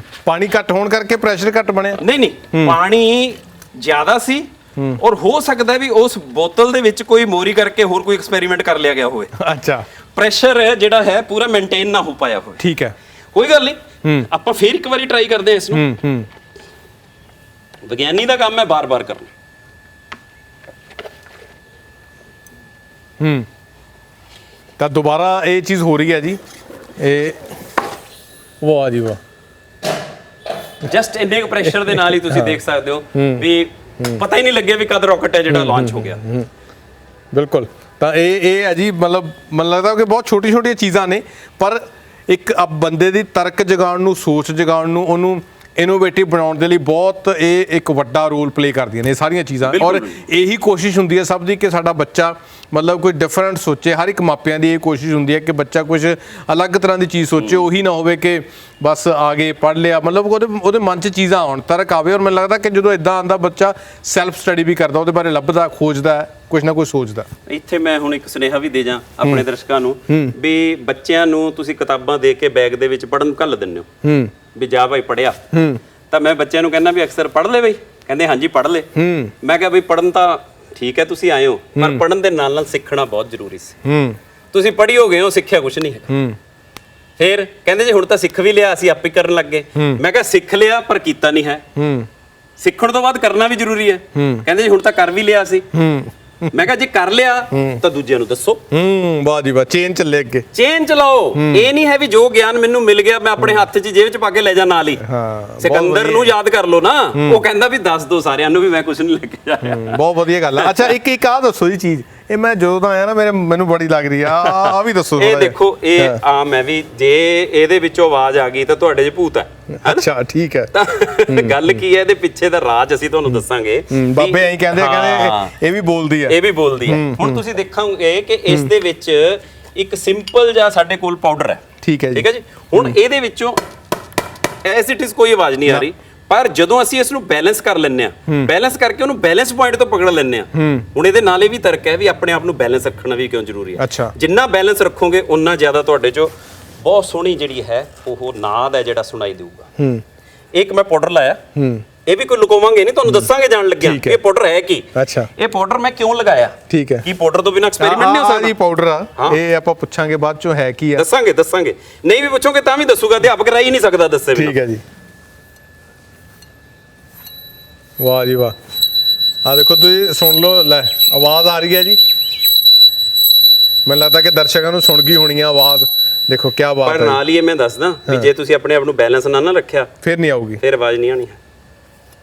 ਪਾਣੀ ਘੱਟ ਹੋਣ ਕਰਕੇ ਪ੍ਰੈਸ਼ਰ ਘੱਟ ਬਣਿਆ? ਨਹੀਂ, ਪਾਣੀ ਜ਼ਿਆਦਾ ਸੀ, ਔਰ ਹੋ ਸਕਦਾ ਵੀ ਉਸ ਬੋਤਲ ਦੇ ਵਿੱਚ ਕੋਈ ਮੋਰੀ ਕਰਕੇ ਹੋਰ ਕੋਈ ਐਕਸਪੈਰੀਮੈਂਟ ਕਰ ਲਿਆ ਗਿਆ ਹੋਵੇ। ਅੱਛਾ, ਪ੍ਰੈਸ਼ਰ ਜਿਹੜਾ ਹੈ ਪੂਰਾ ਮੇਨਟੇਨ ਨਾ ਹੋ ਪਾਇਆ ਹੋਵੇ। ਠੀਕ ਹੈ, ਕੋਈ ਗੱਲ ਨਹੀਂ, ਆਪਾਂ ਫੇਰ ਇੱਕ ਵਾਰੀ ਟਰਾਈ ਕਰਦੇ ਹਾਂ ਇਸ ਨੂੰ। ਵਿਗਿਆਨੀ ਦਾ ਕੰਮ ਹੈ ਬਾਰ-ਬਾਰ ਕਰਨਾ। ਤਾਂ ਦੁਬਾਰਾ ਇਹ ਚੀਜ਼ ਹੋ ਰਹੀ ਹੈ ਜੀ। ਇਹ ਵਾਹ ਜੀ ਵਾਹ, ਜਸਟ ਇੰਨੇ ਕੁ ਪ੍ਰੈਸ਼ਰ ਦੇ ਨਾਲ ਹੀ ਤੁਸੀਂ ਦੇਖ ਸਕਦੇ ਹੋ ਵੀ ਪਤਾ ਹੀ ਨਹੀਂ ਲੱਗਿਆ ਵੀ ਕਦ ਰਾਕਟ ਹੈ ਜਿਹੜਾ ਲਾਂਚ ਹੋ ਗਿਆ। ਬਿਲਕੁਲ, ਤਾਂ ਇਹ ਹੈ ਜੀ, ਮਤਲਬ ਮੈਨੂੰ ਲੱਗਦਾ ਕਿ ਬਹੁਤ ਛੋਟੀ-ਛੋਟੀਆਂ ਚੀਜ਼ਾਂ ਨੇ, ਪਰ ਇੱਕ ਬੰਦੇ ਦੀ ਤਰਕ ਜਗਾਉਣ ਨੂੰ, ਸੋਚ ਜਗਾਉਣ ਨੂੰ, ਉਹਨੂੰ ਇਨੋਵੇਟਿਵ ਬਣਾਉਣ ਦੇ ਲਈ ਬਹੁਤ ਇਹ ਇੱਕ ਵੱਡਾ ਰੋਲ ਪਲੇ ਕਰਦੀਆਂ ਨੇ ਇਹ ਸਾਰੀਆਂ ਚੀਜ਼ਾਂ। ਔਰ ਇਹੀ ਕੋਸ਼ਿਸ਼ ਹੁੰਦੀ ਹੈ ਸਭ ਦੀ ਕਿ ਸਾਡਾ ਬੱਚਾ ਮਤਲਬ ਕੋਈ ਡਿਫਰੈਂਟ ਸੋਚੇ। ਹਰ ਇੱਕ ਮਾਪਿਆਂ ਦੀ ਇਹ ਕੋਸ਼ਿਸ਼ ਹੁੰਦੀ ਹੈ ਕਿ ਬੱਚਾ ਕੁਝ ਅਲੱਗ ਤਰ੍ਹਾਂ ਦੀ ਚੀਜ਼ ਸੋਚੇ, ਉਹੀ ਨਾ ਹੋਵੇ ਕਿ ਬਸ ਆ ਗਏ ਪੜ੍ਹ ਲਿਆ, ਮਤਲਬ ਉਹਦੇ ਮਨ 'ਚ ਚੀਜ਼ਾਂ ਆਉਣ, ਤਰਕ ਆਵੇ। ਔਰ ਮੈਨੂੰ ਲੱਗਦਾ ਕਿ ਜਦੋਂ ਇਦਾਂ ਆਉਂਦਾ, ਬੱਚਾ ਸੈਲਫ ਸਟੱਡੀ ਵੀ ਕਰਦਾ, ਉਹਦੇ ਬਾਰੇ ਲੱਭਦਾ, ਖੋਜਦਾ, ਕੁਝ ਨਾ ਕੁਝ ਸੋਚਦਾ। ਇੱਥੇ ਮੈਂ ਹੁਣ ਇੱਕ ਸੁਨੇਹਾ ਵੀ ਦੇ ਜਾਂ ਆਪਣੇ ਦਰਸ਼ਕਾਂ ਨੂੰ ਵੀ ਬੱਚਿਆਂ ਨੂੰ ਤੁਸੀਂ ਕਿਤਾਬਾਂ ਦੇ ਕੇ ਬੈਗ ਦੇ ਵਿੱਚ ਪੜ੍ਹਨ ਘੱਲ ਦਿੰਦੇ ਹੋ ਵੀ ਜਾ ਭਾਈ ਪੜ੍ਹਿਆ। ਤਾਂ ਮੈਂ ਬੱਚਿਆਂ ਨੂੰ ਕਹਿੰਦਾ ਵੀ ਅਕਸਰ ਪੜ੍ਹ ਲੈ ਬਈ, ਕਹਿੰਦੇ ਹਾਂਜੀ ਪੜ੍ਹ ਲੈ। ਮੈਂ ਕਿਹਾ ਬਈ ਪੜ੍ਹਨ ਤਾਂ ਠੀਕ ਹੈ ਤੁਸੀਂ ਆਏ ਹੋ, ਪਰ ਪੜ੍ਹਨ ਦੇ ਨਾਲ ਨਾਲ ਸਿੱਖਣਾ ਬਹੁਤ ਜ਼ਰੂਰੀ ਸੀ। ਤੁਸੀਂ ਪੜ੍ਹੀ ਹੋ ਗਏ ਹੋ, ਸਿੱਖਿਆ ਕੁਝ ਨਹੀਂ ਹੈਗਾ। ਫਿਰ ਕਹਿੰਦੇ ਜੀ ਹੁਣ ਤਾਂ ਸਿੱਖ ਵੀ ਲਿਆ, ਅਸੀਂ ਆਪੇ ਕਰਨ ਲੱਗ ਗਏ। ਮੈਂ ਕਿਹਾ ਸਿੱਖ ਲਿਆ ਪਰ ਕੀਤਾ ਨਹੀਂ ਹੈ, ਸਿੱਖਣ ਤੋਂ ਬਾਅਦ ਕਰਨਾ ਵੀ ਜ਼ਰੂਰੀ ਹੈ। ਕਹਿੰਦੇ ਜੀ ਹੁਣ ਤਾਂ ਕਰ ਵੀ ਲਿਆ ਸੀ। ਮੈਂ ਕਿਹਾ ਜੇ ਕਰ ਲਿਆ ਤਾਂ ਦੂਜਿਆਂ ਨੂੰ ਦੱਸੋ।
ਵਾਹ ਜੀ ਵਾਹ, ਚੇਨ ਚੱਲੇ ਅੱਗੇ,
ਚੇਨ ਚਲਾਓ। ਇਹ ਨਹੀਂ ਹੈ ਵੀ ਜੋ ਗਿਆਨ ਮੈਨੂੰ ਮਿਲ ਗਿਆ ਮੈਂ ਆਪਣੇ ਹੱਥ 'ਚ ਜੇਬ 'ਚ ਪਾ ਕੇ ਲੈ ਜਾ ਨਾਲ ਹੀ। ਸਿਕੰਦਰ ਨੂੰ ਯਾਦ ਕਰ ਲਓ ਨਾ, ਉਹ ਕਹਿੰਦਾ ਵੀ ਦੱਸ ਦੋ ਸਾਰਿਆਂ ਨੂੰ ਵੀ ਮੈਂ ਕੁਝ ਨਹੀਂ ਲੈ ਕੇ ਜਾਇਆ।
ਬਹੁਤ ਵਧੀਆ ਗੱਲ ਆ। ਅੱਛਾ ਇੱਕ ਆਹ ਦੱਸੋ ਜੀ ਚੀਜ਼, ਇਹ ਮੈਂ ਜਦੋਂ ਤਾਂ ਆਇਆ ਨਾ ਮੈਨੂੰ ਬੜੀ ਲੱਗ ਰਹੀ ਆ ਵੀ ਦੱਸੋ।
ਇਹ ਦੇਖੋ, ਇਹ ਆਮ ਹੈ ਵੀ ਜੇ ਇਹਦੇ ਵਿੱਚੋਂ ਆਵਾਜ਼ ਆ ਗਈ ਤਾਂ ਤੁਹਾਡੇ 'ਚ ਭੂਤ ਹੈ।
ਅੱਛਾ ਠੀਕ ਹੈ।
ਗੱਲ ਕੀ ਹੈ, ਇਹਦੇ ਪਿੱਛੇ ਦਾ ਰਾਜ ਅਸੀਂ ਤੁਹਾਨੂੰ ਦੱਸਾਂਗੇ।
ਬਾਬੇ ਐਂ ਕਹਿੰਦੇ ਇਹ ਵੀ ਬੋਲਦੀ ਹੈ,
ਇਹ ਵੀ ਬੋਲਦੀ ਹੈ। ਹੁਣ ਤੁਸੀਂ ਦੇਖੋਗੇ ਕਿ ਇਸ ਦੇ ਵਿੱਚ ਇੱਕ ਸਿੰਪਲ ਜਿਹਾ ਸਾਡੇ ਕੋਲ ਪਾਊਡਰ ਹੈ।
ਠੀਕ ਹੈ ਜੀ,
ਠੀਕ ਹੈ ਜੀ। ਹੁਣ ਇਹਦੇ ਵਿੱਚੋਂ ਐਸ ਇਟ ਇਜ਼ ਕੋਈ ਆਵਾਜ਼ ਨਹੀਂ ਆ ਰਹੀ, ਪਰ ਜਦੋਂ ਅਸੀਂ ਇਸ ਨੂੰ ਬੈਲੈਂਸ ਕਰ ਲੈਂਦੇ ਆ, ਬੈਲੈਂਸ ਕਰਕੇ ਉਹਨੂੰ ਬੈਲੈਂਸ ਪੁਆਇੰਟ ਤੋਂ ਪਕੜ ਲੈਂਦੇ ਆ। ਹੁਣ ਇਹਦੇ ਨਾਲ ਇਹ ਵੀ ਤਰਕ ਹੈ ਵੀ ਆਪਣੇ ਆਪ ਨੂੰ ਬੈਲੈਂਸ ਰੱਖਣਾ ਵੀ ਕਿਉਂ ਜ਼ਰੂਰੀ ਹੈ।
ਅੱਛਾ।
ਜਿੰਨਾ ਬੈਲੈਂਸ ਰੱਖੋਗੇ ਉਨਾ ਜ਼ਿਆਦਾ ਤੁਹਾਡੇ 'ਚੋਂ ਬਹੁਤ ਸੋਹਣੀ ਜਿਹੜੀ ਹੈ ਉਹ ਨਾਦ ਹੈ ਜਿਹੜਾ ਸੁਣਾਈ ਦੇਊਗਾ। ਇੱਕ ਮੈਂ ਪਾਊਡਰ ਲਾਇਆ, ਇਹ ਵੀ ਕੋਈ ਲੁਕਾਵਾਂਗੇ ਨਹੀਂ, ਤੁਹਾਨੂੰ ਦੱਸਾਂਗੇ ਜਾਣ ਲੱਗਿਆ ਇਹ ਪਾਊਡਰ ਹੈ ਕੀ।
ਅੱਛਾ।
ਇਹ ਪਾਊਡਰ ਮੈਂ ਕਿਉਂ ਲਗਾਇਆ?
ਠੀਕ ਹੈ।
ਕੀ ਪਾਊਡਰ ਤੋਂ ਬਿਨਾਂ ਐਕਸਪੈਰੀਮੈਂਟ ਨਹੀਂ ਹੋ ਸਕਦਾ?
ਜੀ ਪਾਊਡਰ ਆ, ਇਹ ਆਪਾਂ ਪੁੱਛਾਂਗੇ ਬਾਅਦ ਚੋਂ ਹੈ ਕੀ ਆ।
ਦੱਸਾਂਗੇ ਨਹੀਂ ਵੀ ਪੁੱਛੋਗੇ ਤਾਂ ਵੀ ਦੱਸੂਗਾ, ਅਧਿਆਪਕ ਰਹਿ ਹੀ ਨਹੀਂ ਸਕਦਾ ਦੱਸੇ ਬਿਨਾਂ।
ਠੀਕ ਹੈ ਜੀ। ਵਾਹ ਜੀ ਵਾਹ, ਆ ਦੇਖੋ ਤੁਸੀਂ ਸੁਣ ਲਓ, ਲੈ ਆਵਾਜ਼ ਆ ਰਹੀ ਹੈ ਜੀ। ਮੈਨੂੰ ਲੱਗਦਾ ਕਿ ਦਰਸ਼ਕਾਂ ਨੂੰ ਸੁਣ ਗਈ ਹੋਣੀ ਆ ਆਵਾਜ਼। ਦੇਖੋ ਕੀ ਬਾਤ ਹੈ।
ਪਰ ਨਾਲ ਹੀ ਇਹ ਮੈਂ ਦੱਸਦਾ ਵੀ ਜੇ ਤੁਸੀਂ ਆਪਣੇ ਆਪ ਨੂੰ ਬੈਲੈਂਸ ਨਾ ਰੱਖਿਆ
ਫਿਰ ਨਹੀਂ ਆਊਗੀ,
ਫਿਰ ਆਵਾਜ਼ ਨਹੀਂ ਆਣੀ ਹੈ।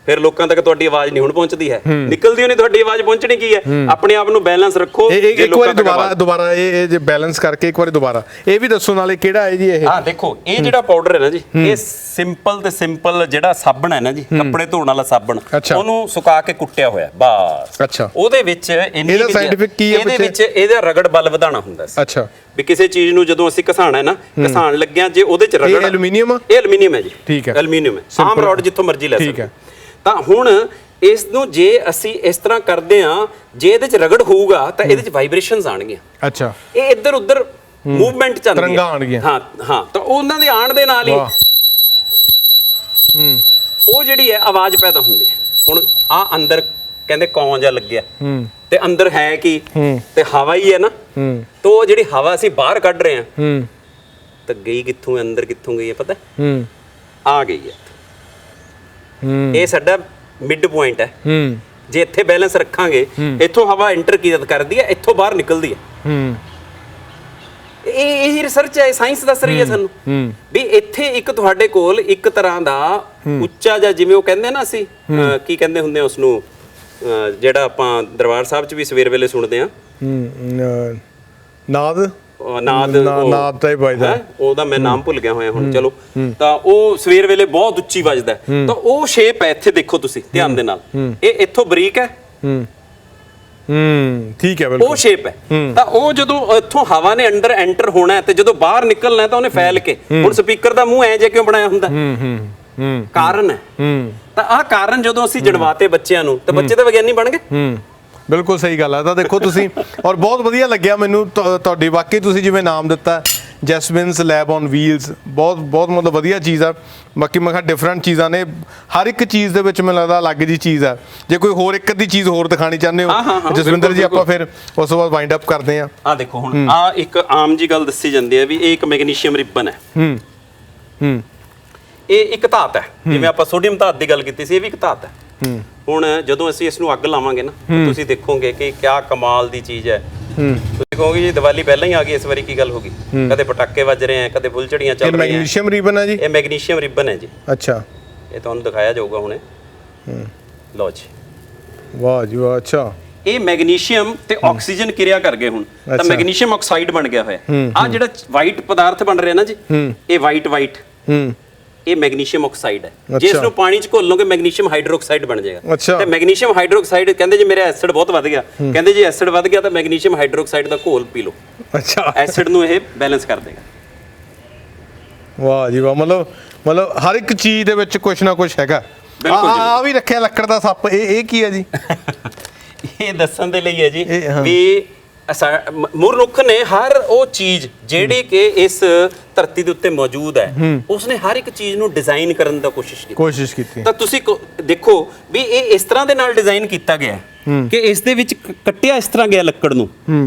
ਫਿਰ ਲੋਕਾਂ ਤੱਕ ਤੁਹਾਡੀ ਆਵਾਜ਼ ਨਹੀਂ ਹੁਣ ਪਹੁੰਚਦੀ ਹੈ, ਨਿਕਲਦੀ ਹੋਣੀ ਤੁਹਾਡੀ ਆਵਾਜ਼ ਪਹੁੰਚਣੀ ਕੀ ਹੈ। ਆਪਣੇ ਆਪ ਨੂੰ ਬੈਲੈਂਸ ਰੱਖੋ।
ਇੱਕ ਵਾਰੀ ਦੁਬਾਰਾ ਇਹ ਜੇ ਬੈਲੈਂਸ ਕਰਕੇ ਇੱਕ ਵਾਰੀ ਦੁਬਾਰਾ ਇਹ ਵੀ ਦੱਸੋ ਨਾਲੇ ਕਿਹੜਾ ਹੈ ਜੀ ਇਹ?
ਹਾਂ ਦੇਖੋ, ਇਹ ਜਿਹੜਾ ਪਾਊਡਰ ਹੈ ਨਾ ਜੀ, ਇਹ ਸਿੰਪਲ ਜਿਹੜਾ ਸਾਬਣ ਹੈ ਨਾ ਜੀ, ਕੱਪੜੇ ਧੋਣ ਵਾਲਾ ਸਾਬਣ, ਉਹਨੂੰ ਸੁਕਾ ਕੇ ਕੁੱਟਿਆ ਹੋਇਆ ਬਸ।
ਅੱਛਾ।
ਉਹਦੇ ਵਿੱਚ
ਇਹਦਾ ਸਾਇੰਟਿਫਿਕ ਕੀ ਹੈ?
ਇਹਦੇ ਵਿੱਚ ਇਹਦਾ ਰਗੜ ਬਲ ਵਧਾਉਣਾ ਹੁੰਦਾ ਸੀ।
ਅੱਛਾ।
ਵੀ ਕਿਸੇ ਚੀਜ਼ ਨੂੰ ਜਦੋਂ ਅਸੀਂ ਘਸਾਣਾ ਹੈ ਨਾ, ਘਸਾਣ ਲੱਗਿਆਂ ਜੇ ਉਹਦੇ ਚ ਰਗੜ,
ਇਹ ਐਲੂਮੀਨੀਅਮ ਆ?
ਇਹ ਐਲੂਮੀਨੀਅਮ ਹੈ ਜੀ।
ਠੀਕ ਹੈ।
ਐਲੂਮੀਨੀਅਮ ਹੈ, ਆਮ ਰੋਡ ਜਿੱਥੋਂ ਮਰਜ਼ੀ ਲੈ
ਠੀਕ ਹੈ।
ਤਾਂ ਹੁਣ ਇਸ ਨੂੰ ਜੇ ਅਸੀਂ ਇਸ ਤਰ੍ਹਾਂ ਕਰਦੇ ਆ, ਜੇ ਇਹਦੇ ਚ ਰਗੜ ਹੋਊਗਾ ਤਾਂ ਇਹਦੇ ਚ ਵਾਈਬ੍ਰੇਸ਼ਨਸ ਆਣਗੀਆਂ।
ਅੱਛਾ।
ਇਹ ਇੱਧਰ ਉੱਧਰ ਮੂਵਮੈਂਟ ਚੱਲਦੀ ਹੈ,
ਤਰੰਗਾਂ ਆਣਗੀਆਂ।
ਹਾਂ ਤਾਂ ਉਹਨਾਂ ਦੇ ਆਣ ਦੇ ਨਾਲ ਹੀ ਉਹ ਜਿਹੜੀ ਹੈ ਆਵਾਜ਼ ਪੈਦਾ ਹੁੰਦੀ ਹੈ। ਹੁਣ ਆ ਅੰਦਰ ਕਹਿੰਦੇ ਕੌਂ ਜਿਹਾ ਲੱਗਿਆ, ਤੇ ਅੰਦਰ ਹੈ ਕੀ? ਤੇ ਹਵਾ ਹੀ ਹੈ ਨਾ। ਤਾਂ ਉਹ ਜਿਹੜੀ ਹਵਾ ਅਸੀਂ ਬਾਹਰ ਕੱਢ ਰਹੇ ਹਾਂ ਤਾਂ ਗਈ ਕਿੱਥੋਂ, ਅੰਦਰ ਕਿੱਥੋਂ ਗਈ ਹੈ ਪਤਾ? ਆ ਗਈ ਹੈ। ਇਹ ਸਾਡਾ ਮਿਡ ਪੁਆਇੰਟ ਹੈ। ਜੇ ਇੱਥੇ ਬੈਲੈਂਸ ਰੱਖਾਂਗੇ, ਇੱਥੋਂ ਹਵਾ ਐਂਟਰ ਕਰਦੀ ਹੈ, ਇੱਥੋਂ ਬਾਹਰ ਨਿਕਲਦੀ ਹੈ। ਇਹ ਰਿਸਰਚ ਹੈ, ਸਾਇੰਸ ਦੱਸ ਰਹੀ ਹੈ ਸਾਨੂੰ ਵੀ ਇੱਥੇ ਇੱਕ ਤੁਹਾਡੇ ਕੋਲ ਇੱਕ ਤਰ੍ਹਾਂ ਦਾ ਉੱਚਾ ਜਿਹਾ, ਜਿਵੇਂ ਉਹ ਕਹਿੰਦੇ ਨਾ ਅਸੀਂ ਕੀ ਕਹਿੰਦੇ ਹੁੰਦੇ ਆ ਉਸ ਨੂੰ, ਜਿਹੜਾ ਆਪਾਂ ਦਰਬਾਰ ਸਾਹਿਬ 'ਚ ਵੀ ਸਵੇਰ ਵੇਲੇ ਸੁਣਦੇ ਆ,
ਨਾਦ ਤਾਂ ਹੀ ਵੱਜਦਾ,
ਉਹਦਾ ਮੈਂ ਨਾਮ ਭੁੱਲ ਗਿਆ ਹੋਇਆ ਹੁਣ। ਚਲੋ, ਤਾਂ ਉਹ ਸਵੇਰ ਵੇਲੇ ਬਹੁਤ ਉੱਚੀ ਵੱਜਦਾ, ਤਾਂ ਉਹ ਸ਼ੇਪ ਹੈ ਇੱਥੇ ਦੇਖੋ ਤੁਸੀਂ ਧਿਆਨ ਦੇ ਨਾਲ, ਇਹ ਇੱਥੋਂ ਬਰੀਕ ਹੈ।
ਠੀਕ ਹੈ, ਬਿਲਕੁਲ
ਉਹ ਸ਼ੇਪ ਹੈ। ਤਾਂ ਉਹ ਜਦੋਂ ਇੱਥੋਂ ਹਵਾ ਨੇ ਅੰਦਰ ਐਂਟਰ ਹੋਣਾ ਤੇ ਜਦੋਂ ਬਾਹਰ ਨਿਕਲਣਾ ਤਾਂ ਉਹਨੇ ਫੈਲ ਕੇ, ਹੁਣ ਸਪੀਕਰ ਦਾ ਮੂੰਹ ਐ ਜੇ ਕਿਉਂ ਬਣਾਇਆ ਹੁੰਦਾ? ਕਾਰਨ ਹੈ। ਤਾਂ ਆਹ ਕਾਰਨ ਜਦੋਂ ਅਸੀਂ ਜਣਵਾਤੇ ਬੱਚਿਆਂ ਨੂੰ, ਤਾਂ ਬੱਚੇ ਤਾਂ ਵਿਗਿਆਨੀ ਬਣ ਗਏ।
ਬਿਲਕੁਲ ਸਹੀ ਗੱਲ ਆ। ਤਾਂ ਦੇਖੋ ਤੁਸੀਂ, ਔਰ ਬਹੁਤ ਵਧੀਆ ਲੱਗਿਆ ਮੈਨੂੰ ਤੁਹਾਡੀ, ਵਾਕਈ ਤੁਸੀਂ ਜਿਵੇਂ ਨਾਮ ਦਿੱਤਾ ਜੈਸਮਿਨਸ ਲੈਬ ਔਨ ਵੀਲਸ, ਬਹੁਤ ਮਤਲਬ ਵਧੀਆ ਚੀਜ਼ ਆ। ਬਾਕੀ ਮੈਂ ਕਿਹਾ ਡਿਫਰੈਂਟ ਚੀਜ਼ਾਂ ਨੇ, ਹਰ ਇੱਕ ਚੀਜ਼ ਦੇ ਵਿੱਚ ਮੈਨੂੰ ਲੱਗਦਾ ਅਲੱਗ ਜੀ ਚੀਜ਼ ਆ। ਜੇ ਕੋਈ ਹੋਰ ਇੱਕ ਅੱਧੀ ਚੀਜ਼ ਹੋਰ ਦਿਖਾਣੀ ਚਾਹੁੰਦੇ ਹੋ ਜਸਵਿੰਦਰ ਜੀ, ਆਪਾਂ ਫਿਰ ਉਸ ਤੋਂ ਬਾਅਦ ਵਾਈਂਡ ਅਪ ਕਰਦੇ ਆ।
ਆ ਦੇਖੋ, ਹੁਣ ਆ ਇੱਕ ਆਮ ਜੀ ਗੱਲ ਦੱਸੀ ਜਾਂਦੀ ਹੈ ਵੀ ਇਹ ਇੱਕ ਮੈਗਨੀਸ਼ੀਅਮ ਰਿਬਨ ਹੈ। ਇਹ ਇੱਕ ਧਾਤ ਹੈ, ਜਿਵੇਂ ਆਪਾਂ ਸੋਡੀਅਮ ਧਾਤ ਦੀ ਗੱਲ ਕੀਤੀ ਸੀ, ਇਹ ਵੀ ਇੱਕ ਧਾਤ ਹੈ। ਹੁਣ ਜਦੋਂ ਅਸੀਂ ਇਸ ਨੂੰ ਅੱਗ ਲਾਵਾਂਗੇ ਨਾ, ਤੁਸੀਂ ਦੇਖੋਗੇ ਕਿ ਕਿਆ ਕਮਾਲ ਦੀ ਚੀਜ਼ ਹੈ। ਤੁਸੀਂ ਕਹੋਗੇ ਜੀ ਦੀਵਾਲੀ ਪਹਿਲਾਂ ਹੀ ਆ ਗਈ, ਇਸ ਵਾਰੀ ਕੀ ਗੱਲ ਹੋ ਗਈ? ਕਦੇ ਪਟਾਕੇ ਵੱਜ ਰਹੇ ਆ, ਕਦੇ ਫੁੱਲਝੜੀਆਂ ਚੱਲ ਰਹੀਆਂ।
ਇਹ ਮੈਗਨੀਸ਼ੀਅਮ ਰਿਬਨ ਹੈ ਜੀ?
ਇਹ ਮੈਗਨੀਸ਼ੀਅਮ ਰਿਬਨ ਹੈ ਜੀ।
ਅੱਛਾ।
ਇਹ ਤੁਹਾਨੂੰ ਦਿਖਾਇਆ ਜਾਊਗਾ ਹੁਣੇ। ਲਓ ਜੀ,
ਵਾਹ ਜੀ ਵਾਹ। ਅੱਛਾ।
ਇਹ ਮੈਗਨੀਸ਼ੀਅਮ ਤੇ ਆਕਸੀਜਨ ਕਿਰਿਆ ਕਰ ਗਏ ਹੁਣ, ਤਾਂ ਮੈਗਨੀਸ਼ੀਅਮ ਆਕਸਾਈਡ ਬਣ ਗਿਆ ਹੋਇਆ। ਆ ਜਿਹੜਾ ਵਾਈਟ ਪਦਾਰਥ ਬਣ ਰਿਹਾ ਨਾ ਜੀ, ਇਹ ਵਾਈਟ ਇਹ ਮੈਗਨੀਸ਼ੀਅਮ ਆਕਸਾਈਡ ਹੈ। ਜੇ ਇਸ ਨੂੰ ਪਾਣੀ 'ਚ ਘੋਲੋਗੇ ਮੈਗਨੀਸ਼ੀਅਮ ਹਾਈਡਰੋਕਸਾਈਡ ਬਣ ਜਾਏਗਾ। ਤੇ ਮੈਗਨੀਸ਼ੀਅਮ ਹਾਈਡਰੋਕਸਾਈਡ ਕਹਿੰਦੇ ਜੀ ਮੇਰਾ ਐਸਿਡ ਬਹੁਤ ਵੱਧ ਗਿਆ, ਕਹਿੰਦੇ ਜੀ ਐਸਿਡ ਵੱਧ ਗਿਆ ਤਾਂ ਮੈਗਨੀਸ਼ੀਅਮ ਹਾਈਡਰੋਕਸਾਈਡ ਦਾ ਘੋਲ ਪੀ ਲਓ।
ਅੱਛਾ।
ਐਸਿਡ ਨੂੰ ਇਹ ਬੈਲੈਂਸ ਕਰ ਦੇਗਾ।
ਵਾਹ ਜੀ ਵਾਹ। ਮਤਲਬ ਹਰ ਇੱਕ ਚੀਜ਼ ਦੇ ਵਿੱਚ ਕੁਝ ਨਾ ਕੁਝ ਹੈਗਾ। ਆ ਵੀ ਰੱਖਿਆ ਲੱਕੜ ਦਾ ਸੱਪ, ਇਹ ਕੀ ਹੈ ਜੀ?
ਇਹ ਦੱਸਣ ਦੇ ਲਈ ਹੈ ਜੀ ਵੀ ਮਨੁੱਖ ਨੇ ਹਰ ਉਹ ਚੀਜ਼ ਜਿਹੜੀ ਕਿ ਇਸ ਧਰਤੀ ਦੇ ਉੱਤੇ ਮੌਜੂਦ ਹੈ, ਉਸਨੇ ਹਰ ਇੱਕ ਚੀਜ਼ ਨੂੰ ਡਿਜ਼ਾਈਨ ਕਰਨ ਦਾ ਕੋਸ਼ਿਸ਼ ਕੀਤੀ। ਤਾਂ ਤੁਸੀਂ ਦੇਖੋ ਵੀ ਇਹ ਇਸ ਤਰ੍ਹਾਂ ਦੇ ਨਾਲ ਡਿਜ਼ਾਈਨ ਕੀਤਾ ਗਿਆ ਕਿ ਇਸ ਦੇ ਵਿੱਚ ਕੱਟਿਆ ਇਸ ਤਰ੍ਹਾਂ ਗਿਆ ਲੱਕੜ ਨੂੰ,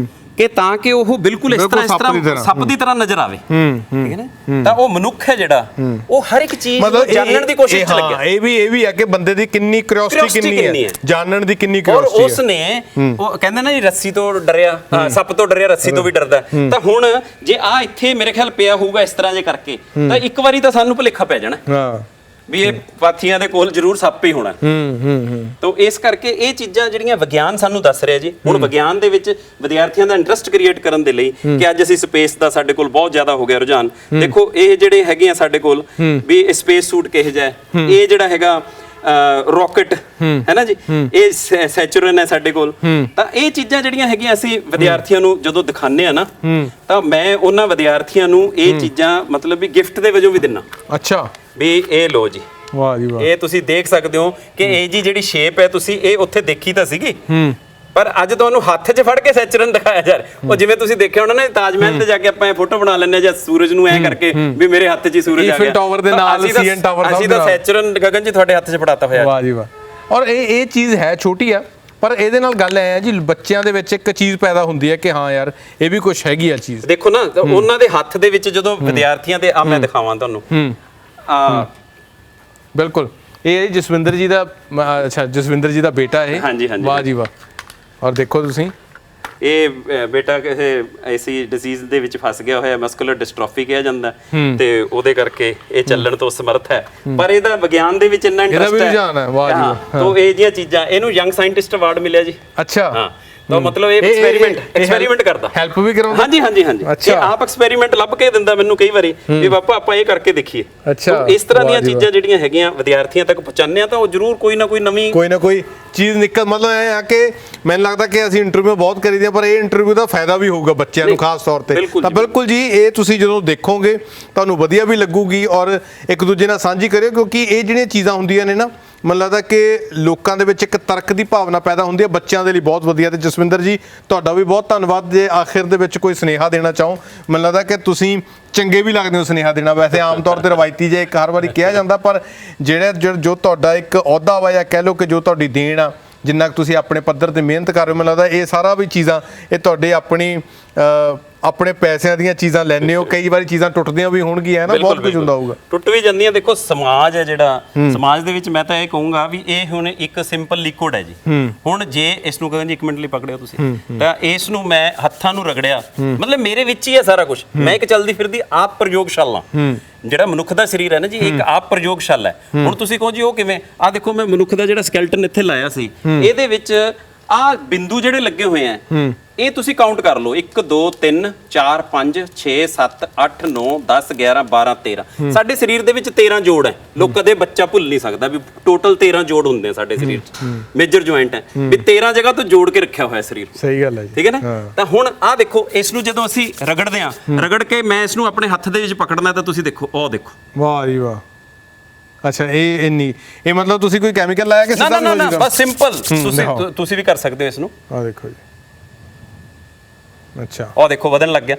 ਕਿ ਤਾਂ ਕਿ ਉਹ ਬਿਲਕੁਲ ਇਸ
ਬਿਲਕੁਲ
ਤਰ੍ਹਾਂ ਸੱਪ ਦੀ ਤਰ੍ਹਾਂ ਨਜ਼ਰ ਆਵੇ, ਠੀਕ ਹੈ ਨਾ। ਤਾਂ ਉਹ ਮਨੁੱਖ ਹੈ ਜਿਹੜਾ ਉਹ ਹਰ ਇੱਕ ਚੀਜ਼ ਨੂੰ ਜਾਣਨ ਦੀ ਕੋਸ਼ਿਸ਼ ਚ ਲੱਗਿਆ।
ਇਹ ਵੀ ਹੈ ਕਿ ਬੰਦੇ ਦੀ ਕਿੰਨੀ ਕਿਉਰਿਓਸਿਟੀ ਕਿੰਨੀ ਹੈ, ਜਾਣਨ ਦੀ ਕਿੰਨੀ ਕਿਉਰਿਓਸਿਟੀ ਹੈ।
ਔਰ ਉਸਨੇ ਉਹ ਕਹਿੰਦੇ ਨਾ ਜੀ ਰੱਸੀ ਤੋਂ ਡਰਿਆ, ਸੱਪ ਤੋਂ ਡਰਿਆ ਰੱਸੀ ਤੋਂ ਵੀ ਡਰਦਾ। ਤਾਂ ਹੁਣ ਜੇ ਆ ਇੱਥੇ ਮੇਰੇ ਖਿਆਲ ਪਿਆ ਹੋਊਗਾ ਇਸ ਤਰ੍ਹਾਂ ਜੇ ਕਰਕੇ, ਤਾਂ ਇੱਕ ਵਾਰੀ ਤਾਂ ਸਾਨੂੰ ਭੁਲੇਖਾ ਪੈ ਜਾਣਾ ਵੀ ਇਹ ਪਾਥੀਆਂ ਦੇ ਕੋਲ ਜ਼ਰੂਰ ਸੱਪ ਹੀ ਹੋਣਾ। ਤਾਂ ਇਸ ਕਰਕੇ ਇਹ ਚੀਜ਼ਾਂ ਜਿਹੜੀਆਂ ਵਿਗਿਆਨ ਸਾਨੂੰ ਦੱਸ ਰਿਹਾ ਜੀ, ਹੁਣ ਵਿਗਿਆਨ ਦੇ ਵਿੱਚ ਵਿਦਿਆਰਥੀਆਂ ਦਾ ਇੰਟਰਸਟ ਕ੍ਰੀਏਟ ਕਰਨ ਦੇ ਲਈ ਕਿ ਅੱਜ ਅਸੀਂ ਸਪੇਸ ਦਾ ਸਾਡੇ ਕੋਲ ਬਹੁਤ ਜ਼ਿਆਦਾ ਹੋ ਗਿਆ ਰੁਝਾਨ। ਦੇਖੋ ਇਹ ਜਿਹੜੇ ਹੈਗੇ ਆ ਸਾਡੇ ਕੋਲ ਵੀ ਸਪੇਸ ਸੂਟ ਕਿਹੋ ਜਿਹਾ, ਇਹ ਜਿਹੜਾ ਹੈਗਾ ਰੌਕਟ ਹੈ ਨਾ ਜੀ, ਇਹ ਸੈਚੁਰਨ ਹੈ ਸਾਡੇ ਕੋਲ। ਤਾਂ ਇਹ ਚੀਜ਼ਾਂ ਜਿਹੜੀਆਂ ਹੈਗੀਆਂ ਅਸੀਂ ਵਿਦਿਆਰਥੀਆਂ ਨੂੰ ਜਦੋਂ ਦਿਖਾਉਂਦੇ ਆ ਨਾ, ਤਾਂ ਮੈਂ ਉਹਨਾਂ ਵਿਦਿਆਰਥੀਆਂ ਨੂੰ ਇਹ ਚੀਜ਼ਾਂ ਮਤਲਬ ਵੀ ਗਿਫਟ ਦੇ ਵਜੋਂ ਵੀ ਦਿੰਨਾ।
ਅੱਛਾ, ਵੀ
ਇਹ ਲੋ ਜੀ,
ਵਾਹ ਜੀ ਵਾਹ,
ਇਹ ਤੁਸੀਂ ਦੇਖ ਸਕਦੇ ਹੋ ਕਿ ਇਹ ਜੀ ਜਿਹੜੀ ਸ਼ੇਪ ਹੈ ਤੁਸੀਂ ਇਹ ਉੱਥੇ ਦੇਖੀ ਤਾਂ ਸੀਗੀ, ਪਰ ਅੱਜ ਤੁਹਾਨੂੰ ਹੱਥ 'ਚ ਫੜ ਕੇ ਸੈਚੁਰਨ ਦਿਖਾਇਆ ਜਾ ਰਿਹਾ। ਉਹ ਜਿਵੇਂ ਤੁਸੀਂ ਦੇਖਿਆ ਹੋਣਾ ਨਾ ਤਾਜ ਮਹਿਲ ਤੇ ਜਾ ਕੇ ਆਪਾਂ ਇਹ ਫੋਟੋ ਬਣਾ ਲੈਂਦੇ ਜਾਂ ਸੂਰਜ ਨੂੰ ਐ ਕਰਕੇ ਵੀ ਮੇਰੇ ਹੱਥ 'ਚ ਹੀ ਸੂਰਜ ਆ ਗਿਆ।
ਈਫਲ ਟਾਵਰ ਦੇ ਨਾਲ ਸੀਐਨ ਟਾਵਰ,
ਅਸੀਂ ਤਾਂ ਸੈਚੁਰਨ ਗਗਨ ਜੀ ਤੁਹਾਡੇ ਹੱਥ 'ਚ ਫੜਾਤਾ ਹੋਇਆ।
ਵਾਹ ਜੀ ਵਾਹ। ਔਰ ਇਹ ਚੀਜ਼ ਹੈ ਛੋਟੀ ਆ, ਪਰ ਇਹਦੇ ਨਾਲ ਗੱਲ ਐ ਜੀ ਬੱਚਿਆਂ ਦੇ ਵਿੱਚ ਇੱਕ ਚੀਜ਼ ਪੈਦਾ ਹੁੰਦੀ ਹੈ ਕਿ ਹਾਂ ਯਾਰ ਇਹ ਵੀ ਕੁਝ ਹੈਗੀ ਆ ਚੀਜ਼।
ਦੇਖੋ ਨਾ ਉਹਨਾਂ ਦੇ ਹੱਥ ਦੇ ਵਿੱਚ ਜਦੋਂ ਵਿਦਿਆਰਥੀਆਂ ਦੇ ਆ ਮੈਂ ਦਿਖਾਵਾਂ ਤੁਹਾਨੂੰ,
ਬਿਲਕੁਲ ਇਹ ਜਸਵਿੰਦਰ ਜੀ ਦਾ, ਅੱਛਾ ਜਸਵਿੰਦਰ ਜੀ ਦਾ ਬੇਟਾ ਇਹ।
ਹਾਂਜੀ ਹਾਂਜੀ,
ਵਾਹ ਜੀ ਵਾਹ। ਔਰ ਦੇਖੋ ਤੁਸੀਂ
ਇਹ ਬੇਟਾ ਕਿਸੇ ਐਸੀ ਡਿਜ਼ੀਜ਼ ਦੇ ਵਿੱਚ ਫਸ ਗਿਆ ਹੋਇਆ, ਮਸਕੂਲਰ ਡਿਸਟ੍ਰੋਫੀ ਕਿਹਾ ਜਾਂਦਾ, ਤੇ ਉਹਦੇ ਕਰਕੇ ਇਹ ਚੱਲਣ ਤੋਂ ਸਮਰਥ ਹੈ। ਪਰ ਇਹਦਾ ਵਿਗਿਆਨ ਦੇ ਵਿੱਚ ਇੰਨਾ ਇੰਟਰਸਟ ਹੈ।
ਵਾਹ ਜੀ ਵਾਹ।
ਤਾਂ ਇਹ ਜਿਹੀਆਂ ਚੀਜ਼ਾਂ, ਇਹਨੂੰ ਯੰਗ ਸਾਇੰਟਿਸਟ ਅਵਾਰਡ ਮਿਲਿਆ ਜੀ।
ਅੱਛਾ,
ਹਾਂ, ਤਾਂ ਮਤਲਬ ਇਹ ਐਕਸਪੈਰੀਮੈਂਟ ਕਰਦਾ,
ਹੈਲਪ ਵੀ ਕਰਾਉਂਦਾ।
ਹਾਂਜੀ ਹਾਂਜੀ ਹਾਂਜੀ, ਇਹ ਆਪ ਐਕਸਪੈਰੀਮੈਂਟ ਲੱਭ ਕੇ ਦਿੰਦਾ ਮੈਨੂੰ ਕਈ ਵਾਰੀ ਵੀ ਪਾਪਾ ਆਪਾਂ ਇਹ ਕਰਕੇ ਦੇਖੀਏ।
ਅੱਛਾ,
ਇਸ ਤਰ੍ਹਾਂ ਦੀਆਂ ਚੀਜ਼ਾਂ ਜਿਹੜੀਆਂ ਹੈਗੀਆਂ ਵਿਦਿਆਰਥੀਆਂ ਤੱਕ ਪਹੁੰਚਾਉਂਦੇ ਆ, ਤਾਂ ਉਹ ਜ਼ਰੂਰ ਕੋਈ ਨਾ ਕੋਈ ਨਵੀਂ
ਚੀਜ਼ ਨਿਕਲ, ਮਤਲਬ ਇਹ ਆ ਕਿ ਮੈਨੂੰ ਲੱਗਦਾ ਕਿ ਅਸੀਂ ਇੰਟਰਵਿਊ ਬਹੁਤ ਕਰੀਦੇ ਆ, ਪਰ ਇਹ ਇੰਟਰਵਿਊ ਦਾ ਫਾਇਦਾ ਵੀ ਹੋਊਗਾ ਬੱਚਿਆਂ ਨੂੰ ਖਾਸ ਤੌਰ ਤੇ। ਤਾਂ ਬਿਲਕੁਲ ਜੀ, ਇਹ ਤੁਸੀਂ ਜਦੋਂ ਦੇਖੋਗੇ ਤੁਹਾਨੂੰ ਵਧੀਆ ਵੀ ਲੱਗੂਗੀ ਔਰ ਇੱਕ ਦੂਜੇ ਨਾਲ ਸਾਂਝੀ ਕਰਿਓ, ਕਿਉਂਕਿ ਇਹ ਜਿਹੜੀਆਂ ਚੀਜ਼ਾਂ ਹੁੰਦੀਆਂ ਨੇ ਨਾ, ਮੈਨੂੰ ਲੱਗਦਾ ਕਿ ਲੋਕਾਂ ਦੇ ਵਿੱਚ ਇੱਕ ਤਰਕ ਦੀ ਭਾਵਨਾ ਪੈਦਾ ਹੁੰਦੀ ਹੈ, ਬੱਚਿਆਂ ਦੇ ਲਈ ਬਹੁਤ ਵਧੀਆ। ਤੇ ਜਸਵਿੰਦਰ ਜੀ ਤੁਹਾਡਾ ਵੀ ਬਹੁਤ ਧੰਨਵਾਦ। ਜੇ ਆਖਿਰ ਦੇ ਵਿੱਚ ਕੋਈ ਸੁਨੇਹਾ ਦੇਣਾ ਚਾਹੋ, ਮੈਨੂੰ ਲੱਗਦਾ ਕਿ ਤੁਸੀਂ ਚੰਗੇ ਵੀ ਲੱਗਦੇ ਹੋ ਸੁਨੇਹਾ ਦੇਣਾ। ਵੈਸੇ ਆਮ ਤੌਰ ਤੇ ਰਵਾਇਤੀ ਜੇ ਇੱਕ ਹਰ ਵਾਰੀ ਕਿਹਾ ਜਾਂਦਾ, ਪਰ ਜੋ ਤੁਹਾਡਾ ਇੱਕ ਅਹੁਦਾ ਵਾ ਜਾਂ ਕਹਿ ਲਓ ਕਿ ਜੋ ਤੁਹਾਡੀ ਦੇਣ ਆ, ਜਿੰਨਾ ਕੁ ਤੁਸੀਂ ਆਪਣੇ ਪੱਧਰ ਤੇ ਮਿਹਨਤ ਕਰ ਰਹੇ ਹੋ, ਮੈਨੂੰ ਲੱਗਦਾ ਇਹ ਸਾਰਾ ਵੀ ਚੀਜ਼ਾਂ ਇਹ ਤੁਹਾਡੇ ਆਪਣੇ ਪੈਸਿਆਂ ਦੀਆਂ ਚੀਜ਼ਾਂ ਲੈਣੇ ਹੋ। ਕਈ ਵਾਰੀ ਚੀਜ਼ਾਂ ਟੁੱਟਦੀਆਂ ਵੀ ਹੋਣਗੀਆਂ ਨਾ, ਬਹੁਤ ਕੁਝ ਹੁੰਦਾ ਹੋਊਗਾ,
ਟੁੱਟ ਵੀ ਜਾਂਦੀਆਂ। ਦੇਖੋ ਸਮਾਜ ਹੈ ਜਿਹੜਾ, ਸਮਾਜ ਦੇ ਵਿੱਚ ਮੈਂ ਤਾਂ ਇਹ ਕਹੂੰਗਾ ਵੀ ਇਹ ਹੁਣ ਇੱਕ ਸਿੰਪਲ ਲਿਕੁਇਡ ਹੈ ਜੀ। ਹੁਣ ਜੇ ਇਸ ਨੂੰ ਕਹਿੰਦੇ 1 ਮਿੰਟ ਲਈ ਪਕੜਿਓ ਤੁਸੀਂ, ਤਾਂ ਇਸ ਨੂੰ ਮੈਂ ਹੱਥਾਂ ਨੂੰ ਰਗੜਿਆ, ਮਤਲਬ ਮੇਰੇ ਵਿੱਚ ਹੀ ਹੈ ਸਾਰਾ ਕੁਝ। ਮੈਂ ਇੱਕ ਚਲਦੀ ਫਿਰਦੀ ਆਪ ਪ੍ਰਯੋਗਸ਼ਾਲਾ, ਜਿਹੜਾ ਮਨੁੱਖ ਦਾ ਸਰੀਰ ਹੈ ਨਾ ਜੀ, ਇੱਕ ਆਪ ਪ੍ਰਯੋਗਸ਼ਾਲਾ ਹੈ। ਹੁਣ ਤੁਸੀਂ ਕਹੋ ਜੀ ਉਹ ਕਿਵੇਂ? ਆ ਦੇਖੋ ਮੈਂ ਮਨੁੱਖ ਦਾ ਜਿਹੜਾ ਸਕੈਲਟਨ ਇੱਥੇ ਲਾਇਆ ਸੀ, ਇਹਦੇ ਵਿੱਚ ਆ ਬਿੰਦੂ ਜਿਹੜੇ ਲੱਗੇ ਹੋਏ ਆ, ਇਹ ਤੁਸੀਂ ਕਾਊਂਟ ਕਰ ਲਓ, 1 2 3 4 5 6 7 8 9 10 11 12 13। ਸਾਡੇ ਸਰੀਰ ਦੇ ਵਿੱਚ 13 ਜੋੜ ਹੈ। ਲੋਕ ਕਦੇ ਬੱਚਾ ਭੁੱਲ ਨਹੀਂ ਸਕਦਾ ਵੀ ਟੋਟਲ 13 ਜੋੜ ਹੁੰਦੇ ਆ ਸਾਡੇ ਸਰੀਰ 'ਚ, ਮੇਜਰ ਜੁਆਇੰਟ ਹੈ ਵੀ 13 ਜਗ੍ਹਾ ਤੋਂ ਜੋੜ ਕੇ ਰੱਖਿਆ ਹੋਇਆ ਸਰੀਰ।
ਸਹੀ ਗੱਲ ਹੈ ਜੀ,
ਠੀਕ ਹੈ ਨਾ। ਤਾਂ ਹੁਣ ਆਹ ਦੇਖੋ, ਇਸ ਨੂੰ ਜਦੋਂ ਅਸੀਂ ਰਗੜਦੇ ਆ, ਰਗੜ ਕੇ ਮੈਂ ਇਸ ਨੂੰ ਆਪਣੇ ਹੱਥ ਦੇ ਵਿੱਚ ਪਕੜਨਾ, ਤਾਂ ਤੁਸੀਂ ਦੇਖੋ, ਉਹ ਦੇਖੋ,
ਵਾਹ ਜੀ ਵਾਹ। ਅੱਛਾ, ਇਹ ਮਤਲਬ ਤੁਸੀਂ ਕੋਈ ਕੈਮੀਕਲ ਲਾਇਆ ਕਿ ਸਿੱਧਾ?
ਨਾ, ਬਸ ਸਿੰਪਲ ਤੁਸੀਂ ਵੀ ਕਰ ਸਕਦੇ ਹੋ ਇਸ ਨੂੰ।
ਆਹ ਦੇਖੋ ਜੀ, ਅੱਛਾ,
ਉਹ ਦੇਖੋ ਵਧਣ ਲੱਗ ਗਿਆ।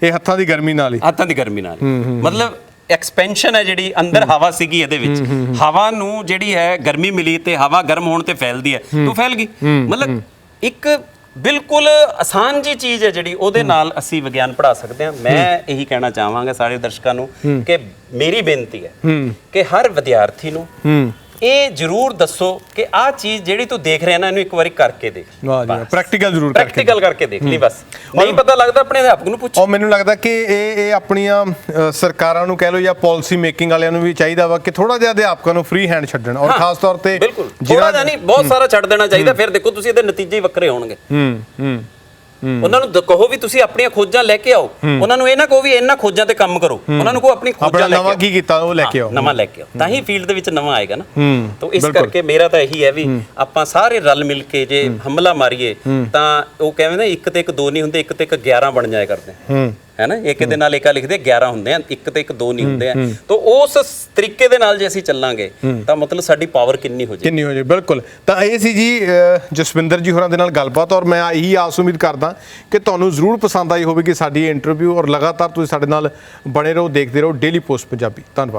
ਇਹ ਹੱਥਾਂ ਦੀ ਗਰਮੀ ਨਾਲ ਹੀ,
ਹੱਥਾਂ ਦੀ ਗਰਮੀ ਨਾਲ ਮਤਲਬ ਐਕਸਪੈਂਸ਼ਨ ਹੈ ਜਿਹੜੀ ਅੰਦਰ ਹਵਾ ਸੀਗੀ ਇਹਦੇ ਵਿੱਚ, ਹਵਾ ਨੂੰ ਜਿਹੜੀ ਹੈ ਗਰਮੀ ਮਿਲੀ ਤੇ ਹਵਾ ਗਰਮ ਹੋਣ ਤੇ ਫੈਲਦੀ ਹੈ, ਤਾਂ ਫੈਲ ਗਈ। ਮਤਲਬ ਇੱਕ ਬਿਲਕੁਲ ਆਸਾਨ ਜੀ ਚੀਜ਼ ਹੈ ਜਿਹੜੀ, ਉਹਦੇ ਨਾਲ ਅਸੀਂ ਵਿਗਿਆਨ ਪੜ੍ਹਾ ਸਕਦੇ ਹਾਂ। ਮੈਂ ਇਹੀ ਕਹਿਣਾ ਚਾਹਾਂਗਾ ਸਾਰੇ ਦਰਸ਼ਕਾਂ ਨੂੰ ਕਿ ਮੇਰੀ ਬੇਨਤੀ ਹੈ ਕਿ ਹਰ ਵਿਦਿਆਰਥੀ ਨੂੰ ਇਹ ਜ਼ਰੂਰ ਦੱਸੋ ਕਿ ਆਹ ਚੀਜ਼ ਜਿਹੜੀ ਤੂੰ ਦੇਖ ਰਿਹਾ ਨਾ, ਇਹਨੂੰ ਇੱਕ ਵਾਰੀ ਕਰਕੇ ਦੇਖ।
ਵਾਹ ਜੀ, ਪ੍ਰੈਕਟੀਕਲ ਜ਼ਰੂਰ
ਪ੍ਰੈਕਟੀਕਲ ਕਰਕੇ ਦੇਖ ਲਈ, ਬਸ ਨਹੀਂ ਪਤਾ ਲੱਗਦਾ ਆਪਣੇ ਅਧਿਆਪਕ ਨੂੰ ਪੁੱਛ।
ਔਰ ਮੈਨੂੰ ਲੱਗਦਾ ਕਿ ਇਹ ਆਪਣੀਆਂ ਸਰਕਾਰਾਂ ਨੂੰ ਕਹਿ ਲਓ ਜਾਂ ਪਾਲਿਸੀ ਮੇਕਿੰਗ ਵਾਲਿਆਂ ਨੂੰ ਵੀ ਚਾਹੀਦਾ ਵਾ ਕਿ ਥੋੜਾ ਜਿਹਾ ਅਧਿਆਪਕਾਂ ਨੂੰ ਫ੍ਰੀ ਹੈਂਡ ਛੱਡਣ, ਔਰ ਖਾਸ ਤੌਰ ਤੇ
ਬਿਲਕੁਲ ਥੋੜਾ ਜਿਹਾ ਨਹੀਂ, ਬਹੁਤ ਸਾਰਾ ਛੱਡ ਦੇਣਾ ਚਾਹੀਦਾ। ਫਿਰ ਦੇਖੋ ਤੁਸੀਂ ਇਹਦੇ ਨਤੀਜੇ ਹੀ ਵੱਖਰੇ ਹੋਣਗੇ। ਉਹਨਾਂ ਨੂੰ ਕਹੋ ਵੀ ਤੁਸੀਂ ਆਪਣੀਆਂ ਖੋਜਾਂ ਲੈ ਕੇ ਆਓ, ਉਹਨਾਂ ਨੂੰ ਇਹ ਨਾ ਕਹੋ ਵੀ ਇਹਨਾਂ ਖੋਜਾਂ ਤੇ ਕੰਮ ਕਰੋ, ਉਹਨਾਂ ਨੂੰ ਕਹੋ ਆਪਣੀ ਖੋਜਾਂ ਲੈ ਕੇ
ਨਵਾਂ ਕੀ ਕੀਤਾ ਉਹ ਲੈ ਕੇ ਆਓ,
ਨਵਾਂ ਲੈ ਕੇ ਆਓ, ਤਾਂ ਹੀ ਫੀਲਡ ਦੇ ਵਿੱਚ ਨਵਾਂ ਆਏਗਾ ਨਾ। ਤਾਂ ਇਸ ਕਰਕੇ ਮੇਰਾ ਤਾਂ ਇਹੀ ਹੈ ਵੀ ਆਪਾਂ ਸਾਰੇ ਰਲ ਮਿਲ ਕੇ ਜੇ ਹਮਲਾ ਮਾਰੀਏ, ਤਾਂ ਉਹ ਕਹਿੰਦੇ ਨਾ ਇੱਕ ਤੇ ਇੱਕ ਦੋ ਨਹੀਂ ਹੁੰਦੇ, ਇੱਕ ਤੇ ਇੱਕ 11 ਬਣ ਜਾਇਆ ਕਰਦੇ ਹੈ ਨਾ। ਇੱਕ ਦੇ ਨਾਲ ਏਕਾ ਲਿਖਦੇ 11 ਹੁੰਦੇ ਆ, ਇੱਕ ਤੇ ਇੱਕ ਦੋ ਨਹੀਂ ਹੁੰਦੇ ਆ। ਤਾਂ ਉਸ ਤਰੀਕੇ ਦੇ ਨਾਲ ਜੇ ਅਸੀਂ ਚੱਲਾਂਗੇ ਤਾਂ ਮਤਲਬ ਸਾਡੀ ਪਾਵਰ ਕਿੰਨੀ ਹੋ ਜਾਏ।
ਬਿਲਕੁਲ। ਤਾਂ ਇਹ ਸੀ ਜੀ ਜਸਵਿੰਦਰ ਜੀ ਹੋਰਾਂ ਦੇ ਨਾਲ ਗੱਲਬਾਤ, ਔਰ ਮੈਂ ਇਹੀ ਆਸ ਉਮੀਦ ਕਰਦਾ ਕਿ ਤੁਹਾਨੂੰ ਜ਼ਰੂਰ ਪਸੰਦ ਆਈ ਹੋਵੇਗੀ ਸਾਡੀ ਇਹ ਇੰਟਰਵਿਊ, ਔਰ ਲਗਾਤਾਰ ਤੁਸੀਂ ਸਾਡੇ ਨਾਲ ਬਣੇ ਰਹੋ, ਦੇਖਦੇ ਰਹੋ ਡੇਲੀ ਪੋਸਟ ਪੰਜਾਬੀ। ਧੰਨਵਾਦ।